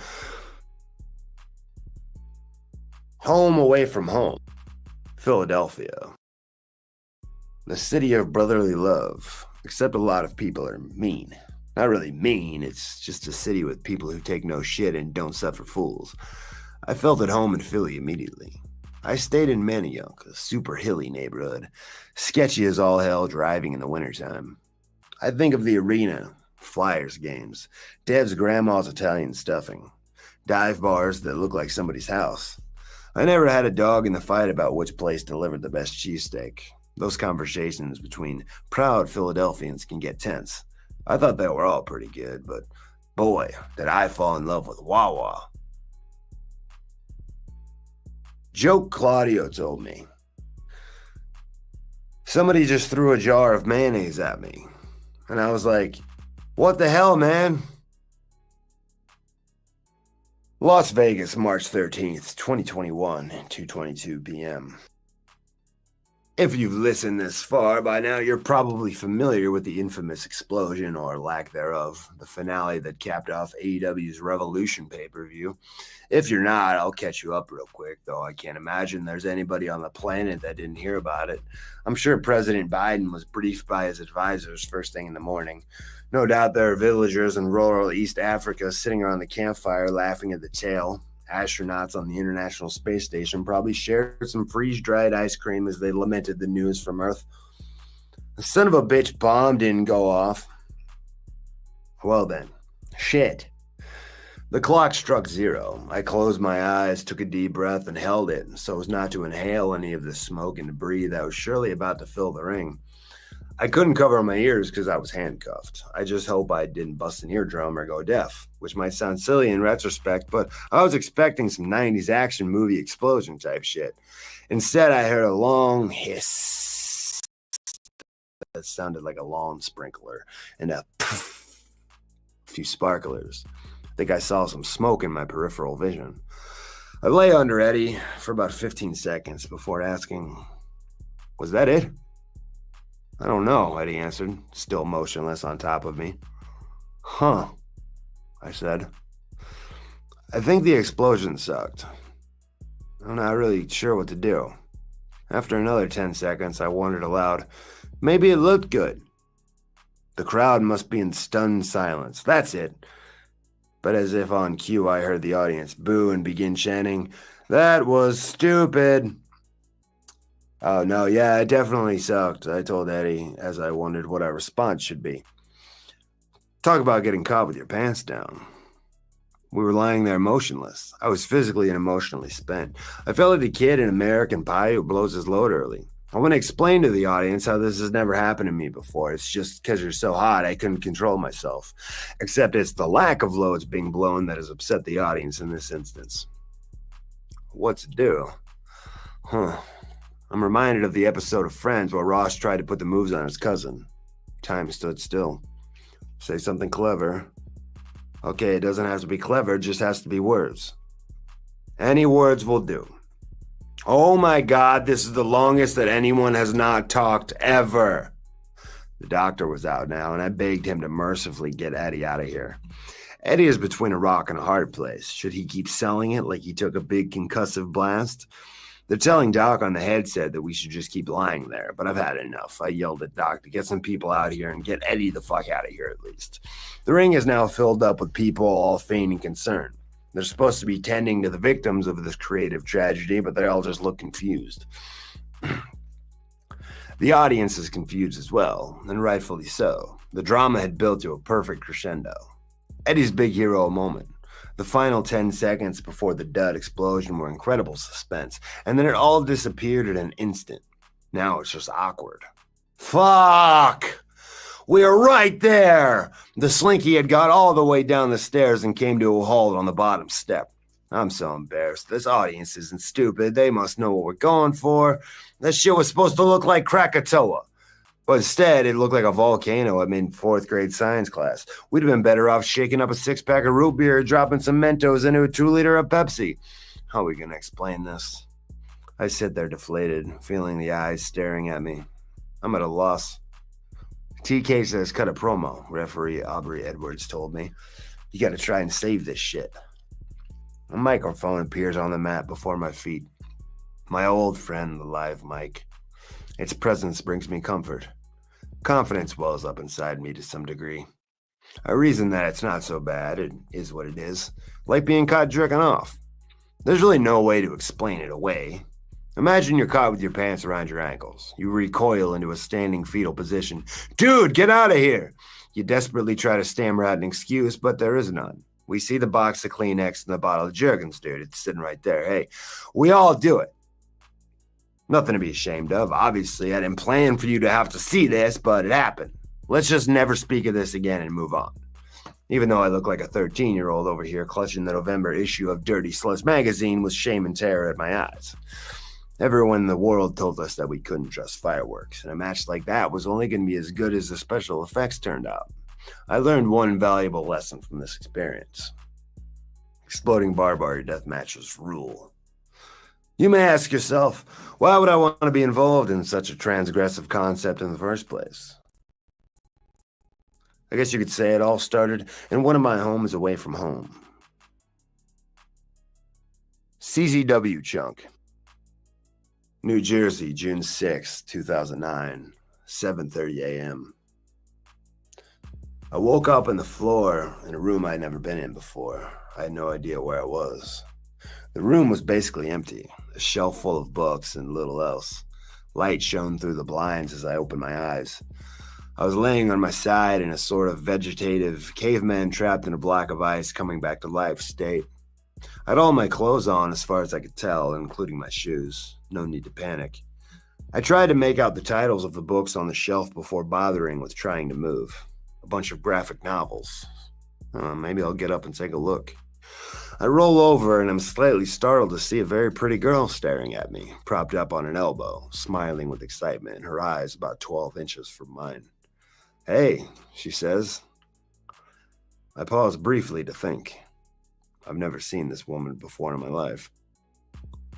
Speaker 2: Home away from home. Philadelphia. The city of brotherly love, except a lot of people are mean. Not really mean, it's just a city with people who take no shit and don't suffer fools. I felt at home in Philly immediately. I stayed in Manayunk, a super hilly neighborhood, sketchy as all hell driving in the wintertime. I think of the arena, Flyers games, Dev's grandma's Italian stuffing, dive bars that look like somebody's house. I never had a dog in the fight about which place delivered the best cheesesteak. Those conversations between proud Philadelphians can get tense. I thought they were all pretty good, but boy, did I fall in love with Wawa. Joe Claudio told me. Somebody just threw a jar of mayonnaise at me. And I was like, what the hell, man? Las Vegas, March 13th, 2021, 2:22 p.m. If you've listened this far, by now you're probably familiar with the infamous explosion, or lack thereof, the finale that capped off AEW's Revolution pay-per-view. If you're not, I'll catch you up real quick, though I can't imagine there's anybody on the planet that didn't hear about it. I'm sure President Biden was briefed by his advisors first thing in the morning. No doubt there are villagers in rural East Africa sitting around the campfire laughing at the tale. Astronauts on the International Space Station probably shared some freeze-dried ice cream as they lamented the news from Earth. The son of a bitch bomb didn't go off. Well then, shit. The clock struck 0. I closed my eyes, took a deep breath, and held it so as not to inhale any of the smoke and debris that was surely about to fill the ring. I couldn't cover my ears because I was handcuffed. I just hope I didn't bust an eardrum or go deaf, which might sound silly in retrospect, but I was expecting some 90s action movie explosion type shit. Instead, I heard a long hiss that sounded like a lawn sprinkler and a few sparklers. I think I saw some smoke in my peripheral vision. I lay under Eddie for about 15 seconds before asking, was that it? I don't know, Eddie answered, still motionless on top of me. Huh, I said. I think the explosion sucked. I'm not really sure what to do. After another 10 seconds, I wondered aloud, maybe it looked good. The crowd must be in stunned silence. That's it. But as if on cue, I heard the audience boo and begin chanting, that was stupid. Oh, no, yeah, it definitely sucked, I told Eddie as I wondered what our response should be. Talk about getting caught with your pants down. We were lying there motionless. I was physically and emotionally spent. I felt like a kid in American Pie who blows his load early. I want to explain to the audience how this has never happened to me before. It's just because you're so hot, I couldn't control myself. Except it's the lack of loads being blown that has upset the audience in this instance. What to do? I'm reminded of the episode of Friends where Ross tried to put the moves on his cousin. Time stood still. Say something clever. Okay, it doesn't have to be clever, it just has to be words. Any words will do. Oh my God, this is the longest that anyone has not talked ever. The doctor was out now, and I begged him to mercifully get Eddie out of here. Eddie is between a rock and a hard place. Should he keep selling it like he took a big concussive blast? They're telling Doc on the headset that we should just keep lying there, but I've had enough. I yelled at Doc to get some people out here and get Eddie the fuck out of here at least. The ring is now filled up with people all feigning concern. They're supposed to be tending to the victims of this creative tragedy, but they all just look confused. The audience is confused as well, and rightfully so. The drama had built to a perfect crescendo. Eddie's big hero moment. The final 10 seconds before the dud explosion were incredible suspense, and then it all disappeared in an instant. Now it's just awkward. Fuck! We are right there! The slinky had got all the way down the stairs and came to a halt on the bottom step. I'm so embarrassed. This audience isn't stupid. They must know what we're going for. That shit was supposed to look like Krakatoa. But instead, it looked like a volcano I'm in 4th grade science class. We'd have been better off shaking up a 6-pack of root beer, dropping some Mentos into a 2-liter of Pepsi. How are we going to explain this? I sit there deflated, feeling the eyes staring at me. I'm at a loss. TK says cut a promo, referee Aubrey Edwards told me. You got to try and save this shit. A microphone appears on the mat before my feet. My old friend, the live mic. Its presence brings me comfort. Confidence wells up inside me to some degree. I reason that it's not so bad, it is what it is, like being caught jerking off. There's really no way to explain it away. Imagine you're caught with your pants around your ankles. You recoil into a standing fetal position. Dude, get out of here! You desperately try to stammer out an excuse, but there is none. We see the box of Kleenex and the bottle of Jergens, dude. It's sitting right there. Hey, we all do it. Nothing to be ashamed of. Obviously, I didn't plan for you to have to see this, but it happened. Let's just never speak of this again and move on. Even though I look like a 13-year-old over here clutching the November issue of Dirty Sluts magazine with shame and terror at my eyes. Everyone in the world told us that we couldn't trust fireworks, and a match like that was only going to be as good as the special effects turned out. I learned one valuable lesson from this experience. Exploding barbed wire death matches rule. You may ask yourself, why would I want to be involved in such a transgressive concept in the first place? I guess you could say it all started in one of my homes away from home. CZW Chunk. New Jersey, June 6, 2009, 7:30 a.m. I woke up on the floor in a room I'd never been in before. I had no idea where I was. The room was basically empty, a shelf full of books and little else. Light shone through the blinds as I opened my eyes. I was laying on my side in a sort of vegetative caveman trapped in a block of ice coming back to life state. I had all my clothes on as far as I could tell, including my shoes. No need to panic. I tried to make out the titles of the books on the shelf before bothering with trying to move. A bunch of graphic novels. Maybe I'll get up and take a look. I roll over and I'm slightly startled to see a very pretty girl staring at me, propped up on an elbow, smiling with excitement, her eyes about 12 inches from mine. Hey, she says. I pause briefly to think. I've never seen this woman before in my life.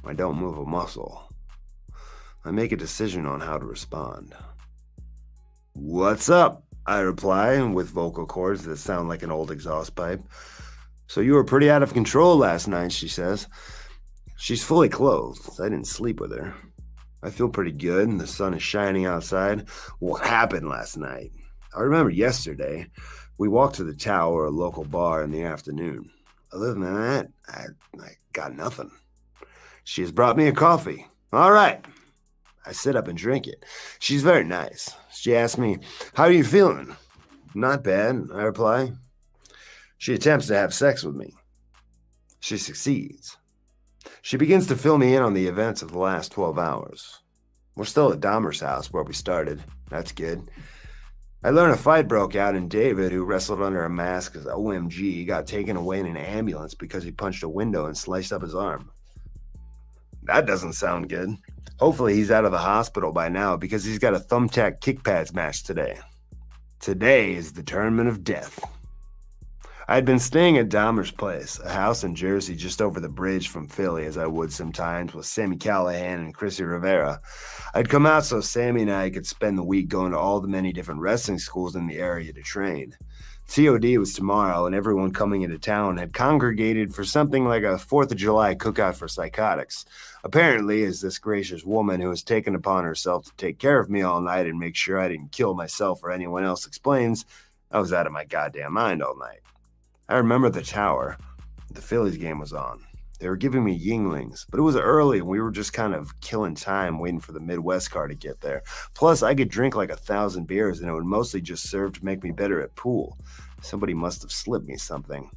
Speaker 2: I don't move a muscle. I make a decision on how to respond. What's up? I reply with vocal cords that sound like an old exhaust pipe. So you were pretty out of control last night, she says. She's fully clothed. I didn't sleep with her. I feel pretty good, and the sun is shining outside. What happened last night? I remember yesterday, we walked to the Tower, a local bar, in the afternoon. Other than that, I got nothing. She has brought me a coffee. All right. I sit up and drink it. She's very nice. She asks me, how are you feeling? Not bad, I reply. She attempts to have sex with me. She succeeds. She begins to fill me in on the events of the last 12 hours. We're still at Dahmer's house where we started. That's good. I learn a fight broke out and David, who wrestled under a mask as OMG, got taken away in an ambulance because he punched a window and sliced up his arm. That doesn't sound good. Hopefully he's out of the hospital by now because he's got a thumbtack kick pads match today. Today is the tournament of death. I'd been staying at Dahmer's place, a house in Jersey just over the bridge from Philly, as I would sometimes with Sammy Callahan and Chrissy Rivera. I'd come out so Sammy and I could spend the week going to all the many different wrestling schools in the area to train. COD was tomorrow, and everyone coming into town had congregated for something like a 4th of July cookout for psychotics. Apparently, as this gracious woman who has taken upon herself to take care of me all night and make sure I didn't kill myself or anyone else explains, I was out of my goddamn mind all night. I remember the tower. The Phillies game was on. They were giving me Yinglings, but it was early and we were just kind of killing time waiting for the Midwest car to get there. Plus, I could drink like 1,000 beers and it would mostly just serve to make me better at pool. Somebody must have slipped me something.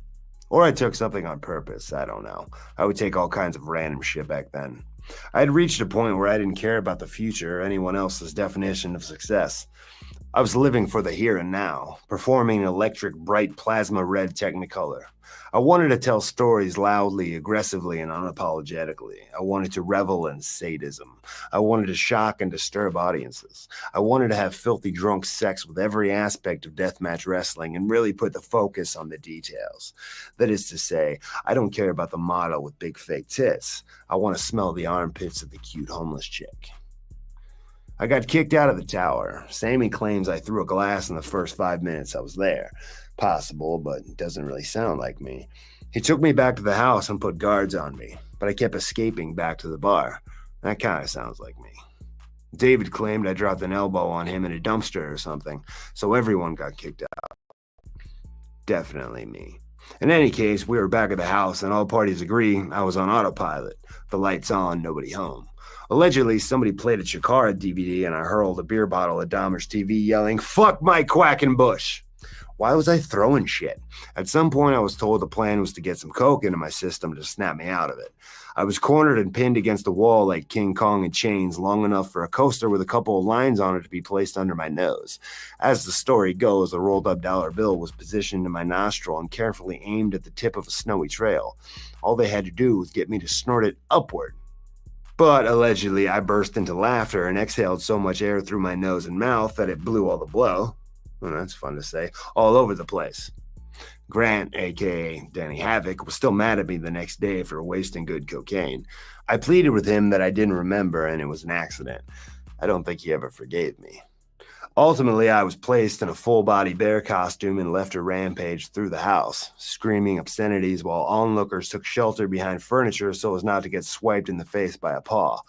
Speaker 2: Or I took something on purpose, I don't know. I would take all kinds of random shit back then. I had reached a point where I didn't care about the future or anyone else's definition of success. I was living for the here and now, performing an electric, bright plasma red Technicolor. I wanted to tell stories loudly, aggressively, and unapologetically. I wanted to revel in sadism. I wanted to shock and disturb audiences. I wanted to have filthy drunk sex with every aspect of deathmatch wrestling and really put the focus on the details. That is to say, I don't care about the model with big fake tits. I want to smell the armpits of the cute homeless chick. I got kicked out of the tower. Sammy claims I threw a glass in the first 5 minutes I was there. Possible, but it doesn't really sound like me. He took me back to the house and put guards on me, but I kept escaping back to the bar. That kind of sounds like me. David claimed I dropped an elbow on him in a dumpster or something, so everyone got kicked out. Definitely me. In any case, we were back at the house and all parties agree I was on autopilot. The lights on, nobody home. Allegedly, somebody played a Chikara DVD and I hurled a beer bottle at Dahmer's TV yelling, "Fuck Mike Quackenbush!" Why was I throwing shit? At some point, I was told the plan was to get some coke into my system to snap me out of it. I was cornered and pinned against the wall like King Kong in chains long enough for a coaster with a couple of lines on it to be placed under my nose. As the story goes, a rolled-up dollar bill was positioned in my nostril and carefully aimed at the tip of a snowy trail. All they had to do was get me to snort it upward. But allegedly, I burst into laughter and exhaled so much air through my nose and mouth that it blew all the blow. Well, that's fun to say. All over the place. Grant, a.k.a. Danny Havoc, was still mad at me the next day for wasting good cocaine. I pleaded with him that I didn't remember and it was an accident. I don't think he ever forgave me. Ultimately, I was placed in a full-body bear costume and left to rampage through the house, screaming obscenities while onlookers took shelter behind furniture so as not to get swiped in the face by a paw.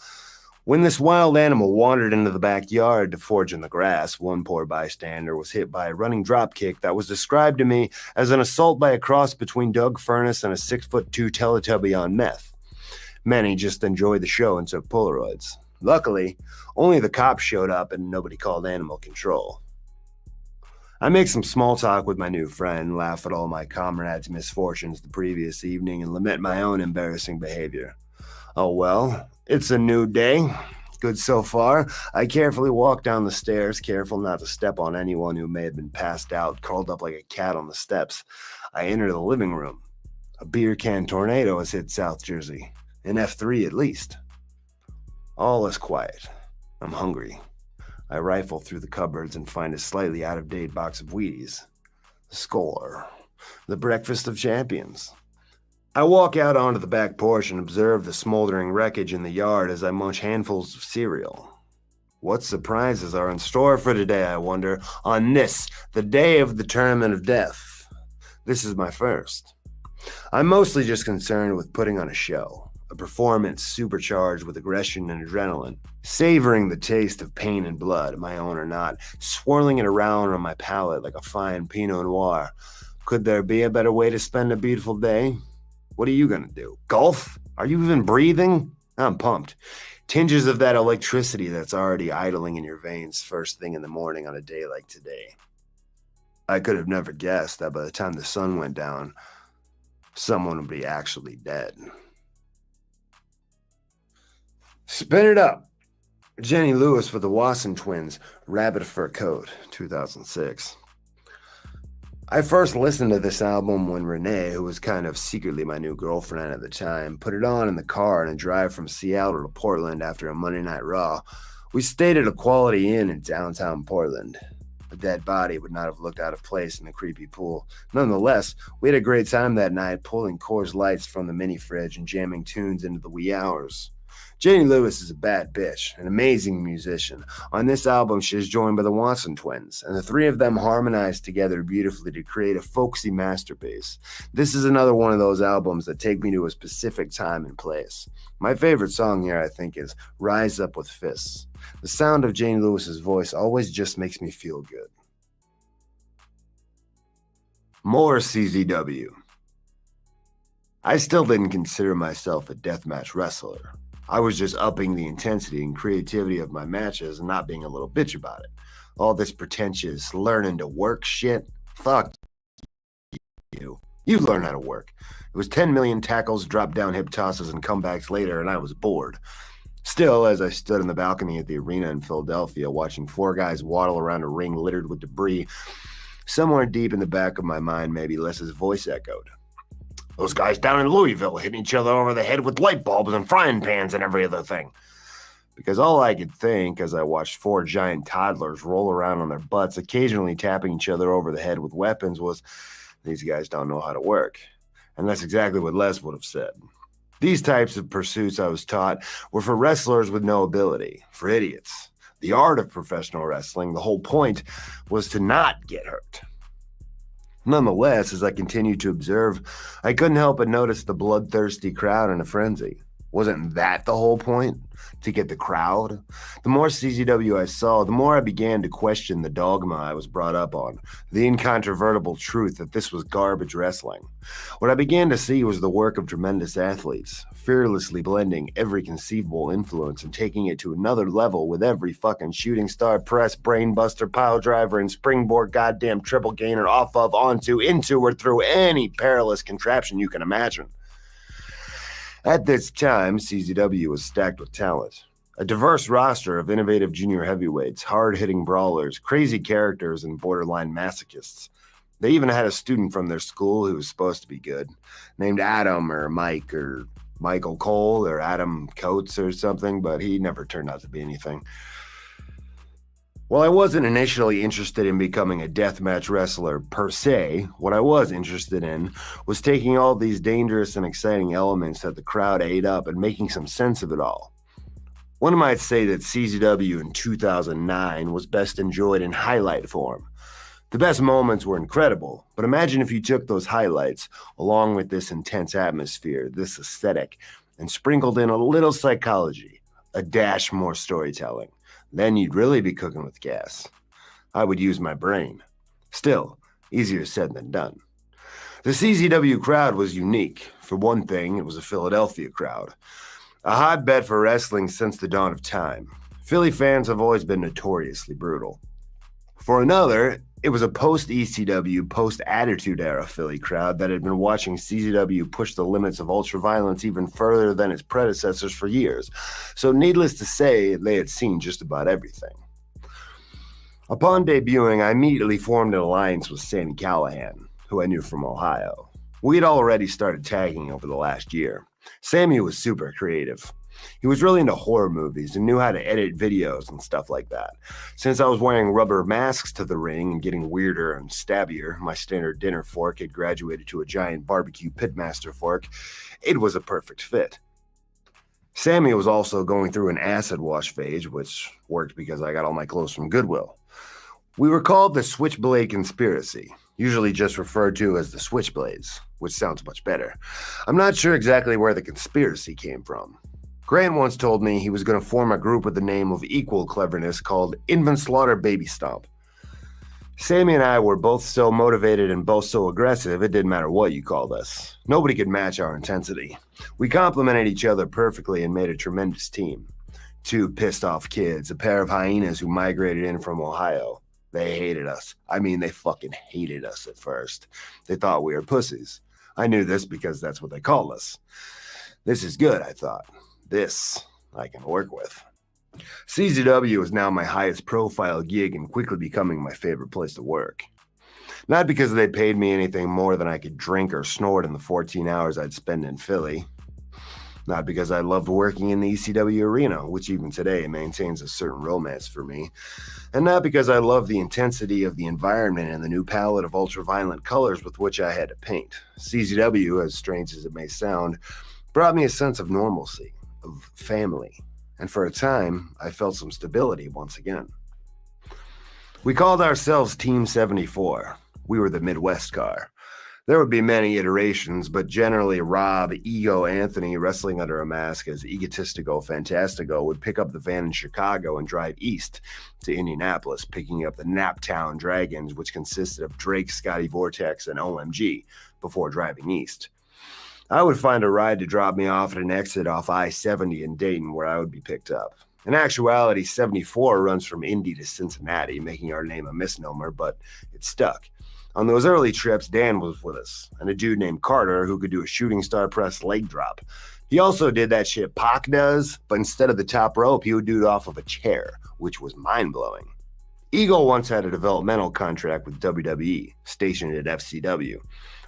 Speaker 2: When this wild animal wandered into the backyard to forage in the grass, one poor bystander was hit by a running dropkick that was described to me as an assault by a cross between Doug Furness and a 6'2" Teletubby on meth. Many just enjoyed the show and took Polaroids. Luckily, only the cops showed up and nobody called animal control. I make some small talk with my new friend, laugh at all my comrades' misfortunes the previous evening, and lament my own embarrassing behavior. Oh well, it's a new day. Good so far. I carefully walk down the stairs, careful not to step on anyone who may have been passed out, curled up like a cat on the steps. I enter the living room. A beer can tornado has hit South Jersey. An F3 at least. All is quiet. I'm hungry. I rifle through the cupboards and find a slightly out-of-date box of Wheaties. Score. The breakfast of champions. I walk out onto the back porch and observe the smoldering wreckage in the yard as I munch handfuls of cereal. What surprises are in store for today, I wonder, on this, the day of the tournament of death? This is my first. I'm mostly just concerned with putting on a show, a performance supercharged with aggression and adrenaline, savoring the taste of pain and blood, my own or not, swirling it around on my palate like a fine Pinot Noir. Could there be a better way to spend a beautiful day? What are you going to do? Golf? Are you even breathing? I'm pumped. Tinges of that electricity that's already idling in your veins first thing in the morning on a day like today. I could have never guessed that by the time the sun went down, someone would be actually dead. Spin it up. Jenny Lewis for the Wasson Twins, Rabbit Fur Coat, 2006. I first listened to this album when Renee, who was kind of secretly my new girlfriend at the time, put it on in the car on a drive from Seattle to Portland after a Monday Night Raw. We stayed at a Quality Inn in downtown Portland. A dead body would not have looked out of place in the creepy pool. Nonetheless, we had a great time that night, pulling Coors Lights from the mini fridge and jamming tunes into the wee hours. Jenny Lewis is a bad bitch, an amazing musician. On this album, she is joined by the Watson twins, and the three of them harmonize together beautifully to create a folksy masterpiece. This is another one of those albums that take me to a specific time and place. My favorite song here, I think, is Rise Up With Fists. The sound of Jenny Lewis's voice always just makes me feel good. More CZW. I still didn't consider myself a deathmatch wrestler. I was just upping the intensity and creativity of my matches and not being a little bitch about it. All this pretentious learning to work shit, fuck you. You learn how to work. It was 10 million tackles, drop down hip tosses, and comebacks later, and I was bored. Still, as I stood in the balcony at the arena in Philadelphia, watching four guys waddle around a ring littered with debris, somewhere deep in the back of my mind, maybe Les's voice echoed. Those guys down in Louisville hitting each other over the head with light bulbs and frying pans and every other thing. Because all I could think as I watched four giant toddlers roll around on their butts, occasionally tapping each other over the head with weapons, was, these guys don't know how to work. And that's exactly what Les would have said. These types of pursuits, I was taught, were for wrestlers with no ability, for idiots. The art of professional wrestling, the whole point, was to not get hurt. Nonetheless, as I continued to observe, I couldn't help but notice the bloodthirsty crowd in a frenzy. Wasn't that the whole point? To get the crowd? The more CZW I saw, the more I began to question the dogma I was brought up on, the incontrovertible truth that this was garbage wrestling. What I began to see was the work of tremendous athletes, fearlessly blending every conceivable influence and taking it to another level with every fucking shooting star press, brainbuster, pile driver, and springboard goddamn triple gainer off of, onto, into, or through any perilous contraption you can imagine. At this time, CZW was stacked with talent. A diverse roster of innovative junior heavyweights, hard-hitting brawlers, crazy characters, and borderline masochists. They even had a student from their school who was supposed to be good, named Adam or Mike or Michael Cole or Adam Coates or something, but he never turned out to be anything. While I wasn't initially interested in becoming a deathmatch wrestler per se, what I was interested in was taking all these dangerous and exciting elements that the crowd ate up and making some sense of it all. One might say that CZW in 2009 was best enjoyed in highlight form. The best moments were incredible, but imagine if you took those highlights, along with this intense atmosphere, this aesthetic, and sprinkled in a little psychology, a dash more storytelling. Then you'd really be cooking with gas. I would use my brain. Still, easier said than done. The CZW crowd was unique. For one thing, it was a Philadelphia crowd. A hotbed for wrestling since the dawn of time. Philly fans have always been notoriously brutal. For another, it was a post-ECW, post-Attitude Era Philly crowd that had been watching CZW push the limits of ultraviolence even further than its predecessors for years. So needless to say, they had seen just about everything. Upon debuting, I immediately formed an alliance with Sami Callihan, who I knew from Ohio. We had already started tagging over the last year. Sami was super creative. He was really into horror movies and knew how to edit videos and stuff like that. Since I was wearing rubber masks to the ring and getting weirder and stabbier, my standard dinner fork had graduated to a giant barbecue pitmaster fork, it was a perfect fit. Sami was also going through an acid wash phase, which worked because I got all my clothes from Goodwill. We were called the Switchblade Conspiracy, usually just referred to as the Switchblades, which sounds much better. I'm not sure exactly where the conspiracy came from. Grant once told me he was going to form a group with the name of equal cleverness called Infant Slaughter Baby Stomp. Sami and I were both so motivated and both so aggressive, it didn't matter what you called us. Nobody could match our intensity. We complemented each other perfectly and made a tremendous team. Two pissed off kids, a pair of hyenas who migrated in from Ohio. They hated us. I mean, they fucking hated us at first. They thought we were pussies. I knew this because that's what they called us. This is good, I thought. This I can work with. CZW is now my highest profile gig and quickly becoming my favorite place to work. Not because they paid me anything more than I could drink or snort in the 14 hours I'd spend in Philly. Not because I loved working in the ECW arena, which even today maintains a certain romance for me, and not because I loved the intensity of the environment and the new palette of ultraviolet colors with which I had to paint. CZW, as strange as it may sound, brought me a sense of normalcy, of family, and for a time, I felt some stability once again. We called ourselves Team 74. We were the Midwest car. There would be many iterations, but generally Rob, Ego Anthony, wrestling under a mask as Egotistico Fantastico, would pick up the van in Chicago and drive east to Indianapolis, picking up the Naptown Dragons, which consisted of Drake, Scotty Vortex, and OMG, before driving east. I would find a ride to drop me off at an exit off I-70 in Dayton, where I would be picked up. In actuality, 74 runs from Indy to Cincinnati, making our name a misnomer, but it stuck. On those early trips, Dan was with us, and a dude named Carter who could do a shooting star press leg drop. He also did that shit Pac does, but instead of the top rope, he would do it off of a chair, which was mind-blowing. Ego once had a developmental contract with WWE, stationed at FCW.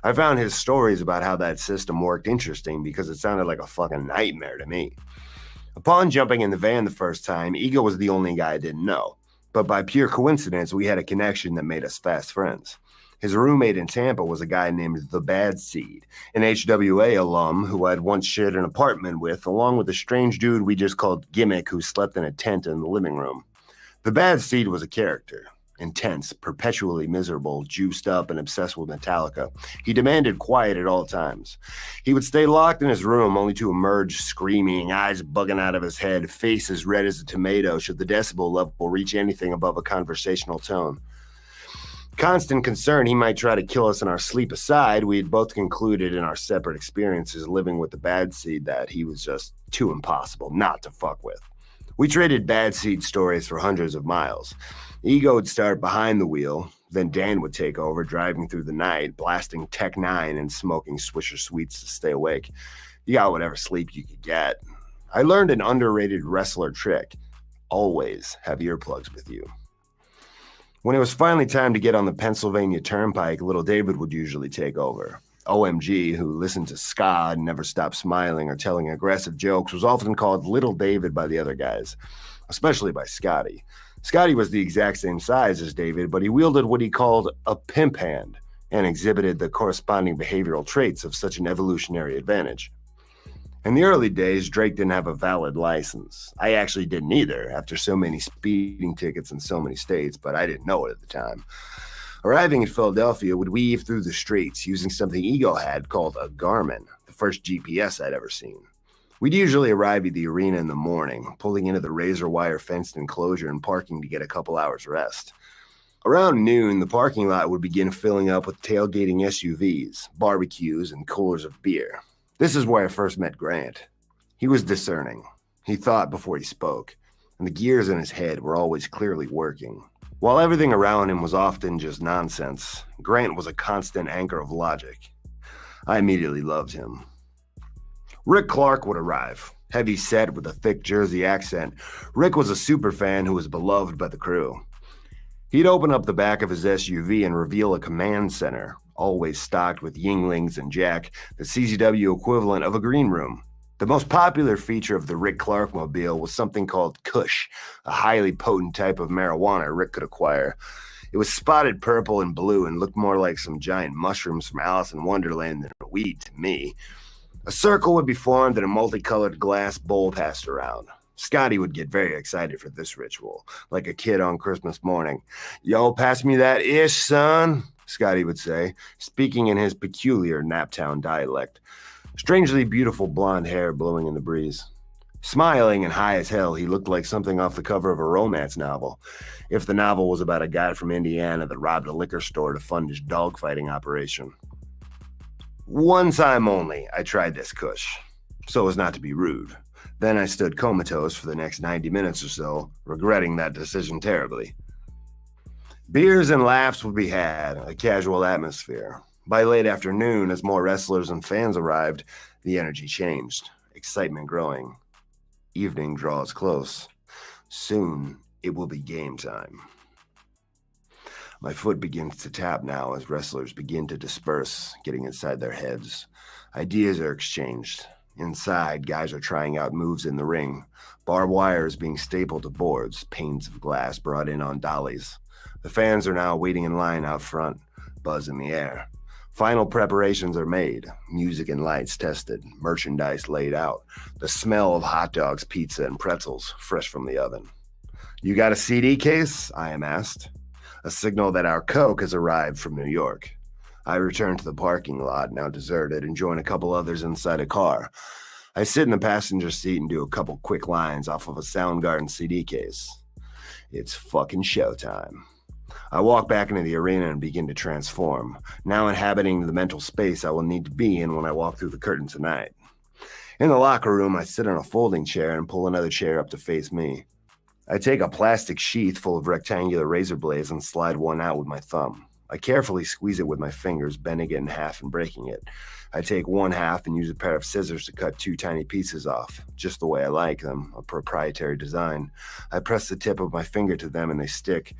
Speaker 2: I found his stories about how that system worked interesting because it sounded like a fucking nightmare to me. Upon jumping in the van the first time, Ego was the only guy I didn't know, but by pure coincidence, we had a connection that made us fast friends. His roommate in Tampa was a guy named The Bad Seed, an HWA alum who I'd once shared an apartment with, along with a strange dude we just called Gimmick who slept in a tent in the living room. The Bad Seed was a character. Intense, perpetually miserable, juiced up, and obsessed with Metallica. He demanded quiet at all times. He would stay locked in his room only to emerge screaming, eyes bugging out of his head, face as red as a tomato should the decibel level reach anything above a conversational tone. Constant concern he might try to kill us in our sleep aside, we had both concluded in our separate experiences living with the Bad Seed that he was just too impossible not to fuck with. We traded Bad Seed stories for hundreds of miles. Ego would start behind the wheel, then Dan would take over, driving through the night, blasting Tech 9 and smoking Swisher Sweets to stay awake. You got whatever sleep you could get. I learned an underrated wrestler trick. Always have earplugs with you. When it was finally time to get on the Pennsylvania Turnpike, little David would usually take over. OMG, who listened to ska and never stopped smiling or telling aggressive jokes, was often called Little David by the other guys, especially by Scotty. Scotty was the exact same size as David, but he wielded what he called a pimp hand and exhibited the corresponding behavioral traits of such an evolutionary advantage. In the early days, Drake didn't have a valid license. I actually didn't either, after so many speeding tickets in so many states, but I didn't know it at the time. Arriving in Philadelphia, would weave through the streets using something Ego had called a Garmin, the first GPS I'd ever seen. We'd usually arrive at the arena in the morning, pulling into the razor wire fenced enclosure and parking to get a couple hours rest. Around noon, the parking lot would begin filling up with tailgating SUVs, barbecues, and coolers of beer. This is where I first met Grant. He was discerning. He thought before he spoke, and the gears in his head were always clearly working. While everything around him was often just nonsense, Grant was a constant anchor of logic. I immediately loved him. Rick Clark would arrive, heavy set with a thick Jersey accent. Rick was a superfan who was beloved by the crew. He'd open up the back of his SUV and reveal a command center, always stocked with Yinglings and Jack, the CZW equivalent of a green room. The most popular feature of the Rick Clark mobile was something called Kush, a highly potent type of marijuana Rick could acquire. It was spotted purple and blue and looked more like some giant mushrooms from Alice in Wonderland than a weed to me. A circle would be formed and a multicolored glass bowl passed around. Scotty would get very excited for this ritual, like a kid on Christmas morning. "Yo, pass me that ish, son," Scotty would say, speaking in his peculiar Naptown dialect. Strangely beautiful blonde hair blowing in the breeze. Smiling and high as hell, he looked like something off the cover of a romance novel, if the novel was about a guy from Indiana that robbed a liquor store to fund his dogfighting operation. One time only, I tried this Kush, so as not to be rude. Then I stood comatose for the next 90 minutes or so, regretting that decision terribly. Beers and laughs would be had, a casual atmosphere. By late afternoon, as more wrestlers and fans arrived, the energy changed, excitement growing. Evening draws close. Soon, it will be game time. My foot begins to tap now as wrestlers begin to disperse, getting inside their heads. Ideas are exchanged. Inside, guys are trying out moves in the ring. Barbed wire is being stapled to boards, panes of glass brought in on dollies. The fans are now waiting in line out front, buzz in the air. Final preparations are made, music and lights tested, merchandise laid out, the smell of hot dogs, pizza, and pretzels fresh from the oven. "You got a CD case?" I am asked. A signal that our Coke has arrived from New York. I return to the parking lot, now deserted, and join a couple others inside a car. I sit in the passenger seat and do a couple quick lines off of a Soundgarden CD case. It's fucking showtime. I walk back into the arena and begin to transform, now inhabiting the mental space I will need to be in when I walk through the curtain tonight. In the locker room, I sit on a folding chair and pull another chair up to face me. I take a plastic sheath full of rectangular razor blades and slide one out with my thumb. I carefully squeeze it with my fingers, bending it in half and breaking it. I take one half and use a pair of scissors to cut two tiny pieces off, just the way I like them, a proprietary design. I press the tip of my finger to them and they stick.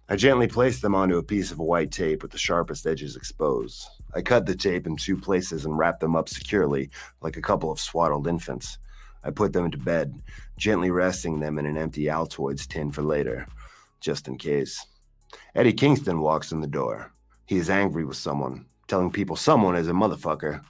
Speaker 2: I gently place them onto a piece of white tape with the sharpest edges exposed. I cut the tape in two places and wrap them up securely, like a couple of swaddled infants. I put them to bed, gently resting them in an empty Altoids tin for later, just in case. Eddie Kingston walks in the door. He is angry with someone, telling people someone is a motherfucker.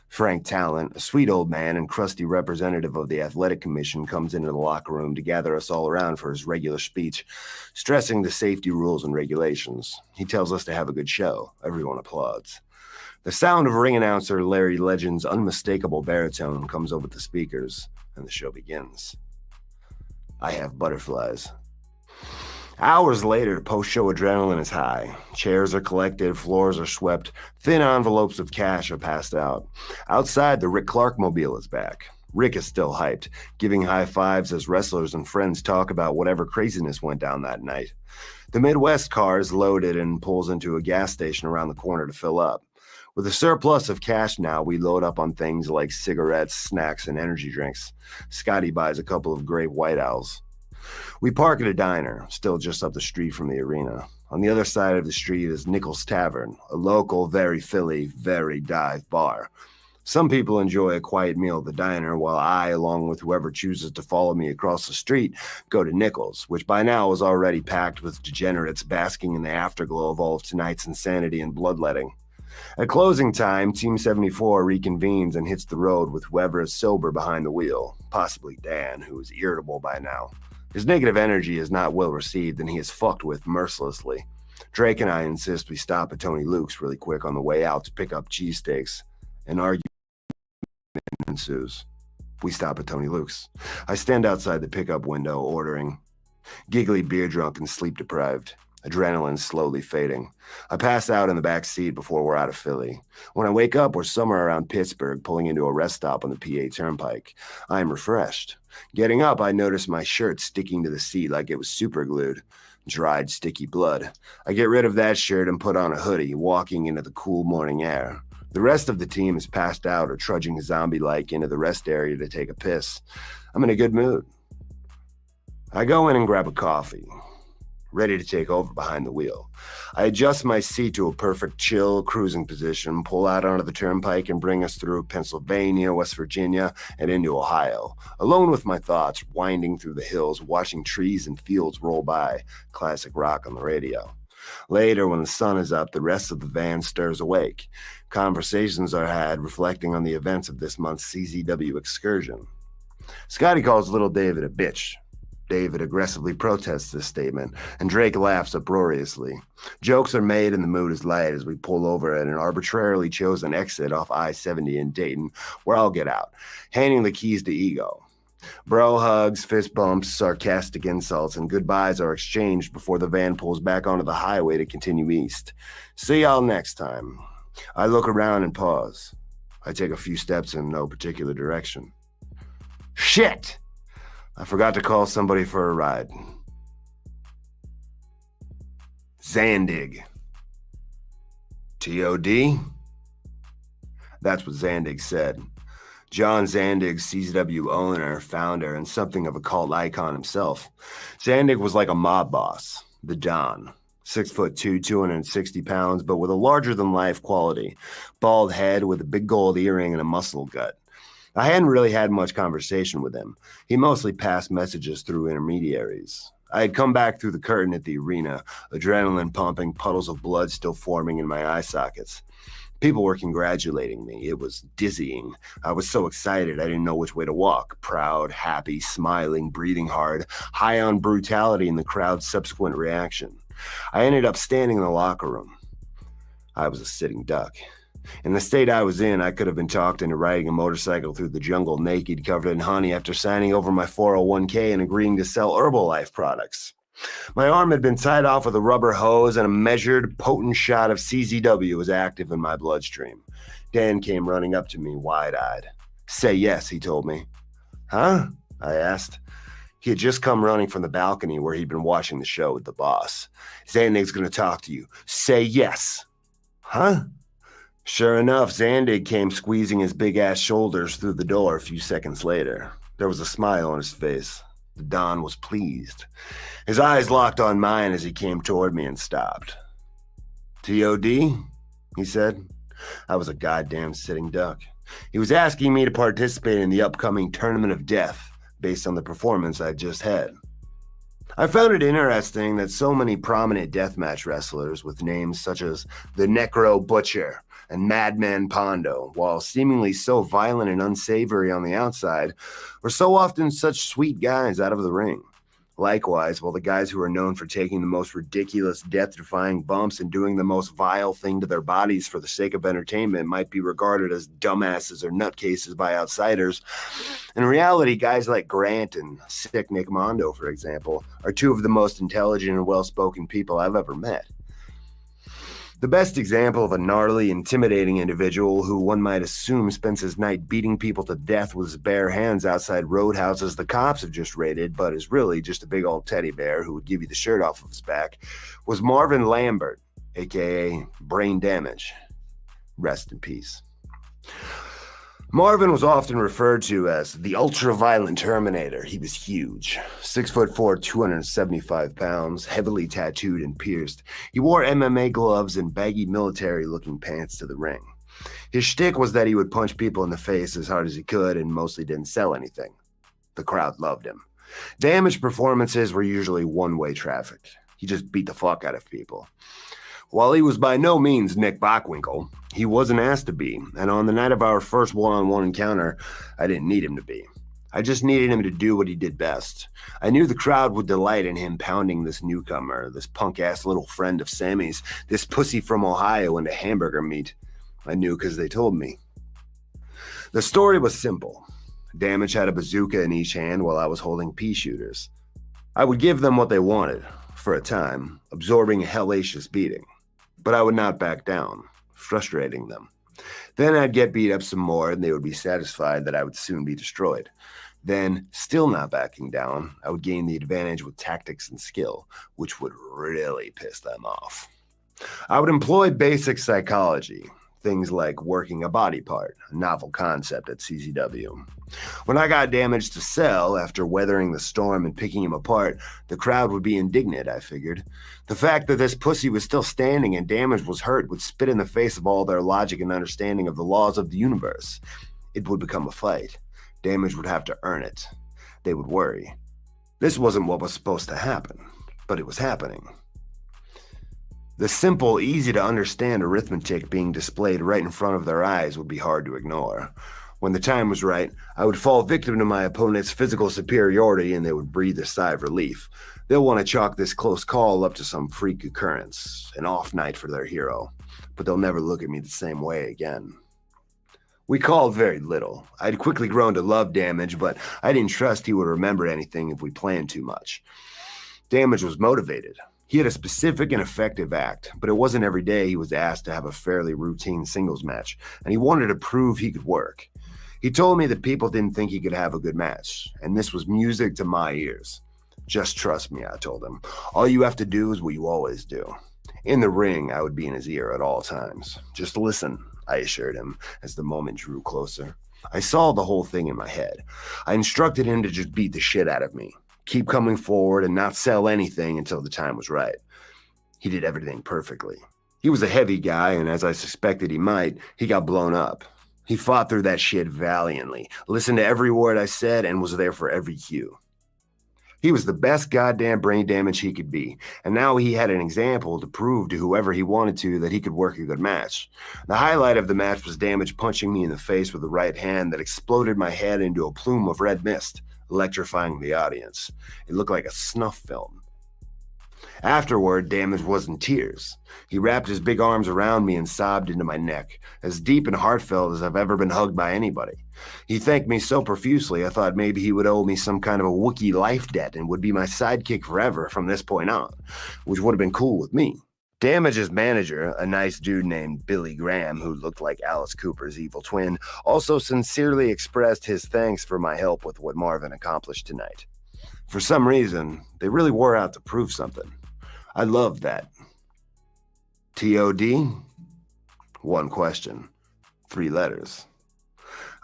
Speaker 2: Frank Talent, a sweet old man and crusty representative of the athletic commission, comes into the locker room to gather us all around for his regular speech, stressing the safety rules and regulations. He tells us to have a good show. Everyone applauds. The sound of ring announcer Larry Legend's unmistakable baritone comes over the speakers, and the show begins. I have butterflies. Hours later, post-show adrenaline is high. Chairs are collected, floors are swept, thin envelopes of cash are passed out. Outside, the Rick Clark mobile is back. Rick is still hyped, giving high fives as wrestlers and friends talk about whatever craziness went down that night. The Midwest car is loaded and pulls into a gas station around the corner to fill up. With a surplus of cash now, we load up on things like cigarettes, snacks, and energy drinks. Scotty buys a couple of great White Owls. We park at a diner, still just up the street from the arena. On the other side of the street is Nichols Tavern, a local, very Philly, very dive bar. Some people enjoy a quiet meal at the diner, while I, along with whoever chooses to follow me across the street, go to Nichols, which by now is already packed with degenerates basking in the afterglow of all of tonight's insanity and bloodletting. At closing time, Team 74 reconvenes and hits the road with whoever is sober behind the wheel, possibly Dan, who is irritable by now. His negative energy is not well received and he is fucked with mercilessly. Drake and I insist we stop at Tony Luke's really quick on the way out to pick up cheesesteaks. An argument ensues. We stop at Tony Luke's. I stand outside the pickup window ordering. Giggly, beer drunk, and sleep deprived. Adrenaline slowly fading. I pass out in the back seat before we're out of Philly. When I wake up, we're somewhere around Pittsburgh, pulling into a rest stop on the PA Turnpike. I am refreshed. Getting up, I notice my shirt sticking to the seat like it was super glued. Dried, sticky blood. I get rid of that shirt and put on a hoodie, walking into the cool morning air. The rest of the team is passed out or trudging zombie-like into the rest area to take a piss. I'm in a good mood. I go in and grab a coffee, ready to take over behind the wheel. I adjust my seat to a perfect chill cruising position, pull out onto the turnpike and bring us through Pennsylvania, West Virginia, and into Ohio. Alone with my thoughts, winding through the hills, watching trees and fields roll by, classic rock on the radio. Later, when the sun is up, the rest of the van stirs awake. Conversations are had reflecting on the events of this month's CZW excursion. Scotty calls little David a bitch. David aggressively protests this statement, and Drake laughs uproariously. Jokes are made and the mood is light as we pull over at an arbitrarily chosen exit off I-70 in Dayton, where I'll get out, handing the keys to Ego. Bro hugs, fist bumps, sarcastic insults, and goodbyes are exchanged before the van pulls back onto the highway to continue east. See y'all next time. I look around and pause. I take a few steps in no particular direction. Shit! I forgot to call somebody for a ride. Zandig. T.O.D.? That's what Zandig said. John Zandig, CZW owner, founder, and something of a cult icon himself. Zandig was like a mob boss, the Don. 6'2", 260 pounds, but with a larger-than-life quality. Bald head with a big gold earring and a muscle gut. I hadn't really had much conversation with him. He mostly passed messages through intermediaries. I had come back through the curtain at the arena, adrenaline pumping, puddles of blood still forming in my eye sockets. People were congratulating me. It was dizzying. I was so excited I didn't know which way to walk. Proud, happy, smiling, breathing hard, high on brutality and the crowd's subsequent reaction. I ended up standing in the locker room. I was a sitting duck. In the state I was in, I could have been talked into riding a motorcycle through the jungle naked, covered in honey after signing over my 401k and agreeing to sell Herbalife products. My arm had been tied off with a rubber hose, and a measured, potent shot of CZW was active in my bloodstream. Dan came running up to me, wide-eyed. "Say yes," he told me. "Huh?" I asked. He had just come running from the balcony where he'd been watching the show with the boss. "Zandig's going to talk to you. Say yes." "Huh?" Sure enough, Zandig came squeezing his big-ass shoulders through the door a few seconds later. There was a smile on his face. The Don was pleased. His eyes locked on mine as he came toward me and stopped. "TOD?" he said. I was a goddamn sitting duck. He was asking me to participate in the upcoming Tournament of Death based on the performance I'd just had. I found it interesting that so many prominent deathmatch wrestlers with names such as the Necro Butcher and Madman Pondo, while seemingly so violent and unsavory on the outside, were so often such sweet guys out of the ring. Likewise, while the guys who are known for taking the most ridiculous, death-defying bumps and doing the most vile thing to their bodies for the sake of entertainment might be regarded as dumbasses or nutcases by outsiders, in reality, guys like Grant and Sick Nick Mondo, for example, are two of the most intelligent and well-spoken people I've ever met. The best example of a gnarly, intimidating individual who one might assume spends his night beating people to death with his bare hands outside roadhouses the cops have just raided, but is really just a big old teddy bear who would give you the shirt off of his back, was Marvin Lambert, aka Brain Damage. Rest in peace. Marvin was often referred to as the ultra-violent Terminator. He was huge, 6'4", 275 pounds, heavily tattooed and pierced. He wore MMA gloves and baggy military-looking pants to the ring. His shtick was that he would punch people in the face as hard as he could and mostly didn't sell anything. The crowd loved him. Damage performances were usually one-way traffic. He just beat the fuck out of people. While he was by no means Nick Bockwinkel, he wasn't asked to be, and on the night of our first one-on-one encounter, I didn't need him to be. I just needed him to do what he did best. I knew the crowd would delight in him pounding this newcomer, this punk-ass little friend of Sammy's, this pussy from Ohio into hamburger meat. I knew because they told me. The story was simple. Damage had a bazooka in each hand while I was holding pea shooters. I would give them what they wanted, for a time, absorbing a hellacious beating. But I would not back down, frustrating them. Then I'd get beat up some more and they would be satisfied that I would soon be destroyed. Then, still not backing down, I would gain the advantage with tactics and skill, which would really piss them off. I would employ basic psychology, things like working a body part, a novel concept at CZW. When I got Damage to sell, after weathering the storm and picking him apart, the crowd would be indignant, I figured. The fact that this pussy was still standing and Damage was hurt would spit in the face of all their logic and understanding of the laws of the universe. It would become a fight. Damage would have to earn it. They would worry. This wasn't what was supposed to happen, but it was happening. The simple, easy-to-understand arithmetic being displayed right in front of their eyes would be hard to ignore. When the time was right, I would fall victim to my opponent's physical superiority and they would breathe a sigh of relief. They'll want to chalk this close call up to some freak occurrence, an off night for their hero, but they'll never look at me the same way again. We called very little. I'd quickly grown to love Damage, but I didn't trust he would remember anything if we planned too much. Damage was motivated. He had a specific and effective act, but it wasn't every day he was asked to have a fairly routine singles match, and he wanted to prove he could work. He told me that people didn't think he could have a good match, and this was music to my ears. Just trust me, I told him. All you have to do is what you always do. In the ring, I would be in his ear at all times. Just listen, I assured him as the moment drew closer. I saw the whole thing in my head. I instructed him to just beat the shit out of me. Keep coming forward and not sell anything until the time was right. He did everything perfectly. He was a heavy guy, and as I suspected he might, he got blown up. He fought through that shit valiantly, listened to every word I said, and was there for every cue. He was the best goddamn brain damage he could be, and now he had an example to prove to whoever he wanted to that he could work a good match. The highlight of the match was Damage punching me in the face with a right hand that exploded my head into a plume of red mist, electrifying the audience. It looked like a snuff film. Afterward, Damage was in tears. He wrapped his big arms around me and sobbed into my neck, as deep and heartfelt as I've ever been hugged by anybody. He thanked me so profusely I thought maybe he would owe me some kind of a Wookiee life debt and would be my sidekick forever from this point on, which would have been cool with me. Damage's manager, a nice dude named Billy Graham, who looked like Alice Cooper's evil twin, also sincerely expressed his thanks for my help with what Marvin accomplished tonight. For some reason, they really were out to prove something. I loved that. TOD? One question. 3 letters.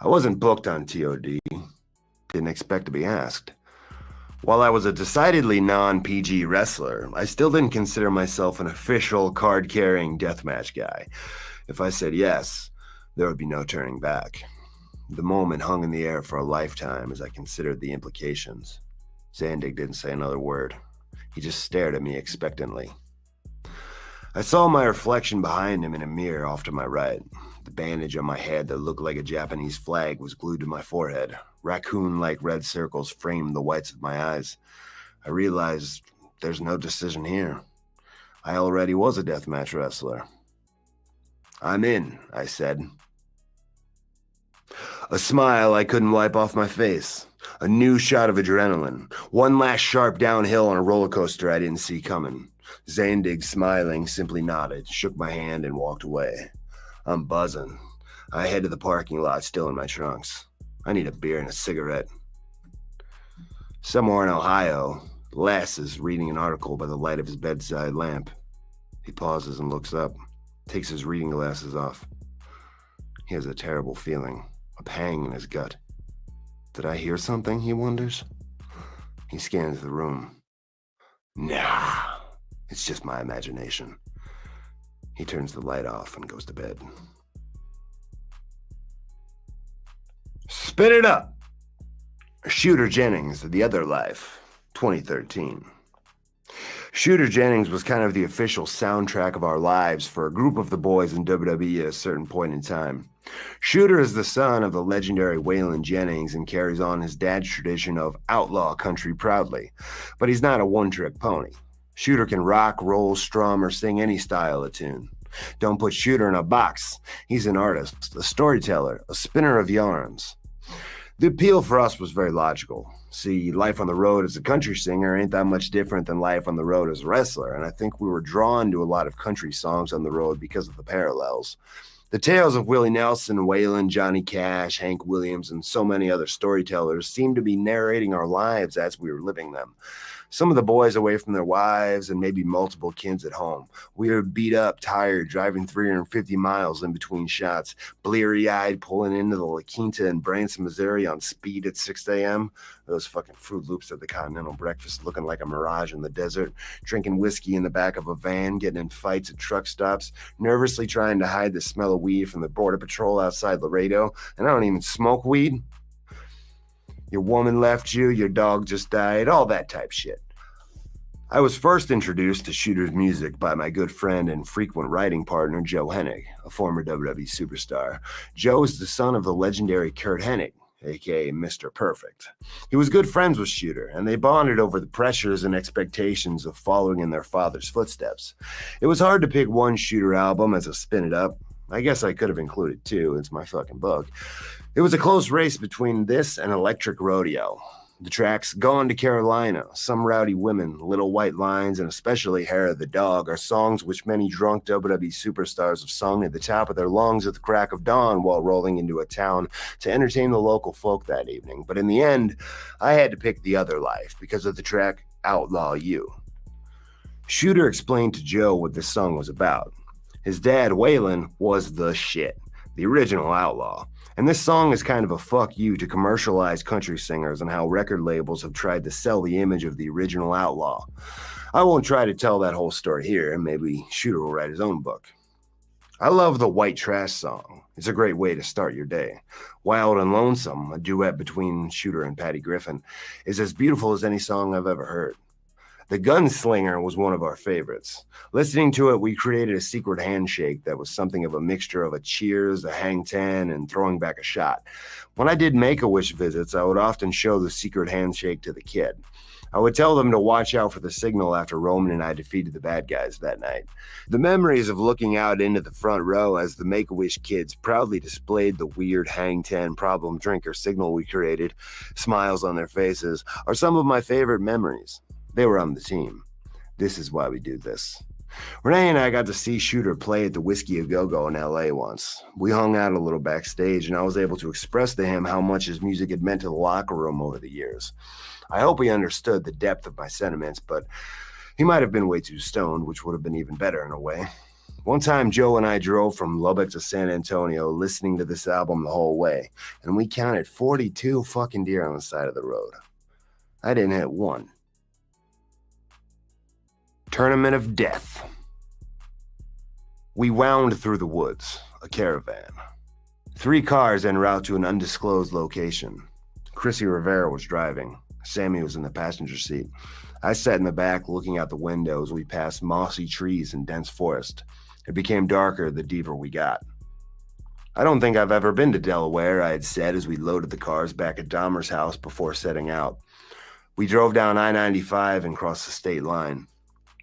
Speaker 2: I wasn't booked on TOD. Didn't expect to be asked. While I was a decidedly non-PG wrestler, I still didn't consider myself an official card-carrying deathmatch guy. If I said yes, there would be no turning back. The moment hung in the air for a lifetime as I considered the implications. Zandig didn't say another word. He just stared at me expectantly. I saw my reflection behind him in a mirror off to my right. The bandage on my head that looked like a Japanese flag was glued to my forehead. Raccoon-like red circles framed the whites of my eyes. I realized there's no decision here. I already was a deathmatch wrestler. I'm in, I said. A smile I couldn't wipe off my face. A new shot of adrenaline. One last sharp downhill on a roller coaster I didn't see coming. Zandig, smiling, simply nodded, shook my hand, and walked away. I'm buzzing. I head to the parking lot, still in my trunks. I need a beer and a cigarette. Somewhere in Ohio, Les is reading an article by the light of his bedside lamp. He pauses and looks up, takes his reading glasses off. He has a terrible feeling, a pang in his gut. Did I hear something, he wonders? He scans the room. Nah, it's just my imagination. He turns the light off and goes to bed. Spit it up! Shooter Jennings, The Other Life, 2013. Shooter Jennings was kind of the official soundtrack of our lives for a group of the boys in WWE at a certain point in time. Shooter is the son of the legendary Waylon Jennings and carries on his dad's tradition of outlaw country proudly, but he's not a one-trick pony. Shooter can rock, roll, strum, or sing any style of tune. Don't put Shooter in a box. He's an artist, a storyteller, a spinner of yarns. The appeal for us was very logical. See, life on the road as a country singer ain't that much different than life on the road as a wrestler, and I think we were drawn to a lot of country songs on the road because of the parallels. The tales of Willie Nelson, Waylon, Johnny Cash, Hank Williams, and so many other storytellers seemed to be narrating our lives as we were living them. Some of the boys away from their wives and maybe multiple kids at home. We were beat up, tired, driving 350 miles in between shots, bleary-eyed, pulling into the La Quinta in Branson, Missouri on speed at 6 a.m. Those fucking Fruit Loops at the Continental Breakfast looking like a mirage in the desert, drinking whiskey in the back of a van, getting in fights at truck stops, nervously trying to hide the smell of weed from the Border Patrol outside Laredo, and I don't even smoke weed. Your woman left you, your dog just died, all that type shit. I was first introduced to Shooter's music by my good friend and frequent writing partner, Joe Hennig, a former WWE superstar. Joe is the son of the legendary Kurt Hennig, aka Mr. Perfect. He was good friends with Shooter, and they bonded over the pressures and expectations of following in their father's footsteps. It was hard to pick one Shooter album as a spin it up. I guess I could have included 2, it's my fucking book. It was a close race between this and Electric Rodeo. The tracks Gone to Carolina, Some Rowdy Women, Little White Lines, and especially Hair of the Dog are songs which many drunk WWE superstars have sung at the top of their lungs at the crack of dawn while rolling into a town to entertain the local folk that evening. But in the end, I had to pick The Other Life because of the track Outlaw You. Shooter explained to Joe what this song was about. His dad, Waylon, was the shit, the original outlaw. And this song is kind of a fuck you to commercialized country singers and how record labels have tried to sell the image of the original outlaw. I won't try to tell that whole story here, and maybe Shooter will write his own book. I love the White Trash song. It's a great way to start your day. Wild and Lonesome, a duet between Shooter and Patty Griffin, is as beautiful as any song I've ever heard. The Gunslinger was one of our favorites. Listening to it, we created a secret handshake that was something of a mixture of a cheers, a hang ten, and throwing back a shot. When I did Make-A-Wish visits, I would often show the secret handshake to the kid. I would tell them to watch out for the signal after Roman and I defeated the bad guys that night. The memories of looking out into the front row as the Make-A-Wish kids proudly displayed the weird hang ten problem drinker signal we created, smiles on their faces, are some of my favorite memories. They were on the team. This is why we do this. Renee and I got to see Shooter play at the Whiskey A Go-Go in LA once. We hung out a little backstage, and I was able to express to him how much his music had meant to the locker room over the years. I hope he understood the depth of my sentiments, but he might have been way too stoned, which would have been even better in a way. One time, Joe and I drove from Lubbock to San Antonio listening to this album the whole way, and we counted 42 fucking deer on the side of the road. I didn't hit one. Tournament of Death. We wound through the woods, a caravan. 3 cars en route to an undisclosed location. Chrissy Rivera was driving. Sammy was in the passenger seat. I sat in the back looking out the window as we passed mossy trees and dense forest. It became darker the deeper we got. I don't think I've ever been to Delaware, I had said as we loaded the cars back at Dahmer's house before setting out. We drove down I-95 and crossed the state line.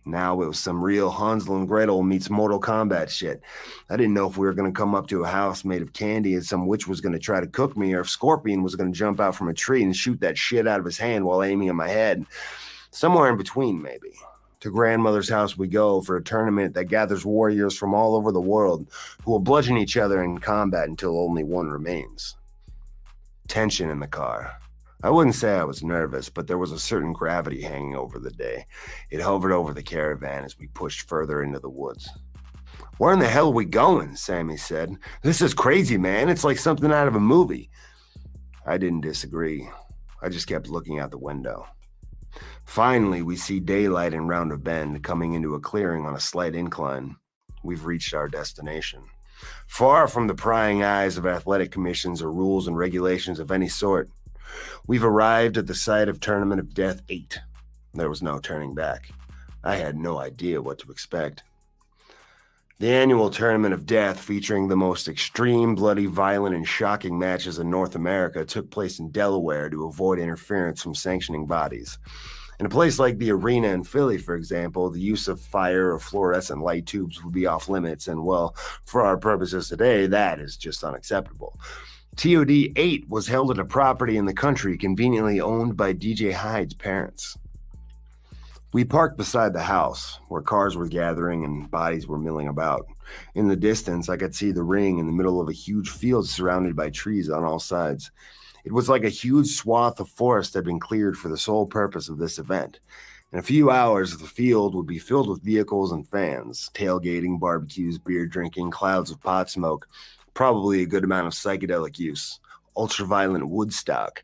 Speaker 2: Now it was some real Hansel and Gretel meets Mortal Kombat shit. I didn't know if we were going to come up to a house made of candy and some witch was going to try to cook me, or if Scorpion was going to jump out from a tree and shoot that shit out of his hand while aiming at my head. Somewhere in between, maybe. To grandmother's house we go for a tournament that gathers warriors from all over the world who will bludgeon each other in combat until only one remains. Tension in the car. I wouldn't say I was nervous, but there was a certain gravity hanging over the day. It hovered over the caravan as we pushed further into the woods. "Where in the hell are we going?" Sammy said. "This is crazy, man. It's like something out of a movie." I didn't disagree. I just kept looking out the window. Finally, we see daylight and round a bend coming into a clearing on a slight incline. We've reached our destination. Far from the prying eyes of athletic commissions or rules and regulations of any sort. We've arrived at the site of Tournament of Death 8. There was no turning back. I had no idea what to expect. The annual Tournament of Death, featuring the most extreme, bloody, violent, and shocking matches in North America, took place in Delaware to avoid interference from sanctioning bodies. In a place like the arena in Philly, for example, the use of fire or fluorescent light tubes would be off limits, and well, for our purposes today, that is just unacceptable. TOD 8 was held at a property in the country conveniently owned by DJ Hyde's parents. We parked beside the house, where cars were gathering and bodies were milling about. In the distance, I could see the ring in the middle of a huge field surrounded by trees on all sides. It was like a huge swath of forest had been cleared for the sole purpose of this event. In a few hours, the field would be filled with vehicles and fans, tailgating, barbecues, beer drinking, clouds of pot smoke, probably a good amount of psychedelic use, ultra-violent Woodstock.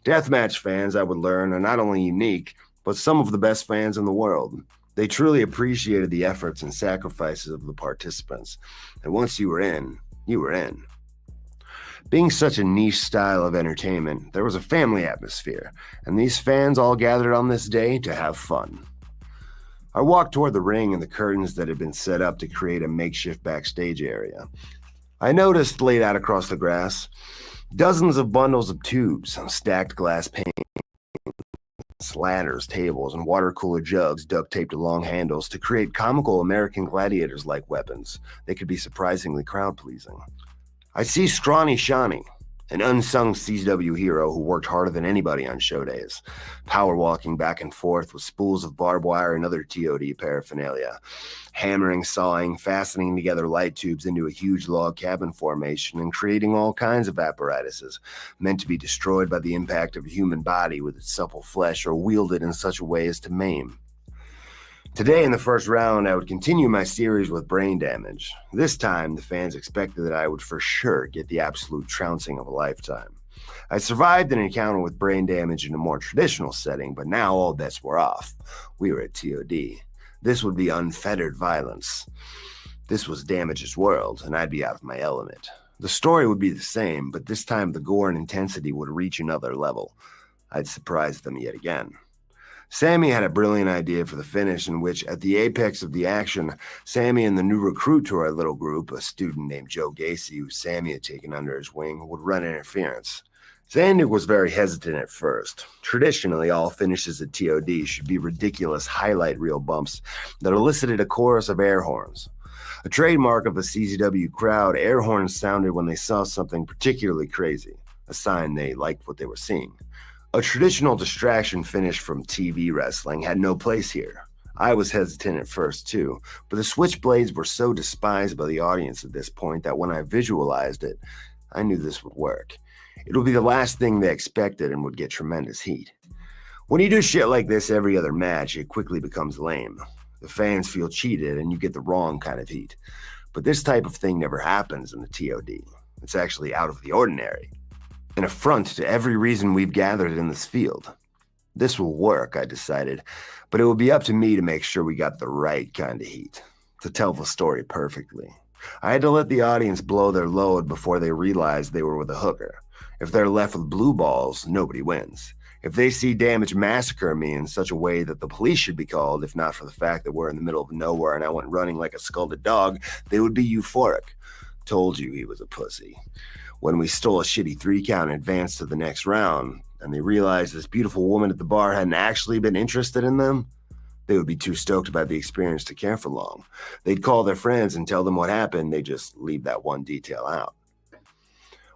Speaker 2: Deathmatch fans, I would learn, are not only unique, but some of the best fans in the world. They truly appreciated the efforts and sacrifices of the participants. And once you were in, you were in. Being such a niche style of entertainment, there was a family atmosphere, and these fans all gathered on this day to have fun. I walked toward the ring and the curtains that had been set up to create a makeshift backstage area. I noticed, laid out across the grass, dozens of bundles of tubes, stacked glass panes, ladders, tables, and water cooler jugs duct taped to long handles to create comical American gladiators-like weapons. They could be surprisingly crowd-pleasing. I see Scrawny Shawnee, an unsung CW hero who worked harder than anybody on show days, power walking back and forth with spools of barbed wire and other TOD paraphernalia, hammering, sawing, fastening together light tubes into a huge log cabin formation, and creating all kinds of apparatuses meant to be destroyed by the impact of a human body with its supple flesh or wielded in such a way as to maim. Today, in the first round, I would continue my series with brain damage. This time, the fans expected that I would for sure get the absolute trouncing of a lifetime. I survived an encounter with brain damage in a more traditional setting, but now all bets were off. We were at TOD. This would be unfettered violence. This was Damage's world, and I'd be out of my element. The story would be the same, but this time the gore and intensity would reach another level. I'd surprise them yet again. Sammy had a brilliant idea for the finish in which, at the apex of the action, Sammy and the new recruit to our little group, a student named Joe Gacy, who Sammy had taken under his wing, would run interference. Zandig was very hesitant at first. Traditionally, all finishes at TOD should be ridiculous highlight reel bumps that elicited a chorus of air horns. A trademark of the CZW crowd, air horns sounded when they saw something particularly crazy, a sign they liked what they were seeing. A traditional distraction finish from TV wrestling had no place here. I was hesitant at first too, but the switchblades were so despised by the audience at this point that when I visualized it, I knew this would work. It would be the last thing they expected and would get tremendous heat. When you do shit like this every other match, it quickly becomes lame. The fans feel cheated and you get the wrong kind of heat. But this type of thing never happens in the TOD. It's actually out of the ordinary. An affront to every reason we've gathered in this field. This will work, I decided, but it will be up to me to make sure we got the right kind of heat, to tell the story perfectly. I had to let the audience blow their load before they realized they were with a hooker. If they're left with blue balls, nobody wins. If they see Damage massacre me in such a way that the police should be called, if not for the fact that we're in the middle of nowhere and I went running like a scalded dog, they would be euphoric. Told you he was a pussy. When we stole a shitty 3 count and advanced to the next round, and they realized this beautiful woman at the bar hadn't actually been interested in them, they would be too stoked about the experience to care for long. They'd call their friends and tell them what happened, they'd just leave that one detail out.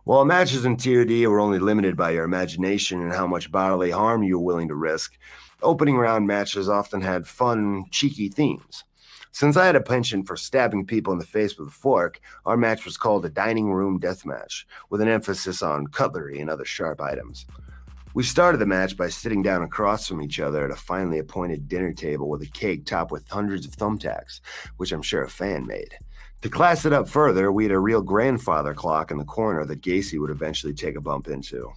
Speaker 2: While matches in TOD were only limited by your imagination and how much bodily harm you were willing to risk, opening round matches often had fun, cheeky themes. Since I had a penchant for stabbing people in the face with a fork, our match was called a dining room deathmatch, with an emphasis on cutlery and other sharp items. We started the match by sitting down across from each other at a finely appointed dinner table with a cake topped with hundreds of thumbtacks, which I'm sure a fan made. To class it up further, we had a real grandfather clock in the corner that Gacy would eventually take a bump into.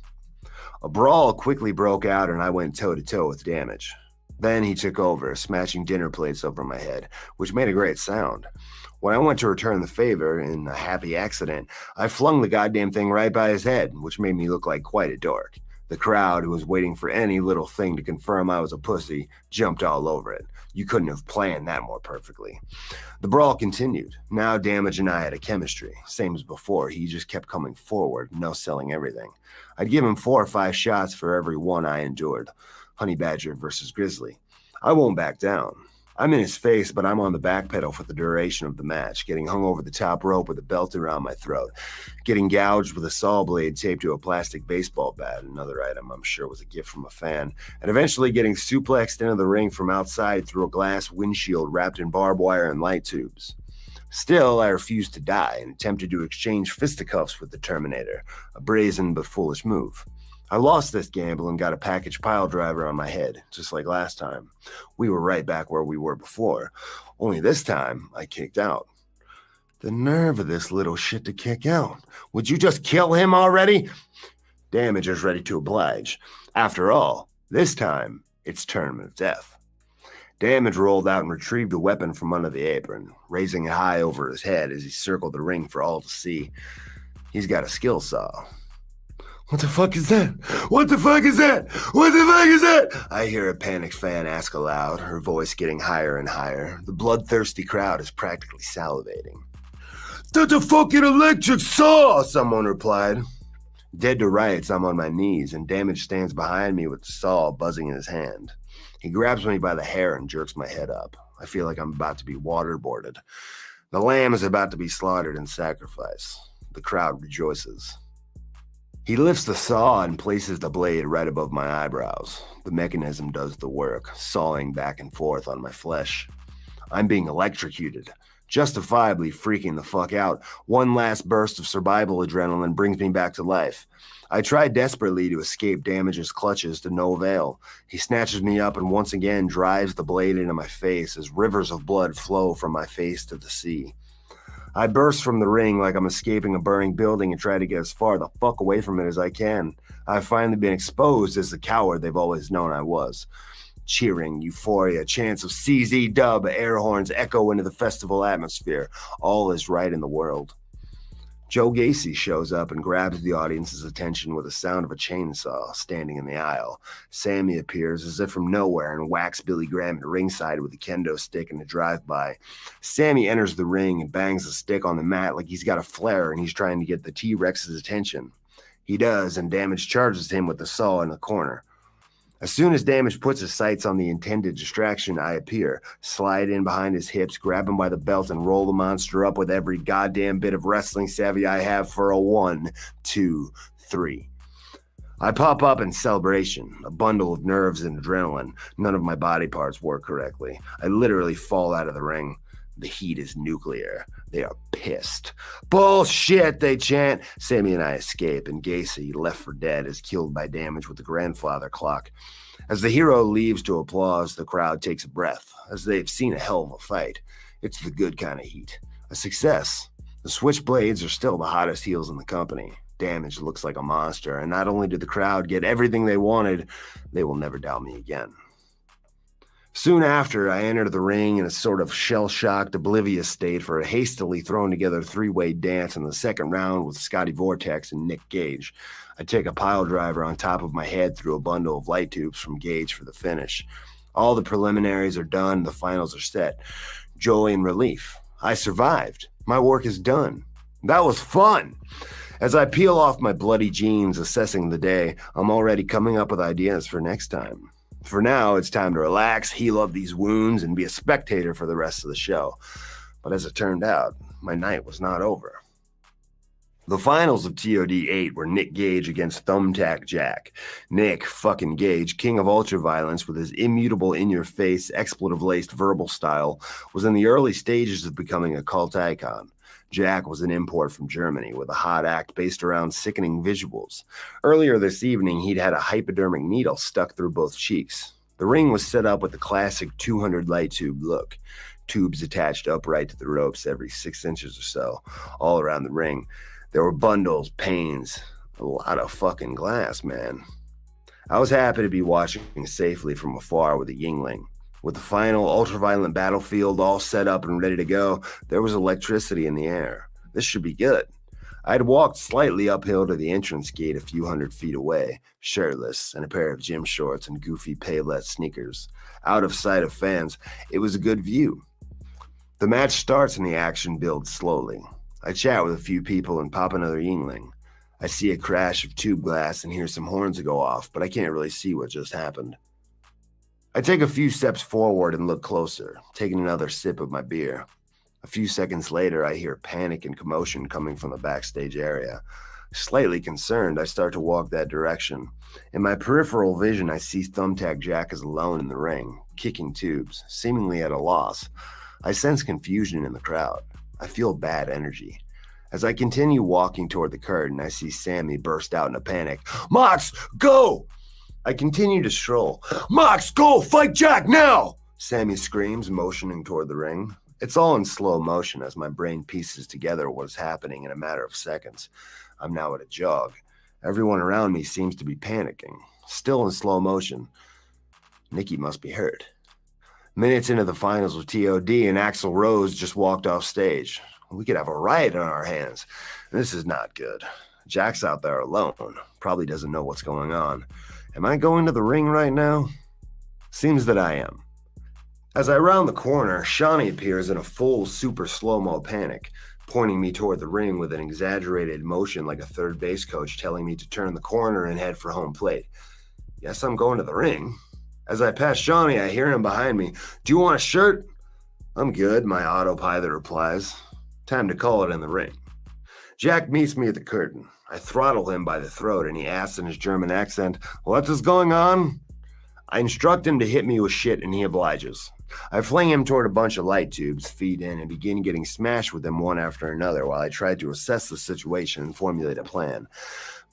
Speaker 2: A brawl quickly broke out and I went toe-to-toe with Damage. Then he took over, smashing dinner plates over my head, which made a great sound. When I went to return the favor, in a happy accident, I flung the goddamn thing right by his head, which made me look like quite a dork. The crowd, who was waiting for any little thing to confirm I was a pussy, jumped all over it. You couldn't have planned that more perfectly. The brawl continued. Now Damage and I had a chemistry. Same as before, he just kept coming forward, no selling everything. I'd give him 4 or 5 shots for every one I endured. Honey Badger versus Grizzly. I won't back down. I'm in his face, but I'm on the back pedal for the duration of the match, getting hung over the top rope with a belt around my throat, getting gouged with a saw blade taped to a plastic baseball bat, another item I'm sure was a gift from a fan, and eventually getting suplexed into the ring from outside through a glass windshield wrapped in barbed wire and light tubes. Still, I refused to die and attempted to exchange fisticuffs with the Terminator, a brazen but foolish move. I lost this gamble and got a package pile driver on my head, just like last time. We were right back where we were before, only this time I kicked out. The nerve of this little shit to kick out. Would you just kill him already? Damage is ready to oblige. After all, this time it's tournament of death. Damage rolled out and retrieved a weapon from under the apron, raising it high over his head as he circled the ring for all to see. He's got a skill saw. What the fuck is that? What the fuck is that? What the fuck is that? I hear a panicked fan ask aloud, her voice getting higher and higher. The bloodthirsty crowd is practically salivating. That's a fucking electric saw, someone replied. Dead to rights, I'm on my knees, and Damage stands behind me with the saw buzzing in his hand. He grabs me by the hair and jerks my head up. I feel like I'm about to be waterboarded. The lamb is about to be slaughtered in sacrifice. The crowd rejoices. He lifts the saw and places the blade right above my eyebrows. The mechanism does the work, sawing back and forth on my flesh. I'm being electrocuted, justifiably freaking the fuck out. One last burst of survival adrenaline brings me back to life. I try desperately to escape Damage's clutches to no avail. He snatches me up and once again drives the blade into my face as rivers of blood flow from my face to the sea. I burst from the ring like I'm escaping a burning building and try to get as far the fuck away from it as I can. I've finally been exposed as the coward they've always known I was. Cheering, euphoria, chants of CZ dub, air horns echo into the festival atmosphere. All is right in the world. Joe Gacy shows up and grabs the audience's attention with the sound of a chainsaw standing in the aisle. Sammy appears as if from nowhere and whacks Billy Graham at ringside with a kendo stick in a drive-by. Sammy enters the ring and bangs the stick on the mat like he's got a flare and he's trying to get the T-Rex's attention. He does, and Damage charges him with the saw in the corner. As soon as Damage puts his sights on the intended distraction, I appear, slide in behind his hips, grab him by the belt, and roll the monster up with every goddamn bit of wrestling savvy I have for a 1, 2, 3. I pop up in celebration, a bundle of nerves and adrenaline. None of my body parts work correctly. I literally fall out of the ring. The heat is nuclear. They are pissed. Bullshit, they chant. Sammy and I escape, and Gacy, left for dead, is killed by Damage with the grandfather clock. As the hero leaves to applause, the crowd takes a breath, as they've seen a hell of a fight. It's the good kind of heat. A success. The Switchblades are still the hottest heels in the company. Damage looks like a monster, and not only did the crowd get everything they wanted, they will never doubt me again. Soon after, I entered the ring in a sort of shell-shocked, oblivious state for a hastily thrown-together three-way dance in the second round with Scotty Vortex and Nick Gage. I take a pile driver on top of my head through a bundle of light tubes from Gage for the finish. All the preliminaries are done, the finals are set. Joy and relief. I survived. My work is done. That was fun! As I peel off my bloody jeans, assessing the day, I'm already coming up with ideas for next time. For now, it's time to relax, heal up these wounds, and be a spectator for the rest of the show. But as it turned out, my night was not over. The finals of TOD 8 were Nick Gage against Thumbtack Jack. Nick fucking Gage, king of ultraviolence with his immutable in-your-face, expletive-laced verbal style, was in the early stages of becoming a cult icon. Jack was an import from Germany with a hot act based around sickening visuals. Earlier this evening, he'd had a hypodermic needle stuck through both cheeks. The ring was set up with the classic 200 light tube look. Tubes attached upright to the ropes every 6 inches or so, all around the ring. There were bundles, panes, a lot of fucking glass, man. I was happy to be watching safely from afar with a Yingling. With the final ultraviolent battlefield all set up and ready to go, there was electricity in the air. This should be good. I'd walked slightly uphill to the entrance gate a few hundred feet away, shirtless, in a pair of gym shorts and goofy Paylette sneakers. Out of sight of fans, it was a good view. The match starts and the action builds slowly. I chat with a few people and pop another Yingling. I see a crash of tube glass and hear some horns go off, but I can't really see what just happened. I take a few steps forward and look closer, taking another sip of my beer. A few seconds later, I hear panic and commotion coming from the backstage area. Slightly concerned, I start to walk that direction. In my peripheral vision, I see Thumbtack Jack is alone in the ring, kicking tubes, seemingly at a loss. I sense confusion in the crowd. I feel bad energy. As I continue walking toward the curtain, I see Sammy burst out in a panic. "Mox, go!" I continue to stroll. "Mox, go! Fight Jack now!" Sammy screams, motioning toward the ring. It's all in slow motion as my brain pieces together what is happening in a matter of seconds. I'm now at a jog. Everyone around me seems to be panicking, still in slow motion. Nikki must be hurt. Minutes into the finals of TOD, and Axl Rose just walked off stage. We could have a riot on our hands. This is not good. Jack's out there alone. Probably doesn't know what's going on. Am I going to the ring right now? Seems that I am. As I round the corner, Shawnee appears in a full super slow-mo panic, pointing me toward the ring with an exaggerated motion like a third base coach telling me to turn the corner and head for home plate. Yes, I'm going to the ring. As I pass Shawnee, I hear him behind me. "Do you want a shirt?" "I'm good," my autopilot replies. Time to call it in the ring. Jack meets me at the curtain. I throttle him by the throat and he asks in his German accent, "What is going on?" I instruct him to hit me with shit and he obliges. I fling him toward a bunch of light tubes, feet in, and begin getting smashed with them one after another while I try to assess the situation and formulate a plan.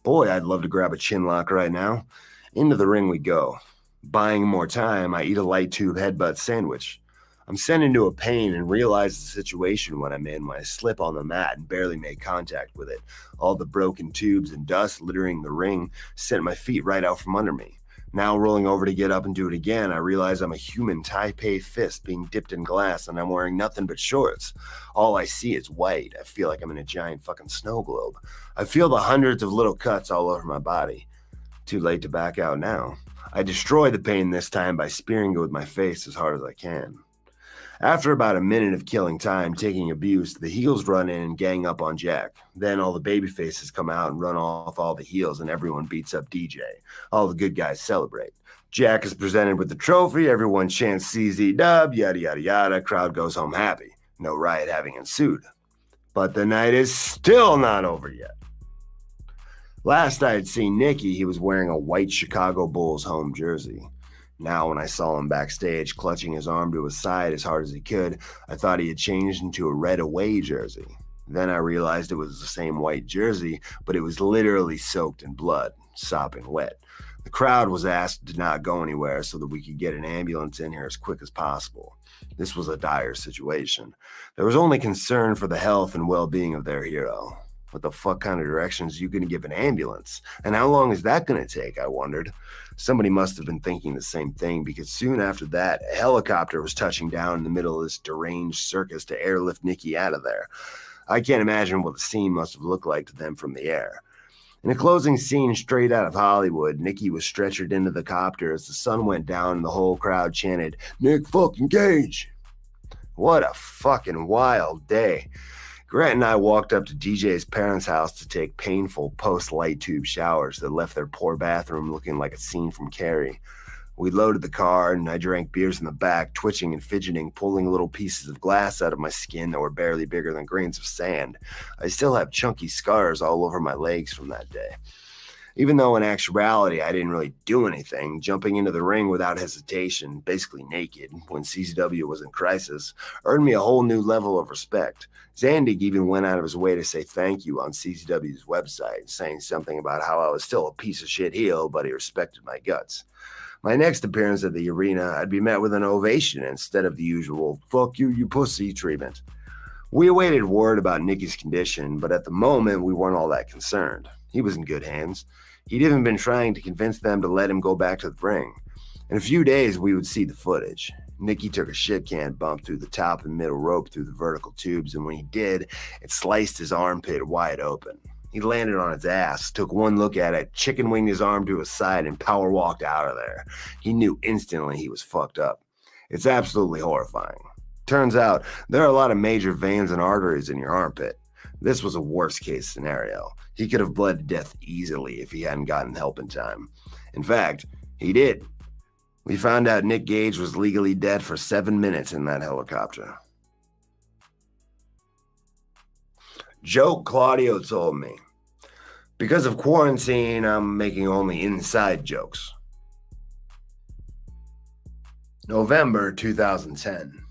Speaker 2: Boy, I'd love to grab a chin lock right now. Into the ring we go. Buying more time, I eat a light tube headbutt sandwich. I'm sent into a pain and realize the situation when I'm in when I slip on the mat and barely make contact with it. All the broken tubes and dust littering the ring sent my feet right out from under me. Now rolling over to get up and do it again, I realize I'm a human Taipei fist being dipped in glass and I'm wearing nothing but shorts. All I see is white. I feel like I'm in a giant fucking snow globe. I feel the hundreds of little cuts all over my body. Too late to back out now. I destroy the pain this time by spearing it with my face as hard as I can. After about a minute of killing time, taking abuse, the heels run in and gang up on Jack. Then all the baby faces come out and run off all the heels and everyone beats up DJ. All the good guys celebrate. Jack is presented with the trophy, everyone chants CZ dub, yada yada yada, crowd goes home happy. No riot having ensued. But the night is still not over yet. Last I had seen Nicky, he was wearing a white Chicago Bulls home jersey. Now, when I saw him backstage, clutching his arm to his side as hard as he could, I thought he had changed into a red away jersey. Then I realized it was the same white jersey, but it was literally soaked in blood, sopping wet. The crowd was asked to not go anywhere so that we could get an ambulance in here as quick as possible. This was a dire situation. There was only concern for the health and well-being of their hero. What the fuck kind of directions are you going to give an ambulance? And how long is that going to take, I wondered. Somebody must have been thinking the same thing because soon after that, a helicopter was touching down in the middle of this deranged circus to airlift Nicky out of there. I can't imagine what the scene must have looked like to them from the air. In a closing scene straight out of Hollywood, Nicky was stretchered into the copter as the sun went down and the whole crowd chanted, "Nick fucking Cage!" What a fucking wild day. Grant and I walked up to DJ's parents' house to take painful post-light tube showers that left their poor bathroom looking like a scene from Carrie. We loaded the car and I drank beers in the back, twitching and fidgeting, pulling little pieces of glass out of my skin that were barely bigger than grains of sand. I still have chunky scars all over my legs from that day. Even though in actuality I didn't really do anything, jumping into the ring without hesitation, basically naked, when CZW was in crisis, earned me a whole new level of respect. Zandig even went out of his way to say thank you on CZW's website, saying something about how I was still a piece of shit heel, but he respected my guts. My next appearance at the arena, I'd be met with an ovation instead of the usual, "fuck you, you pussy" treatment. We awaited word about Nicky's condition, but at the moment we weren't all that concerned. He was in good hands. He'd even been trying to convince them to let him go back to the ring. In a few days, we would see the footage. Nicky took a shit can bump through the top and middle rope through the vertical tubes, and when he did, it sliced his armpit wide open. He landed on his ass, took one look at it, chicken winged his arm to his side, and power walked out of there. He knew instantly he was fucked up. It's absolutely horrifying. Turns out, there are a lot of major veins and arteries in your armpit. This was a worst-case scenario. He could have bled to death easily if he hadn't gotten help in time. In fact, he did. We found out Nick Gage was legally dead for 7 minutes in that helicopter. Joke Claudio told me. Because of quarantine, I'm making only inside jokes. November 2010.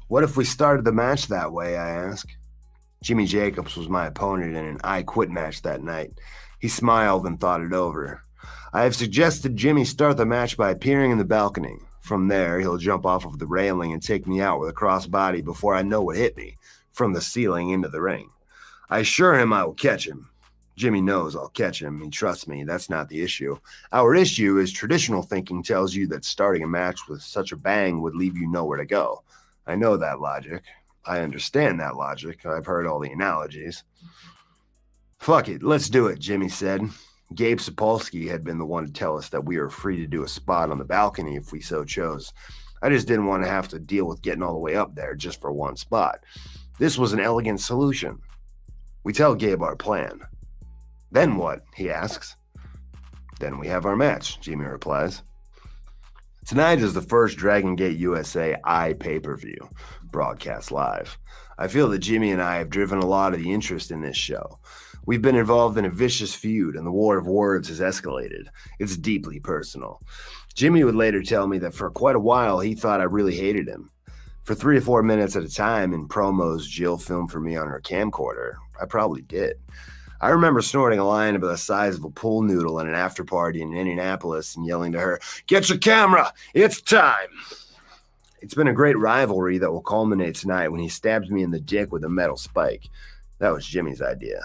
Speaker 2: What if we started the match that way, I ask. Jimmy Jacobs was my opponent in an I Quit match that night. He smiled and thought it over. I have suggested Jimmy start the match by appearing in the balcony. From there, he'll jump off of the railing and take me out with a crossbody before I know what hit me, from the ceiling into the ring. I assure him I will catch him. Jimmy knows I'll catch him. He trusts me. That's not the issue. Our issue is traditional thinking tells you that starting a match with such a bang would leave you nowhere to go. I know that logic. I understand that logic. I've heard all the analogies. Fuck it, let's do it, Jimmy said. Gabe Sapolsky had been the one to tell us that we were free to do a spot on the balcony if we so chose. I just didn't want to have to deal with getting all the way up there just for one spot. This was an elegant solution. We tell Gabe our plan. Then what? He asks. Then we have our match, Jimmy replies. Tonight is the first Dragon Gate USA pay-per-view, broadcast live. I feel that Jimmy and I have driven a lot of the interest in this show. We've been involved in a vicious feud, and the war of words has escalated. It's deeply personal. Jimmy would later tell me that for quite a while he thought I really hated him. For 3 or 4 minutes at a time in promos Jill filmed for me on her camcorder, I probably did. I remember snorting a line about the size of a pool noodle at an after party in Indianapolis and yelling to her, "Get your camera! It's time!" It's been a great rivalry that will culminate tonight when he stabs me in the dick with a metal spike. That was Jimmy's idea.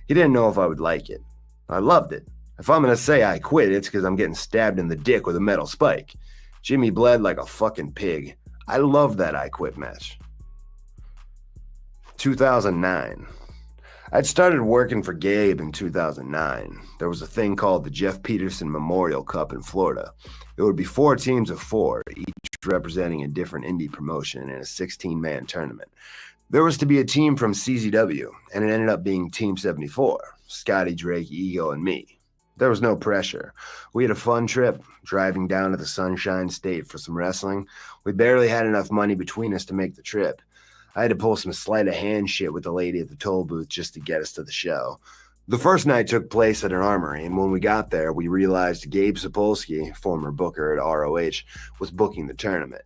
Speaker 2: He didn't know if I would like it. I loved it. If I'm going to say I quit, it's because I'm getting stabbed in the dick with a metal spike. Jimmy bled like a fucking pig. I loved that I quit match. 2009. I'd started working for Gabe in 2009. There was a thing called the Jeff Peterson Memorial Cup in Florida. It would be 4 teams of 4, each representing a different indie promotion in a 16-man tournament. There was to be a team from CZW, and it ended up being Team 74, Scotty, Drake, Ego, and me. There was no pressure. We had a fun trip, driving down to the Sunshine State for some wrestling. We barely had enough money between us to make the trip. I had to pull some sleight of hand shit with the lady at the toll booth just to get us to the show. The first night took place at an armory, and when we got there, we realized Gabe Sapolsky, former booker at ROH, was booking the tournament.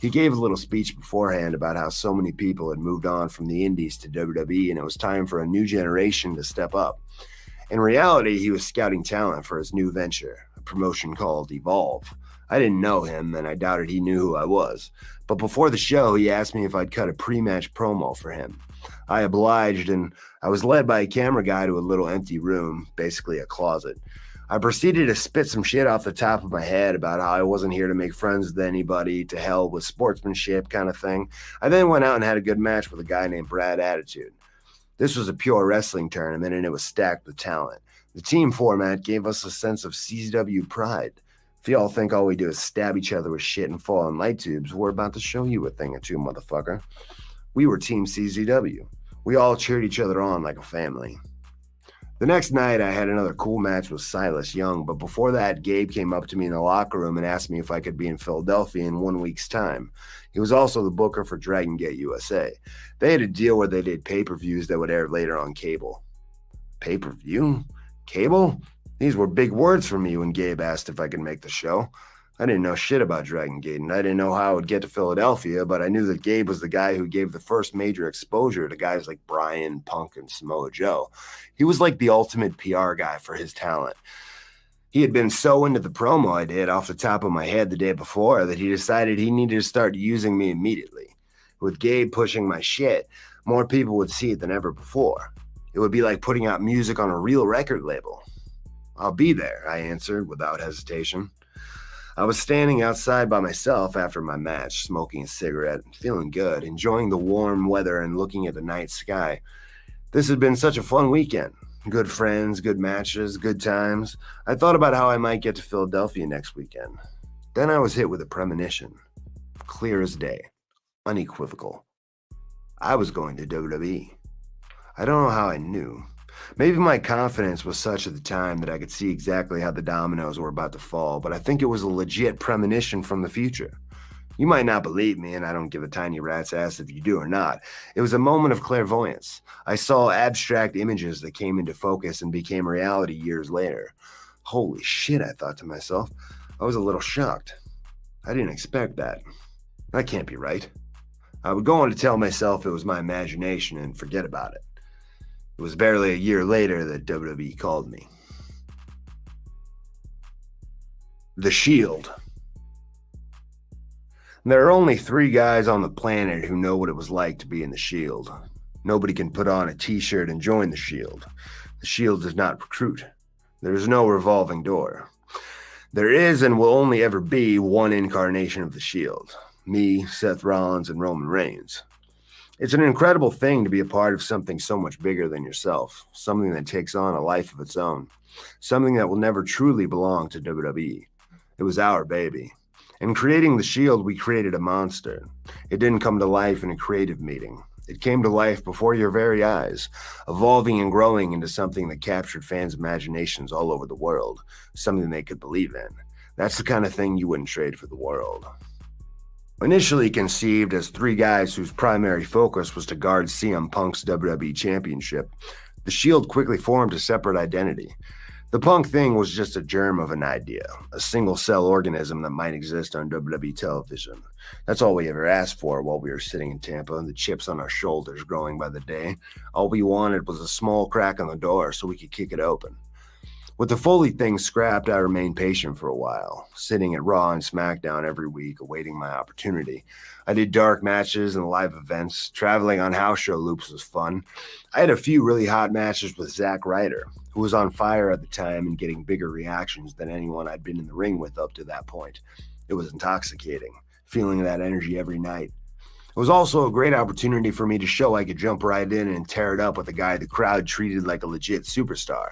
Speaker 2: He gave a little speech beforehand about how so many people had moved on from the indies to WWE, and it was time for a new generation to step up. In reality, he was scouting talent for his new venture, a promotion called Evolve. I didn't know him, and I doubted he knew who I was. But before the show, he asked me if I'd cut a pre-match promo for him. I obliged, and I was led by a camera guy to a little empty room, basically a closet. I proceeded to spit some shit off the top of my head about how I wasn't here to make friends with anybody, to hell with sportsmanship kind of thing. I then went out and had a good match with a guy named Brad Attitude. This was a pure wrestling tournament, and it was stacked with talent. The team format gave us a sense of CZW pride. If y'all think all we do is stab each other with shit and fall in light tubes, we're about to show you a thing or two, motherfucker. We were Team CZW. We all cheered each other on like a family. The next night, I had another cool match with Silas Young, but before that, Gabe came up to me in the locker room and asked me if I could be in Philadelphia in 1 week's time. He was also the booker for Dragon Gate USA. They had a deal where they did pay-per-views that would air later on cable. Pay-per-view? Cable? These were big words for me when Gabe asked if I could make the show. I didn't know shit about Dragon Gate, and I didn't know how I would get to Philadelphia, but I knew that Gabe was the guy who gave the first major exposure to guys like Bryan, Punk, and Samoa Joe. He was like the ultimate PR guy for his talent. He had been so into the promo I did off the top of my head the day before that he decided he needed to start using me immediately. With Gabe pushing my shit, more people would see it than ever before. It would be like putting out music on a real record label. I'll be there, I answered without hesitation. I was standing outside by myself after my match, smoking a cigarette, feeling good, enjoying the warm weather and looking at the night sky. This had been such a fun weekend. Good friends, good matches, good times. I thought about how I might get to Philadelphia next weekend. Then I was hit with a premonition. Clear as day. Unequivocal. I was going to WWE. I don't know how I knew. Maybe my confidence was such at the time that I could see exactly how the dominoes were about to fall, but I think it was a legit premonition from the future. You might not believe me, and I don't give a tiny rat's ass if you do or not. It was a moment of clairvoyance. I saw abstract images that came into focus and became reality years later. Holy shit, I thought to myself. I was a little shocked. I didn't expect that. That can't be right. I would go on to tell myself it was my imagination and forget about it. It was barely a year later that WWE called me. The Shield. There are only 3 guys on the planet who know what it was like to be in the Shield. Nobody can put on a t-shirt and join the Shield. The Shield does not recruit. There is no revolving door. There is and will only ever be one incarnation of the Shield. Me, Seth Rollins, and Roman Reigns. It's an incredible thing to be a part of something so much bigger than yourself, something that takes on a life of its own, something that will never truly belong to WWE. It was our baby. In creating the Shield, we created a monster. It didn't come to life in a creative meeting. It came to life before your very eyes, evolving and growing into something that captured fans' imaginations all over the world, something they could believe in. That's the kind of thing you wouldn't trade for the world. Initially conceived as 3 guys whose primary focus was to guard CM Punk's WWE Championship, the Shield quickly formed a separate identity. The Punk thing was just a germ of an idea, a single-cell organism that might exist on WWE television. That's all we ever asked for while we were sitting in Tampa, the chips on our shoulders growing by the day. All we wanted was a small crack on the door so we could kick it open. With the Foley thing scrapped, I remained patient for a while, sitting at Raw and SmackDown every week, awaiting my opportunity. I did dark matches and live events. Traveling on house show loops was fun. I had a few really hot matches with Zack Ryder, who was on fire at the time and getting bigger reactions than anyone I'd been in the ring with up to that point. It was intoxicating, feeling that energy every night. It was also a great opportunity for me to show I could jump right in and tear it up with a guy the crowd treated like a legit superstar.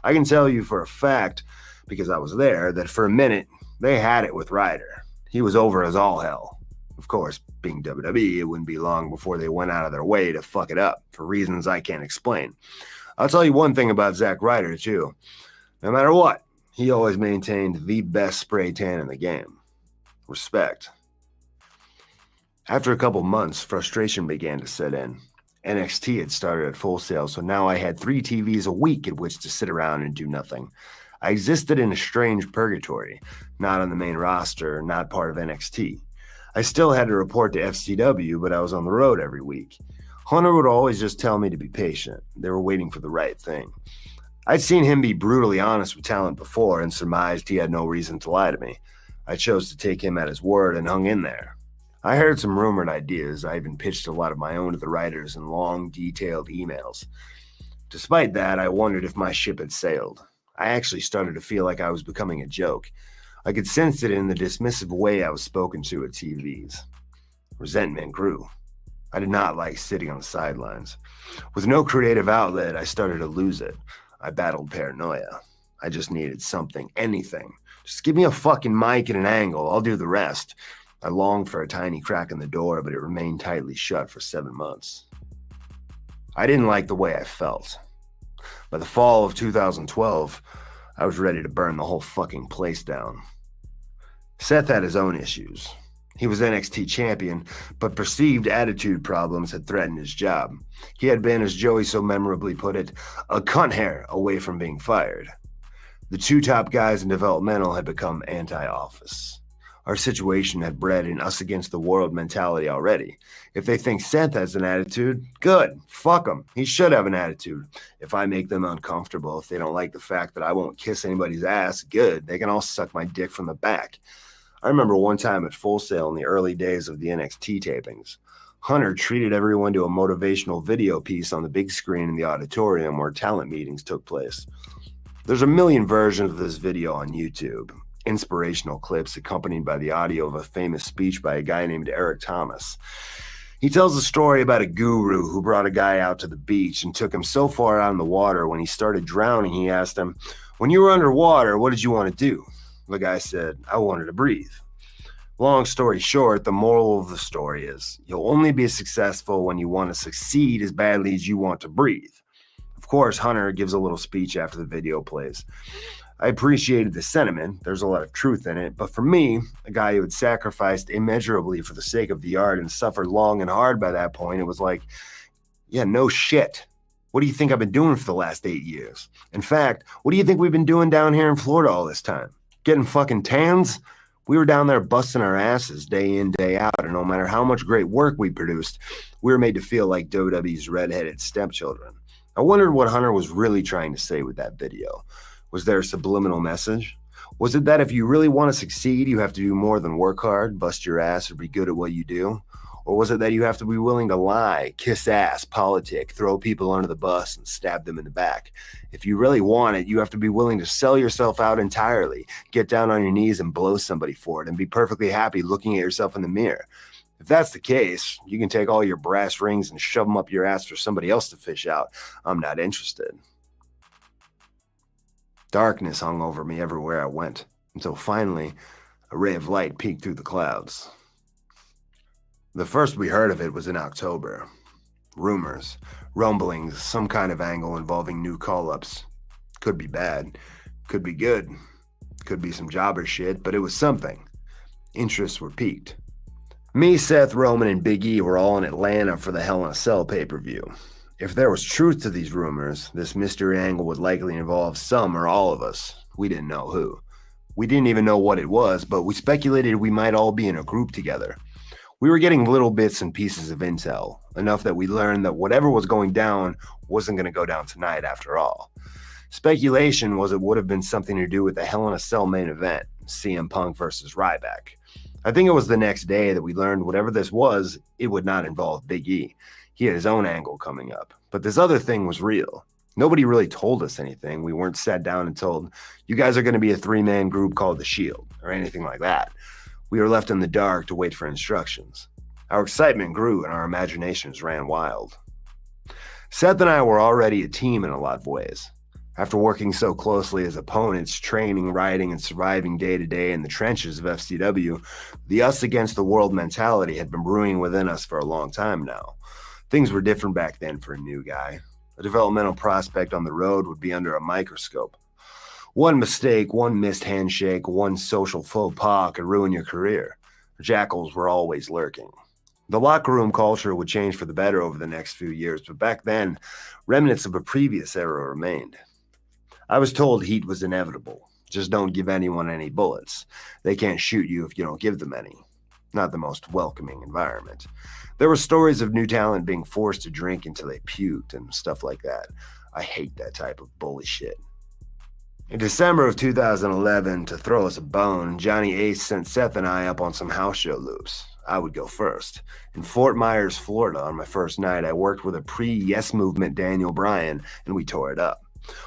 Speaker 2: I can tell you for a fact, because I was there, that for a minute, they had it with Ryder. He was over as all hell. Of course, being WWE, it wouldn't be long before they went out of their way to fuck it up, for reasons I can't explain. I'll tell you one thing about Zack Ryder, too. No matter what, he always maintained the best spray tan in the game. Respect. After a couple months, frustration began to set in. NXT had started at Full Sail, so now I had 3 TVs a week at which to sit around and do nothing. I existed in a strange purgatory, not on the main roster, not part of NXT. I still had to report to FCW, but I was on the road every week. Hunter would always just tell me to be patient. They were waiting for the right thing. I'd seen him be brutally honest with talent before and surmised he had no reason to lie to me. I chose to take him at his word and hung in there. I heard some rumored ideas. I even pitched a lot of my own to the writers in long, detailed emails. Despite that, I wondered if my ship had sailed. I actually started to feel like I was becoming a joke. I could sense it in the dismissive way I was spoken to at TVs. Resentment grew. I did not like sitting on the sidelines. With no creative outlet, I started to lose it. I battled paranoia. I just needed something, anything. Just give me a fucking mic and an angle. I'll do the rest. I longed for a tiny crack in the door, but it remained tightly shut for 7 months. I didn't like the way I felt. By the fall of 2012, I was ready to burn the whole fucking place down. Seth had his own issues. He was NXT champion, but perceived attitude problems had threatened his job. He had been, as Joey so memorably put it, a cunt hair away from being fired. The 2 top guys in developmental had become anti-office. Our situation had bred an us against the world mentality already. If they think Seth has an attitude, good. Fuck him. He should have an attitude. If I make them uncomfortable, if they don't like the fact that I won't kiss anybody's ass, good. They can all suck my dick from the back. I remember one time at Full Sail in the early days of the NXT tapings. Hunter treated everyone to a motivational video piece on the big screen in the auditorium where talent meetings took place. There's a million versions of this video on YouTube. Inspirational clips accompanied by the audio of a famous speech by a guy named Eric Thomas. He tells a story about a guru who brought a guy out to the beach and took him so far out in the water when he started drowning, he asked him, "When you were underwater, what did you want to do?" The guy said, "I wanted to breathe." Long story short, the moral of the story is you'll only be successful when you want to succeed as badly as you want to breathe. Of course, Hunter gives a little speech after the video plays. I appreciated the sentiment. There's a lot of truth in it. But for me, a guy who had sacrificed immeasurably for the sake of the art and suffered long and hard by that point, it was like, yeah, no shit. What do you think I've been doing for the last 8 years? In fact, what do you think we've been doing down here in Florida all this time? Getting fucking tans? We were down there busting our asses day in, day out, and no matter how much great work we produced, we were made to feel like WWE's redheaded stepchildren. I wondered what Hunter was really trying to say with that video. Was there a subliminal message? Was it that if you really want to succeed, you have to do more than work hard, bust your ass, or be good at what you do? Or was it that you have to be willing to lie, kiss ass, politic, throw people under the bus, and stab them in the back? If you really want it, you have to be willing to sell yourself out entirely, get down on your knees and blow somebody for it, and be perfectly happy looking at yourself in the mirror. If that's the case, you can take all your brass rings and shove them up your ass for somebody else to fish out. I'm not interested. Darkness hung over me everywhere I went, until finally, a ray of light peeked through the clouds. The first we heard of it was in October. Rumors, rumblings, some kind of angle involving new call-ups. Could be bad, could be good, could be some jobber shit, but it was something. Interests were piqued. Me, Seth, Roman, and Big E were all in Atlanta for the Hell in a Cell pay-per-view. If there was truth to these rumors, this mystery angle would likely involve some or all of us. We didn't know who. We didn't even know what it was, but we speculated we might all be in a group together. We were getting little bits and pieces of intel, enough that we learned that whatever was going down wasn't going to go down tonight after all. Speculation was it would have been something to do with the Hell in a Cell main event, CM Punk versus Ryback. I think it was the next day that we learned whatever this was, it would not involve Big E. He had his own angle coming up. But this other thing was real. Nobody really told us anything. We weren't sat down and told, you guys are going to be a 3-man group called The Shield, or anything like that. We were left in the dark to wait for instructions. Our excitement grew and our imaginations ran wild. Seth and I were already a team in a lot of ways. After working so closely as opponents, training, riding, and surviving day to day in the trenches of FCW, the us against the world mentality had been brewing within us for a long time now. Things were different back then for a new guy. A developmental prospect on the road would be under a microscope. One mistake, one missed handshake, one social faux pas could ruin your career. Jackals were always lurking. The locker room culture would change for the better over the next few years, but back then, remnants of a previous era remained. I was told heat was inevitable. Just don't give anyone any bullets. They can't shoot you if you don't give them any. Not the most welcoming environment. There were stories of new talent being forced to drink until they puked and stuff like that. I hate that type of bully shit. In December of 2011, to throw us a bone, Johnny Ace sent Seth and I up on some house show loops. I would go first. In Fort Myers, Florida, on my first night, I worked with a pre-Yes Movement Daniel Bryan, and we tore it up.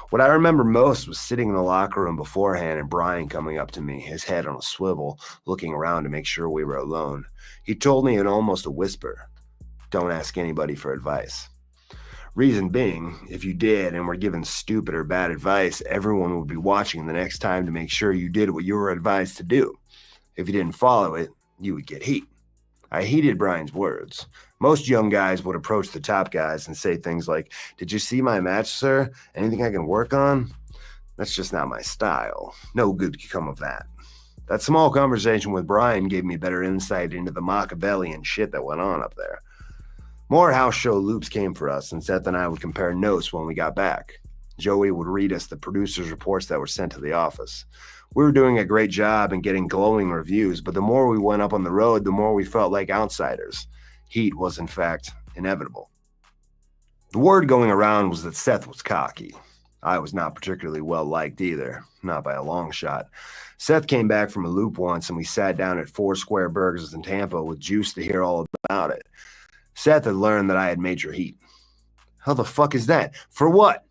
Speaker 2: What I remember most was sitting in the locker room beforehand and Bryan coming up to me, his head on a swivel, looking around to make sure we were alone. He told me in almost a whisper, "Don't ask anybody for advice." Reason being, if you did and were given stupid or bad advice, everyone would be watching the next time to make sure you did what you were advised to do. If you didn't follow it, you would get heat. I heeded Bryan's words. Most young guys would approach the top guys and say things like, "Did you see my match, sir? Anything I can work on?" That's just not my style. No good could come of that. That small conversation with Bryan gave me better insight into the Machiavellian shit that went on up there. More house show loops came for us, and Seth and I would compare notes when we got back. Joey would read us the producer's reports that were sent to the office. We were doing a great job and getting glowing reviews, but the more we went up on the road, the more we felt like outsiders. Heat was, in fact, inevitable. The word going around was that Seth was cocky. I was not particularly well liked either, not by a long shot. Seth came back from a loop once, and we sat down at 4 Square Burgers in Tampa with Juice to hear all about it. Seth had learned that I had major heat. "How the fuck is that? For what?"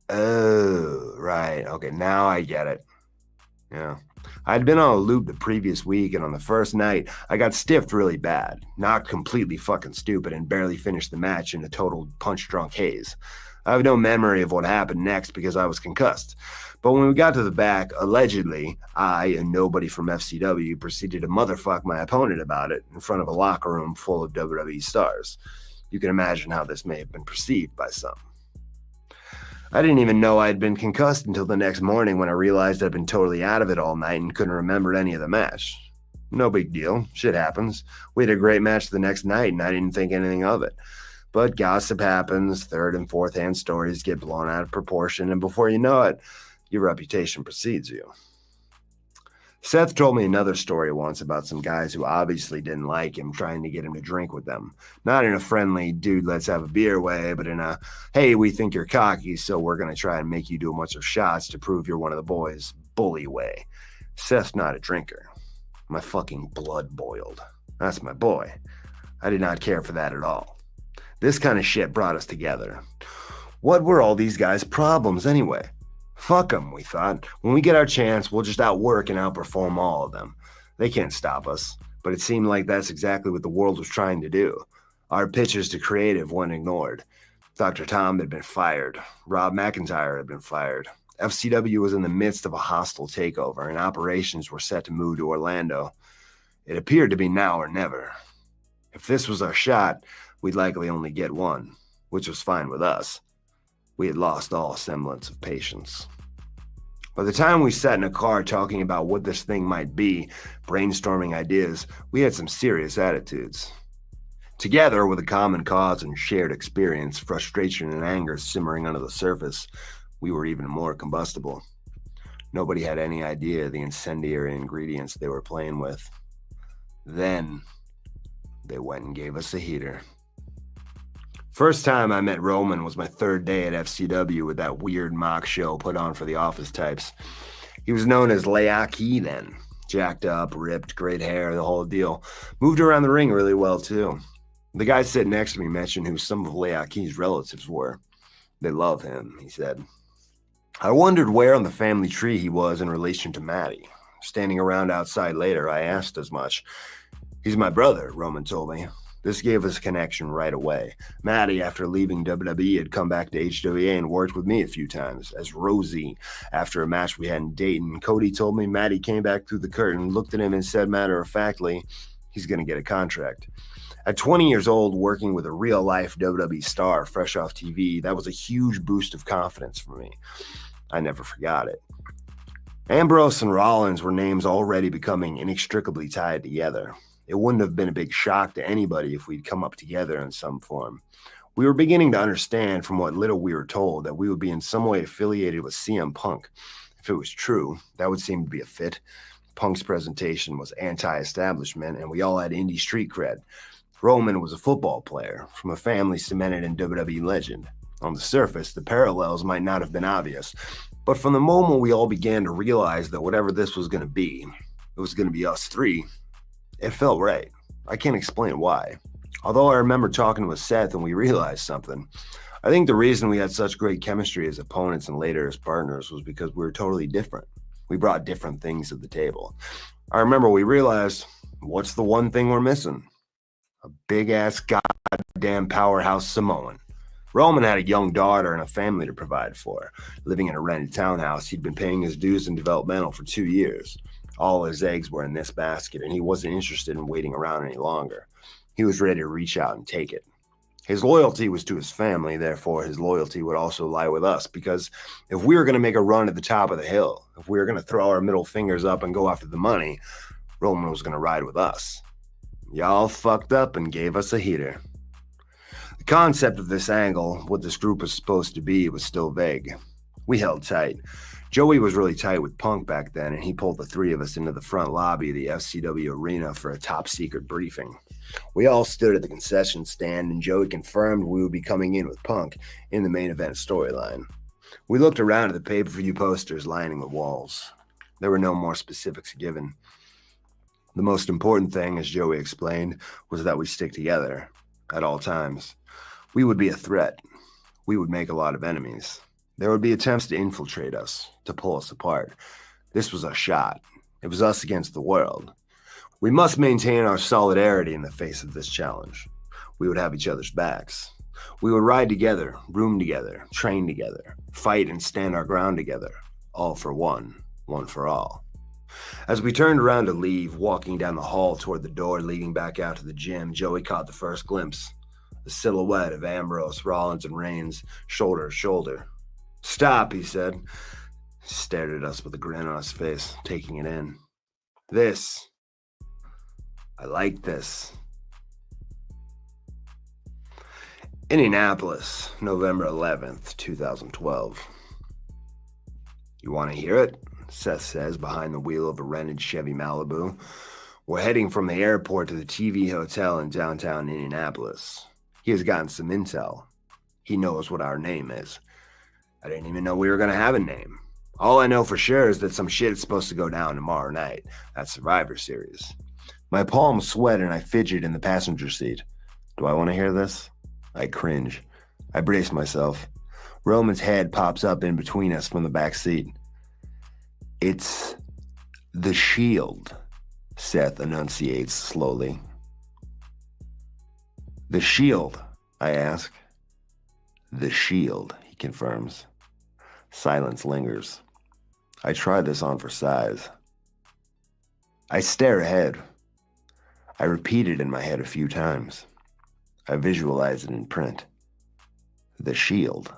Speaker 2: "Oh, right. Okay, now I get it." Yeah. I'd been on a loop the previous week, and on the first night, I got stiffed really bad, knocked completely fucking stupid, and barely finished the match in a total punch-drunk haze. I have no memory of what happened next because I was concussed. But when we got to the back, allegedly, I and nobody from FCW proceeded to motherfuck my opponent about it in front of a locker room full of WWE stars. You can imagine how this may have been perceived by some. I didn't even know I had been concussed until the next morning when I realized I'd been totally out of it all night and couldn't remember any of the match. No big deal. Shit happens. We had a great match the next night and I didn't think anything of it. But gossip happens, third and fourth hand stories get blown out of proportion, and before you know it, your reputation precedes you. Seth told me another story once about some guys who obviously didn't like him trying to get him to drink with them. Not in a friendly, dude, let's have a beer way, but in a, hey, we think you're cocky, so we're going to try and make you do a bunch of shots to prove you're one of the boys, bully way. Seth's not a drinker. My fucking blood boiled. That's my boy. I did not care for that at all. This kind of shit brought us together. What were all these guys' problems anyway? Fuck them, we thought. When we get our chance, we'll just outwork and outperform all of them. They can't stop us. But it seemed like that's exactly what the world was trying to do. Our pitches to creative went ignored. Dr. Tom had been fired. Rob McIntyre had been fired. FCW was in the midst of a hostile takeover, and operations were set to move to Orlando. It appeared to be now or never. If this was our shot, we'd likely only get one, which was fine with us. We had lost all semblance of patience. By the time we sat in a car talking about what this thing might be, brainstorming ideas, we had some serious attitudes. Together, with a common cause and shared experience, frustration and anger simmering under the surface, we were even more combustible. Nobody had any idea the incendiary ingredients they were playing with. Then, they went and gave us a heater. First time I met Roman was my third day at FCW with that weird mock show put on for the office types. He was known as Leaki then. Jacked up, ripped, great hair, the whole deal. Moved around the ring really well, too. The guy sitting next to me mentioned who some of Leaki's relatives were. They love him, he said. I wondered where on the family tree he was in relation to Maddie. Standing around outside later, I asked as much. He's my brother, Roman told me. This gave us a connection right away. Maddie, after leaving WWE, had come back to HWA and worked with me a few times as Rosie after a match we had in Dayton. Cody told me Maddie came back through the curtain, looked at him and said matter-of-factly, he's going to get a contract. At 20 years old, working with a real-life WWE star fresh off TV, that was a huge boost of confidence for me. I never forgot it. Ambrose and Rollins were names already becoming inextricably tied together. It wouldn't have been a big shock to anybody if we'd come up together in some form. We were beginning to understand from what little we were told that we would be in some way affiliated with CM Punk. If it was true, that would seem to be a fit. Punk's presentation was anti-establishment, and we all had indie street cred. Roman was a football player from a family cemented in WWE legend. On the surface, the parallels might not have been obvious, but from the moment we all began to realize that whatever this was going to be, it was going to be us three, it felt right. I can't explain why. Although I remember talking with Seth and we realized something. I think the reason we had such great chemistry as opponents and later as partners was because we were totally different. We brought different things to the table. I remember we realized, what's the one thing we're missing? A big-ass goddamn powerhouse Samoan. Roman had a young daughter and a family to provide for. Living in a rented townhouse, he'd been paying his dues in developmental for 2 years. All his eggs were in this basket, and he wasn't interested in waiting around any longer. He was ready to reach out and take it. His loyalty was to his family, therefore his loyalty would also lie with us, because if we were going to make a run at the top of the hill, if we were going to throw our middle fingers up and go after the money, Roman was going to ride with us. Y'all fucked up and gave us a heater. The concept of this angle, what this group was supposed to be, was still vague. We held tight. Joey was really tight with Punk back then, and he pulled the three of us into the front lobby of the FCW arena for a top-secret briefing. We all stood at the concession stand, and Joey confirmed we would be coming in with Punk in the main event storyline. We looked around at the pay-per-view posters lining the walls. There were no more specifics given. The most important thing, as Joey explained, was that we stick together at all times. We would be a threat. We would make a lot of enemies. There would be attempts to infiltrate us, to pull us apart. This was our shot. It was us against the world. We must maintain our solidarity in the face of this challenge. We would have each other's backs. We would ride together, room together, train together, fight and stand our ground together, all for one for all. As we turned around to leave, walking down the hall toward the door leading back out to the gym, Joey caught the first glimpse. The silhouette of Ambrose, Rollins, and Reigns, shoulder to shoulder. "Stop," he said. He stared at us with a grin on his face, taking it in. I like this. Indianapolis, November 11th, 2012. You want to hear it? Seth says behind the wheel of a rented Chevy Malibu. We're heading from the airport to the TV hotel in downtown Indianapolis. He has gotten some intel. He knows what our name is. I didn't even know we were going to have a name. All I know for sure is that some shit is supposed to go down tomorrow night at Survivor Series. My palms sweat and I fidget in the passenger seat. Do I want to hear this? I cringe. I brace myself. Roman's head pops up in between us from the back seat. It's the Shield, Seth enunciates slowly. The Shield, I ask. The Shield, he confirms. Silence lingers. I try this on for size. I stare ahead. I repeat it in my head a few times. I visualize it in print. The Shield.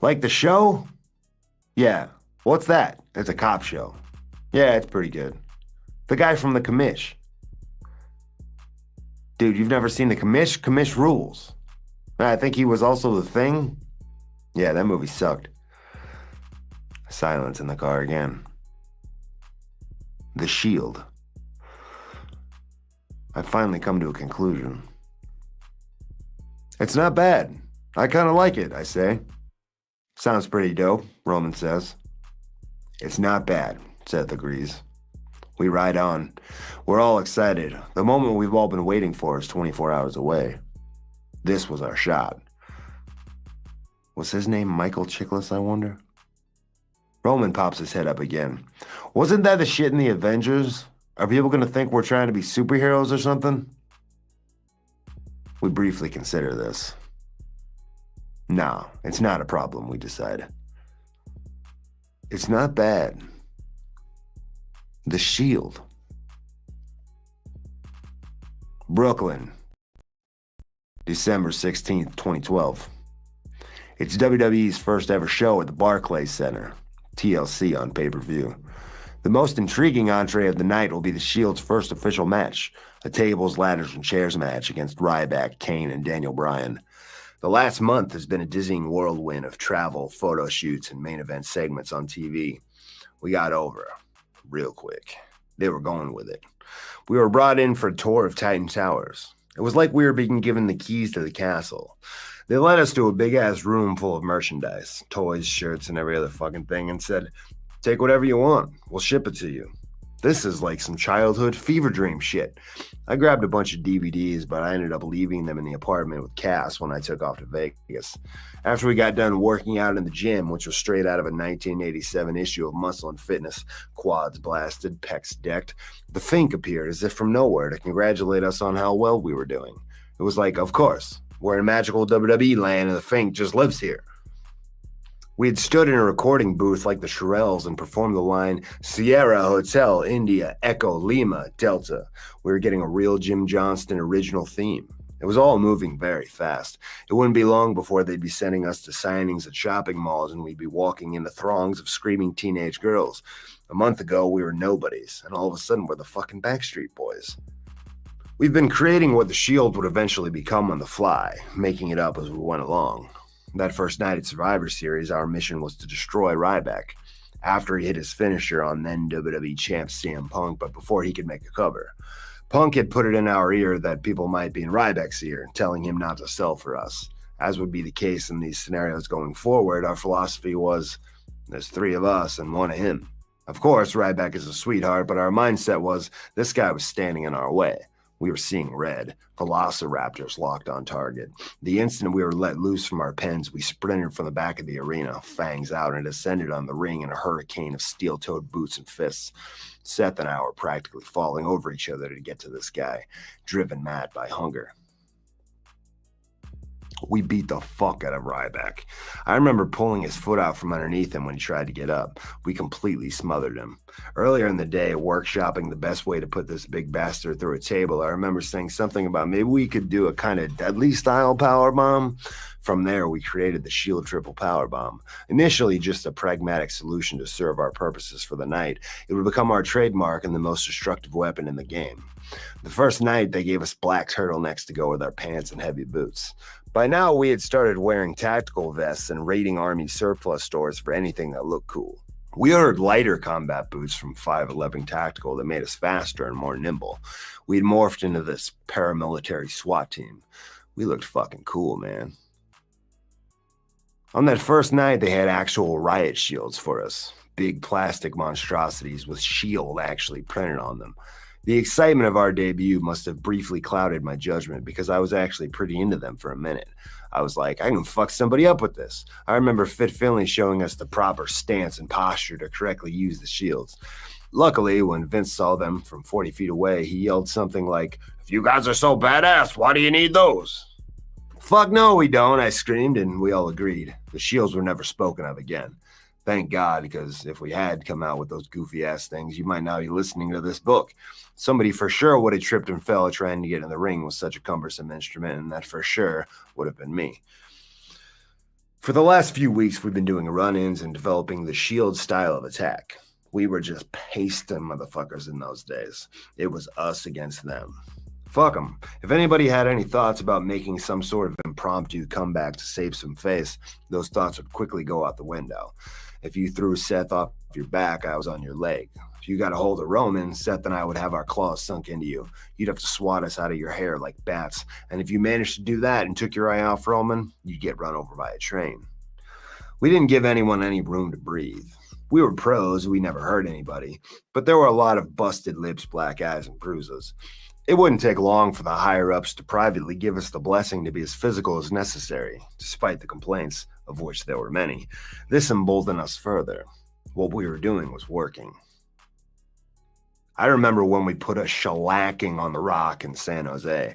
Speaker 2: Like the show? Yeah. What's that? It's a cop show. Yeah, it's pretty good. The guy from the Commish. Dude, you've never seen the Commish? Commish rules. I think he was also the Thing. Yeah, that movie sucked. Silence in the car again. The Shield. I finally come to a conclusion. It's not bad. I kind of like it, I say. Sounds pretty dope, Roman says. It's not bad, Seth agrees. We ride on. We're all excited. The moment we've all been waiting for is 24 hours away. This was our shot. Was his name Michael Chiklis, I wonder? Roman pops his head up again. Wasn't that the shit in the Avengers? Are people going to think we're trying to be superheroes or something? We briefly consider this. No, it's not a problem, we decide. It's not bad. The Shield. Brooklyn, December 16th, 2012. It's WWE's first ever show at the Barclays Center, TLC on pay-per-view. The most intriguing entree of the night will be the Shield's first official match, a tables, ladders, and chairs match against Ryback, Kane, and Daniel Bryan. The last month has been a dizzying whirlwind of travel, photo shoots, and main event segments on TV. We got over real quick. They were going with it. We were brought in for a tour of Titan Towers. It was like we were being given the keys to the castle. They led us to a big-ass room full of merchandise, toys, shirts, and every other fucking thing, and said, take whatever you want. We'll ship it to you. This is like some childhood fever dream shit. I grabbed a bunch of DVDs, but I ended up leaving them in the apartment with Cass when I took off to Vegas. After we got done working out in the gym, which was straight out of a 1987 issue of Muscle and Fitness, quads blasted, pecs decked, the Fink appeared as if from nowhere to congratulate us on how well we were doing. It was like, of course, we're in magical WWE land and the Fink just lives here. We had stood in a recording booth like the Shirelles and performed the line, Sierra Hotel, India, Echo, Lima, Delta. We were getting a real Jim Johnston original theme. It was all moving very fast. It wouldn't be long before they'd be sending us to signings at shopping malls and we'd be walking into throngs of screaming teenage girls. A month ago, we were nobodies, and all of a sudden we're the fucking Backstreet Boys. We've been creating what the Shield would eventually become on the fly, making it up as we went along. That first night at Survivor Series, our mission was to destroy Ryback after he hit his finisher on then WWE champ CM Punk, but before he could make a cover. Punk had put it in our ear that people might be in Ryback's ear, telling him not to sell for us. As would be the case in these scenarios going forward, our philosophy was, there's 3 of us and 1 of him. Of course, Ryback is a sweetheart, but our mindset was, this guy was standing in our way. We were seeing red, velociraptors locked on target. The instant we were let loose from our pens, we sprinted from the back of the arena, fangs out, and descended on the ring in a hurricane of steel-toed boots and fists. Seth and I were practically falling over each other to get to this guy, driven mad by hunger. We beat the fuck out of Ryback. I remember pulling his foot out from underneath him when he tried to get up. We completely smothered him. Earlier in the day, workshopping the best way to put this big bastard through a table, I remember saying something about maybe we could do a kind of Deadly-style powerbomb. From there, we created the Shield Triple Powerbomb. Initially, just a pragmatic solution to serve our purposes for the night, it would become our trademark and the most destructive weapon in the game. The first night, they gave us black turtlenecks to go with our pants and heavy boots. By now, we had started wearing tactical vests and raiding Army surplus stores for anything that looked cool. We ordered lighter combat boots from 511 Tactical that made us faster and more nimble. We had morphed into this paramilitary SWAT team. We looked fucking cool, man. On that first night, they had actual riot shields for us. Big plastic monstrosities with SHIELD actually printed on them. The excitement of our debut must have briefly clouded my judgment because I was actually pretty into them for a minute. I was like, I can fuck somebody up with this. I remember Fit Finley showing us the proper stance and posture to correctly use the shields. Luckily, when Vince saw them from 40 feet away, he yelled something like, if you guys are so badass, why do you need those? Fuck no, we don't, I screamed, and we all agreed. The shields were never spoken of again. Thank God, because if we had come out with those goofy-ass things, you might now be listening to this book. Somebody for sure would have tripped and fell trying to get in the ring with such a cumbersome instrument, and that for sure would have been me. For the last few weeks, we've been doing run-ins and developing the Shield style of attack. We were just pasting motherfuckers in those days. It was us against them. Fuck them. If anybody had any thoughts about making some sort of impromptu comeback to save some face, those thoughts would quickly go out the window. If you threw Seth off your back, I was on your leg. If you got a hold of Roman, Seth and I would have our claws sunk into you. You'd have to swat us out of your hair like bats. And if you managed to do that and took your eye off Roman, you'd get run over by a train. We didn't give anyone any room to breathe. We were pros, we never hurt anybody, but there were a lot of busted lips, black eyes, and bruises. It wouldn't take long for the higher-ups to privately give us the blessing to be as physical as necessary, despite the complaints, of which there were many. This emboldened us further. What we were doing was working. I remember when we put a shellacking on the Rock in San Jose.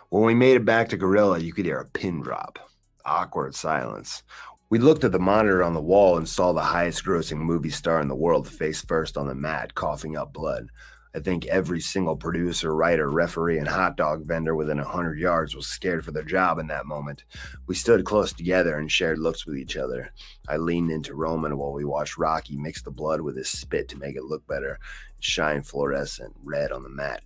Speaker 2: When we made it back to Gorilla, you could hear a pin drop. Awkward silence. We looked at the monitor on the wall and saw the highest-grossing movie star in the world face first on the mat, coughing up blood. I think every single producer, writer, referee, and hot dog vendor within 100 yards was scared for their job in that moment. We stood close together and shared looks with each other. I leaned into Roman while we watched Rocky mix the blood with his spit to make it look better and shine fluorescent red on the mat.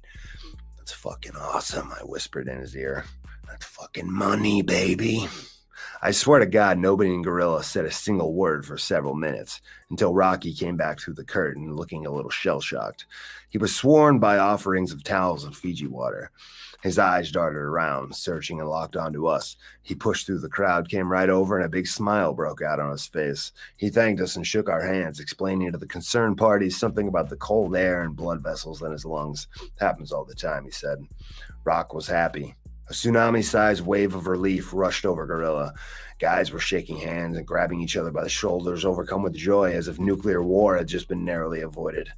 Speaker 2: "That's fucking awesome," I whispered in his ear. "That's fucking money, baby." I swear to God, nobody in Gorilla said a single word for several minutes, until Rocky came back through the curtain, looking a little shell-shocked. He was sworn by offerings of towels and Fiji water. His eyes darted around, searching and locked onto us. He pushed through the crowd, came right over, and a big smile broke out on his face. He thanked us and shook our hands, explaining to the concerned parties something about the cold air and blood vessels in his lungs. "Happens all the time," he said. Rock was happy. A tsunami-sized wave of relief rushed over Gorilla. Guys were shaking hands and grabbing each other by the shoulders, overcome with joy, as if nuclear war had just been narrowly avoided.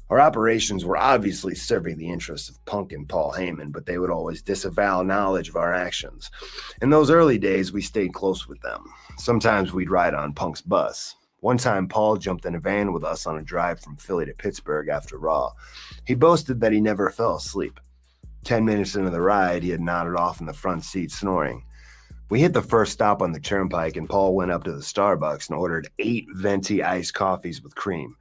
Speaker 2: Our operations were obviously serving the interests of Punk and Paul Heyman, but they would always disavow knowledge of our actions. In those early days, we stayed close with them. Sometimes we'd ride on Punk's bus. One time, Paul jumped in a van with us on a drive from Philly to Pittsburgh after Raw. He boasted that he never fell asleep. 10 minutes into the ride, he had nodded off in the front seat, snoring. We hit the first stop on the turnpike, and Paul went up to the Starbucks and ordered 8 venti iced coffees with cream,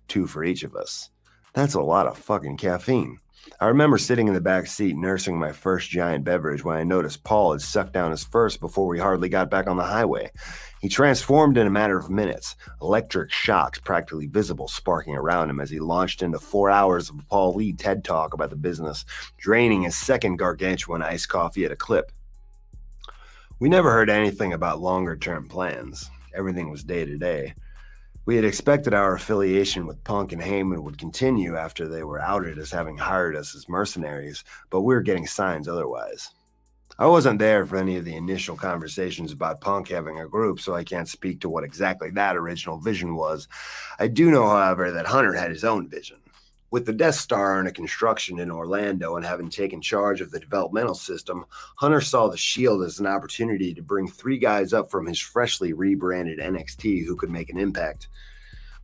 Speaker 2: 2 for each of us. That's a lot of fucking caffeine. I remember sitting in the back seat nursing my first giant beverage when I noticed Paul had sucked down his first before we hardly got back on the highway. He transformed in a matter of minutes, electric shocks practically visible sparking around him as he launched into 4 hours of Paul Lee TED Talk about the business, draining his second gargantuan iced coffee at a clip. We never heard anything about longer-term plans. Everything was day to day. We had expected our affiliation with Punk and Heyman would continue after they were outed as having hired us as mercenaries, but we were getting signs otherwise. I wasn't there for any of the initial conversations about Punk having a group, so I can't speak to what exactly that original vision was. I do know, however, that Hunter had his own vision. With the Death Star under construction in Orlando and having taken charge of the developmental system, Hunter saw the Shield as an opportunity to bring 3 guys up from his freshly rebranded NXT who could make an impact.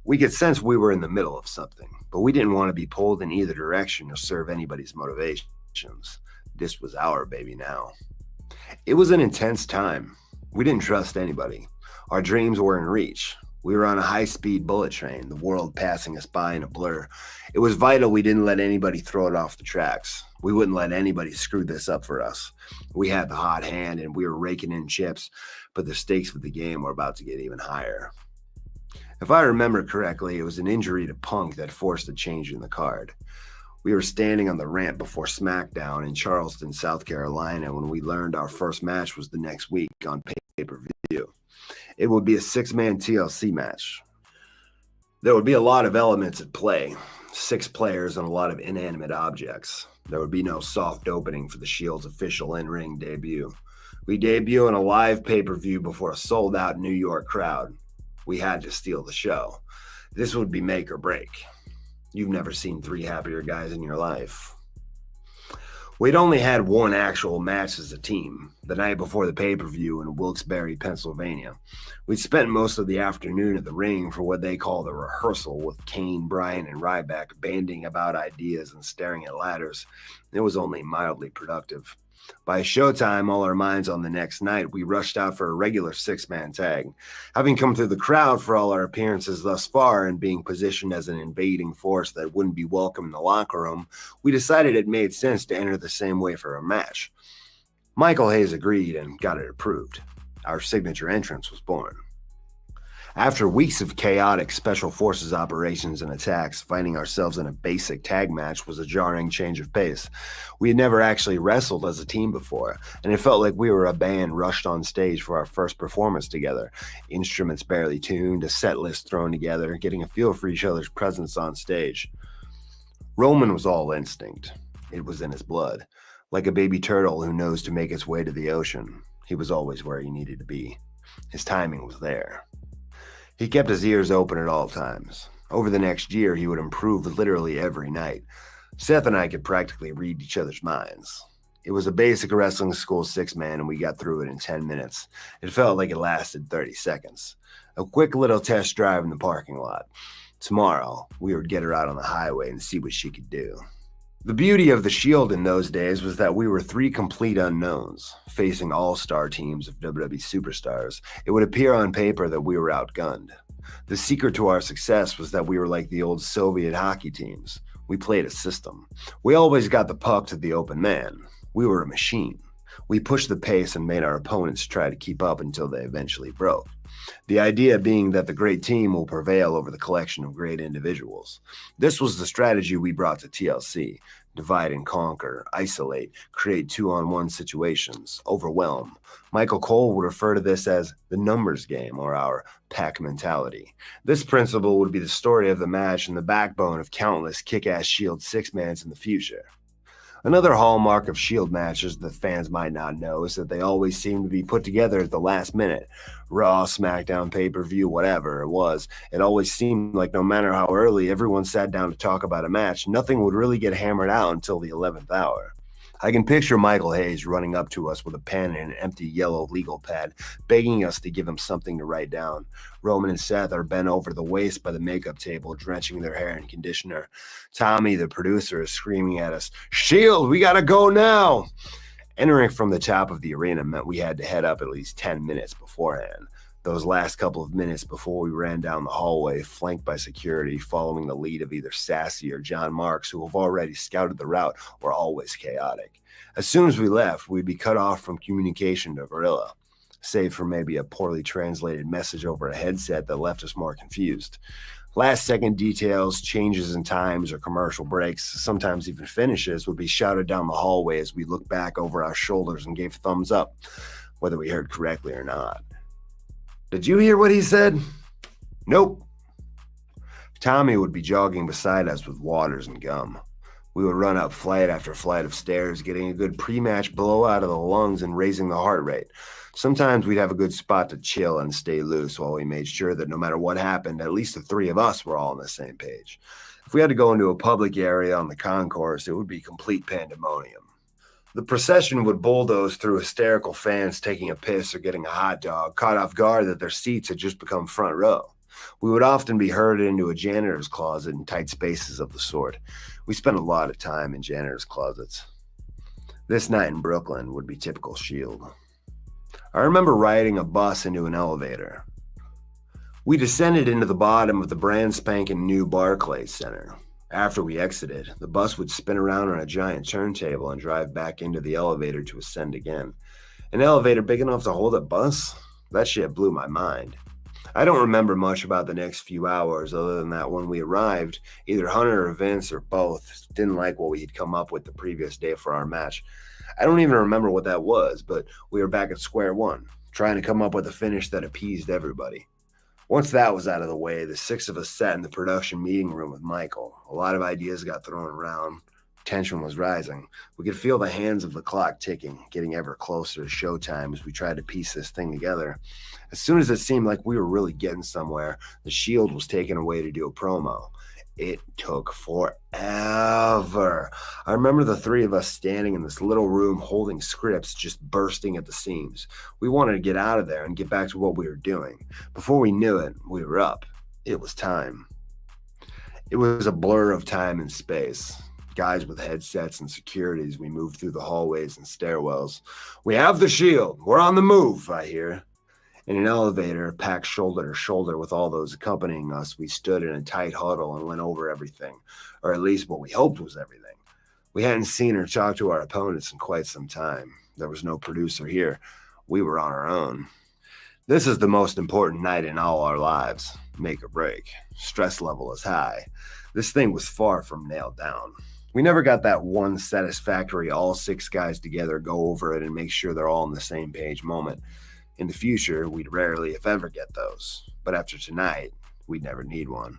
Speaker 2: We could sense we were in the middle of something, but we didn't want to be pulled in either direction or serve anybody's motivations. This was our baby now. It was an intense time. We didn't trust anybody. Our dreams were in reach. We were on a high-speed bullet train, the world passing us by in a blur. It was vital we didn't let anybody throw it off the tracks. We wouldn't let anybody screw this up for us. We had the hot hand and we were raking in chips, but the stakes for the game were about to get even higher. If I remember correctly, it was an injury to Punk that forced a change in the card. We were standing on the ramp before SmackDown in Charleston, South Carolina, when we learned our first match was the next week on pay-per-view. It would be a 6-man TLC match. There would be a lot of elements at play, 6 players and a lot of inanimate objects. There would be no soft opening for the Shield's official in-ring debut. We debut in a live pay-per-view before a sold-out New York crowd. We had to steal the show. This would be make or break. You've never seen 3 happier guys in your life. We'd only had one actual match as a team, the night before the pay-per-view in Wilkes-Barre, Pennsylvania. We'd spent most of the afternoon at the ring for what they call the rehearsal, with Kane, Bryan, and Ryback banding about ideas and staring at ladders. It was only mildly productive. By showtime, all our minds on the next night, we rushed out for a regular six-man tag. Having come through the crowd for all our appearances thus far and being positioned as an invading force that wouldn't be welcome in the locker room, we decided it made sense to enter the same way for a match. Michael Hayes agreed and got it approved. Our signature entrance was born. After weeks of chaotic special forces operations and attacks, finding ourselves in a basic tag match was a jarring change of pace. We had never actually wrestled as a team before, and it felt like we were a band rushed on stage for our first performance together. Instruments barely tuned, a set list thrown together, getting a feel for each other's presence on stage. Roman was all instinct. It was in his blood. Like a baby turtle who knows to make its way to the ocean, he was always where he needed to be. His timing was there. He kept his ears open at all times. Over the next year, he would improve literally every night. Seth and I could practically read each other's minds. It was a basic wrestling school six-man, and we got through it in 10 minutes. It felt like it lasted 30 seconds. A quick little test drive in the parking lot. Tomorrow, we would get her out on the highway and see what she could do. The beauty of the Shield in those days was that we were three complete unknowns, facing all-star teams of WWE superstars. It would appear on paper that we were outgunned. The secret to our success was that we were like the old Soviet hockey teams. We played a system. We always got the puck to the open man. We were a machine. We pushed the pace and made our opponents try to keep up until they eventually broke. The idea being that the great team will prevail over the collection of great individuals. This was the strategy we brought to TLC. Divide and conquer, isolate, create two-on-one situations, overwhelm. Michael Cole would refer to this as the numbers game or our pack mentality. This principle would be the story of the match and the backbone of countless kick-ass Shield six-mans in the future. Another hallmark of Shield matches that fans might not know is that they always seem to be put together at the last minute. Raw, SmackDown, pay-per-view, whatever it was, it always seemed like no matter how early everyone sat down to talk about a match, nothing would really get hammered out until the 11th hour. I can picture Michael Hayes running up to us with a pen and an empty yellow legal pad, begging us to give him something to write down. Roman and Seth are bent over the waist by the makeup table, drenching their hair in conditioner. Tommy, the producer, is screaming at us, "Shield, we gotta go now!" Entering from the top of the arena meant we had to head up at least 10 minutes beforehand. Those last couple of minutes before we ran down the hallway, flanked by security, following the lead of either Sassy or John Marks, who have already scouted the route, were always chaotic. As soon as we left, we'd be cut off from communication to Gorilla, save for maybe a poorly translated message over a headset that left us more confused. Last-second details, changes in times or commercial breaks, sometimes even finishes, would be shouted down the hallway as we looked back over our shoulders and gave thumbs up, whether we heard correctly or not. "Did you hear what he said?" "Nope." Tommy would be jogging beside us with waters and gum. We would run up flight after flight of stairs, getting a good pre-match blowout of the lungs and raising the heart rate. Sometimes we'd have a good spot to chill and stay loose while we made sure that no matter what happened, at least the three of us were all on the same page. If we had to go into a public area on the concourse, it would be complete pandemonium. The procession would bulldoze through hysterical fans taking a piss or getting a hot dog, caught off guard that their seats had just become front row. We would often be herded into a janitor's closet in tight spaces of the sort. We spent a lot of time in janitor's closets. This night in Brooklyn would be typical Shield. I remember riding a bus into an elevator. We descended into the bottom of the brand spanking new Barclays Center. After we exited, the bus would spin around on a giant turntable and drive back into the elevator to ascend again. An elevator big enough to hold a bus? That shit blew my mind. I don't remember much about the next few hours other than that when we arrived, either Hunter or Vince or both didn't like what we had come up with the previous day for our match. I don't even remember what that was, but we were back at square one, trying to come up with a finish that appeased everybody. Once that was out of the way, the six of us sat in the production meeting room with Michael. A lot of ideas got thrown around. Tension was rising. We could feel the hands of the clock ticking, getting ever closer to showtime as we tried to piece this thing together. As soon as it seemed like we were really getting somewhere, the Shield was taken away to do a promo. It took forever. I remember the three of us standing in this little room holding scripts just bursting at the seams. We wanted to get out of there and get back to what we were doing. Before we knew it, we were up. It was time. It was a blur of time and space. guys with headsets and security as we move through the hallways and stairwells. We have the shield. We're on the move, I hear. In an elevator, packed shoulder to shoulder with all those accompanying us, we stood in a tight huddle and went over everything, or at least what we hoped was everything. We hadn't seen or talked to our opponents in quite some time. There was no producer here. We were on our own. This is the most important night in all our lives. Make or break. Stress level is high. This thing was far from nailed down. We never got that one satisfactory all 6 guys together, go over it, and make sure they're all on the same page moment. In the future, we'd rarely, if ever, get those. But after tonight, we'd never need one.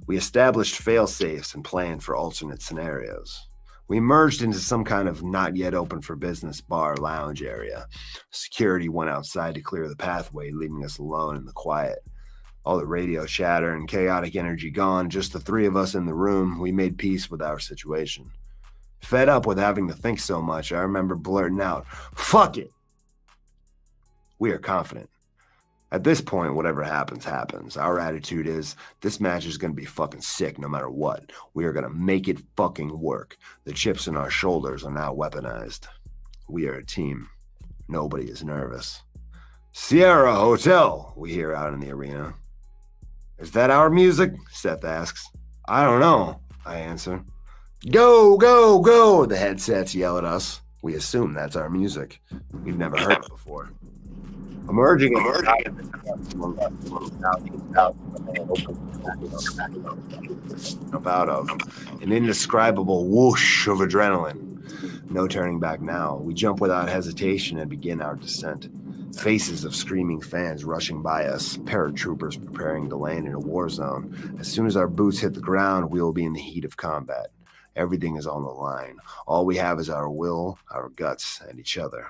Speaker 2: We established fail-safes and planned for alternate scenarios. We emerged into some kind of not yet open for business bar lounge area. Security went outside to clear the pathway, leaving us alone in the quiet. All the radio chatter and chaotic energy gone, just the 3 of us in the room, we made peace with our situation. Fed up with having to think so much, I remember blurting out, "Fuck it!" We are confident. At this point, whatever happens, happens. Our attitude is, this match is going to be fucking sick no matter what. We are going to make it fucking work. The chips in our shoulders are now weaponized. We are a team. Nobody is nervous. "Sierra Hotel," we hear out in the arena. "Is that our music?" Seth asks. "I don't know," I answer. "Go, go, go," the headsets yell at us. We assume that's our music. We've never heard it before. Emerging about of an indescribable whoosh of adrenaline. No turning back now. We jump without hesitation and begin our descent. Faces of screaming fans rushing by us, paratroopers preparing to land in a war zone. As soon as our boots hit the ground, we will be in the heat of combat. Everything is on the line. All we have is our will, our guts, and each other.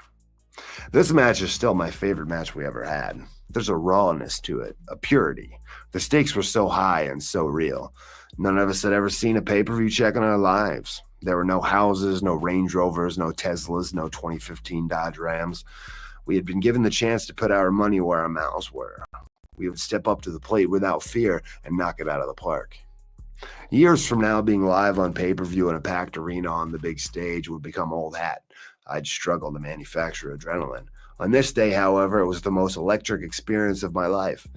Speaker 2: This match is still my favorite match we ever had. There's a rawness to it, a purity. The stakes were so high and so real. None of us had ever seen a pay-per-view check in our lives. There were no houses, no Range Rovers, no Teslas, no 2015 Dodge Rams. We had been given the chance to put our money where our mouths were. We would step up to the plate without fear and knock it out of the park. Years from now, being live on pay-per-view in a packed arena on the big stage would become old hat. I'd struggle to manufacture adrenaline. On this day, however, it was the most electric experience of my life.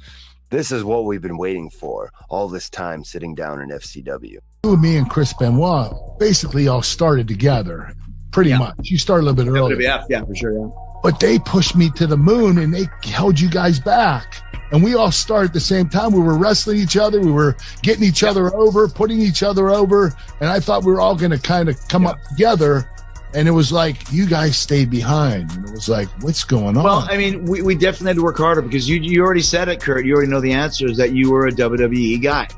Speaker 2: This is what we've been waiting for, all this time sitting down in FCW.
Speaker 3: You, me, and Chris Benoit basically all started together, pretty much. You started a little bit earlier.
Speaker 4: Yeah, for sure, yeah.
Speaker 3: But they pushed me to the moon, and they held you guys back. And we all started at the same time. We were wrestling each other. We were getting each other over, putting each other over. And I thought we were all going to kind of come up together. And it was like, you guys stayed behind. And it was like, what's going on?
Speaker 4: Well, I mean, we definitely had to work harder because you already said it, Kurt. You already know the answer is that you were a WWE guy.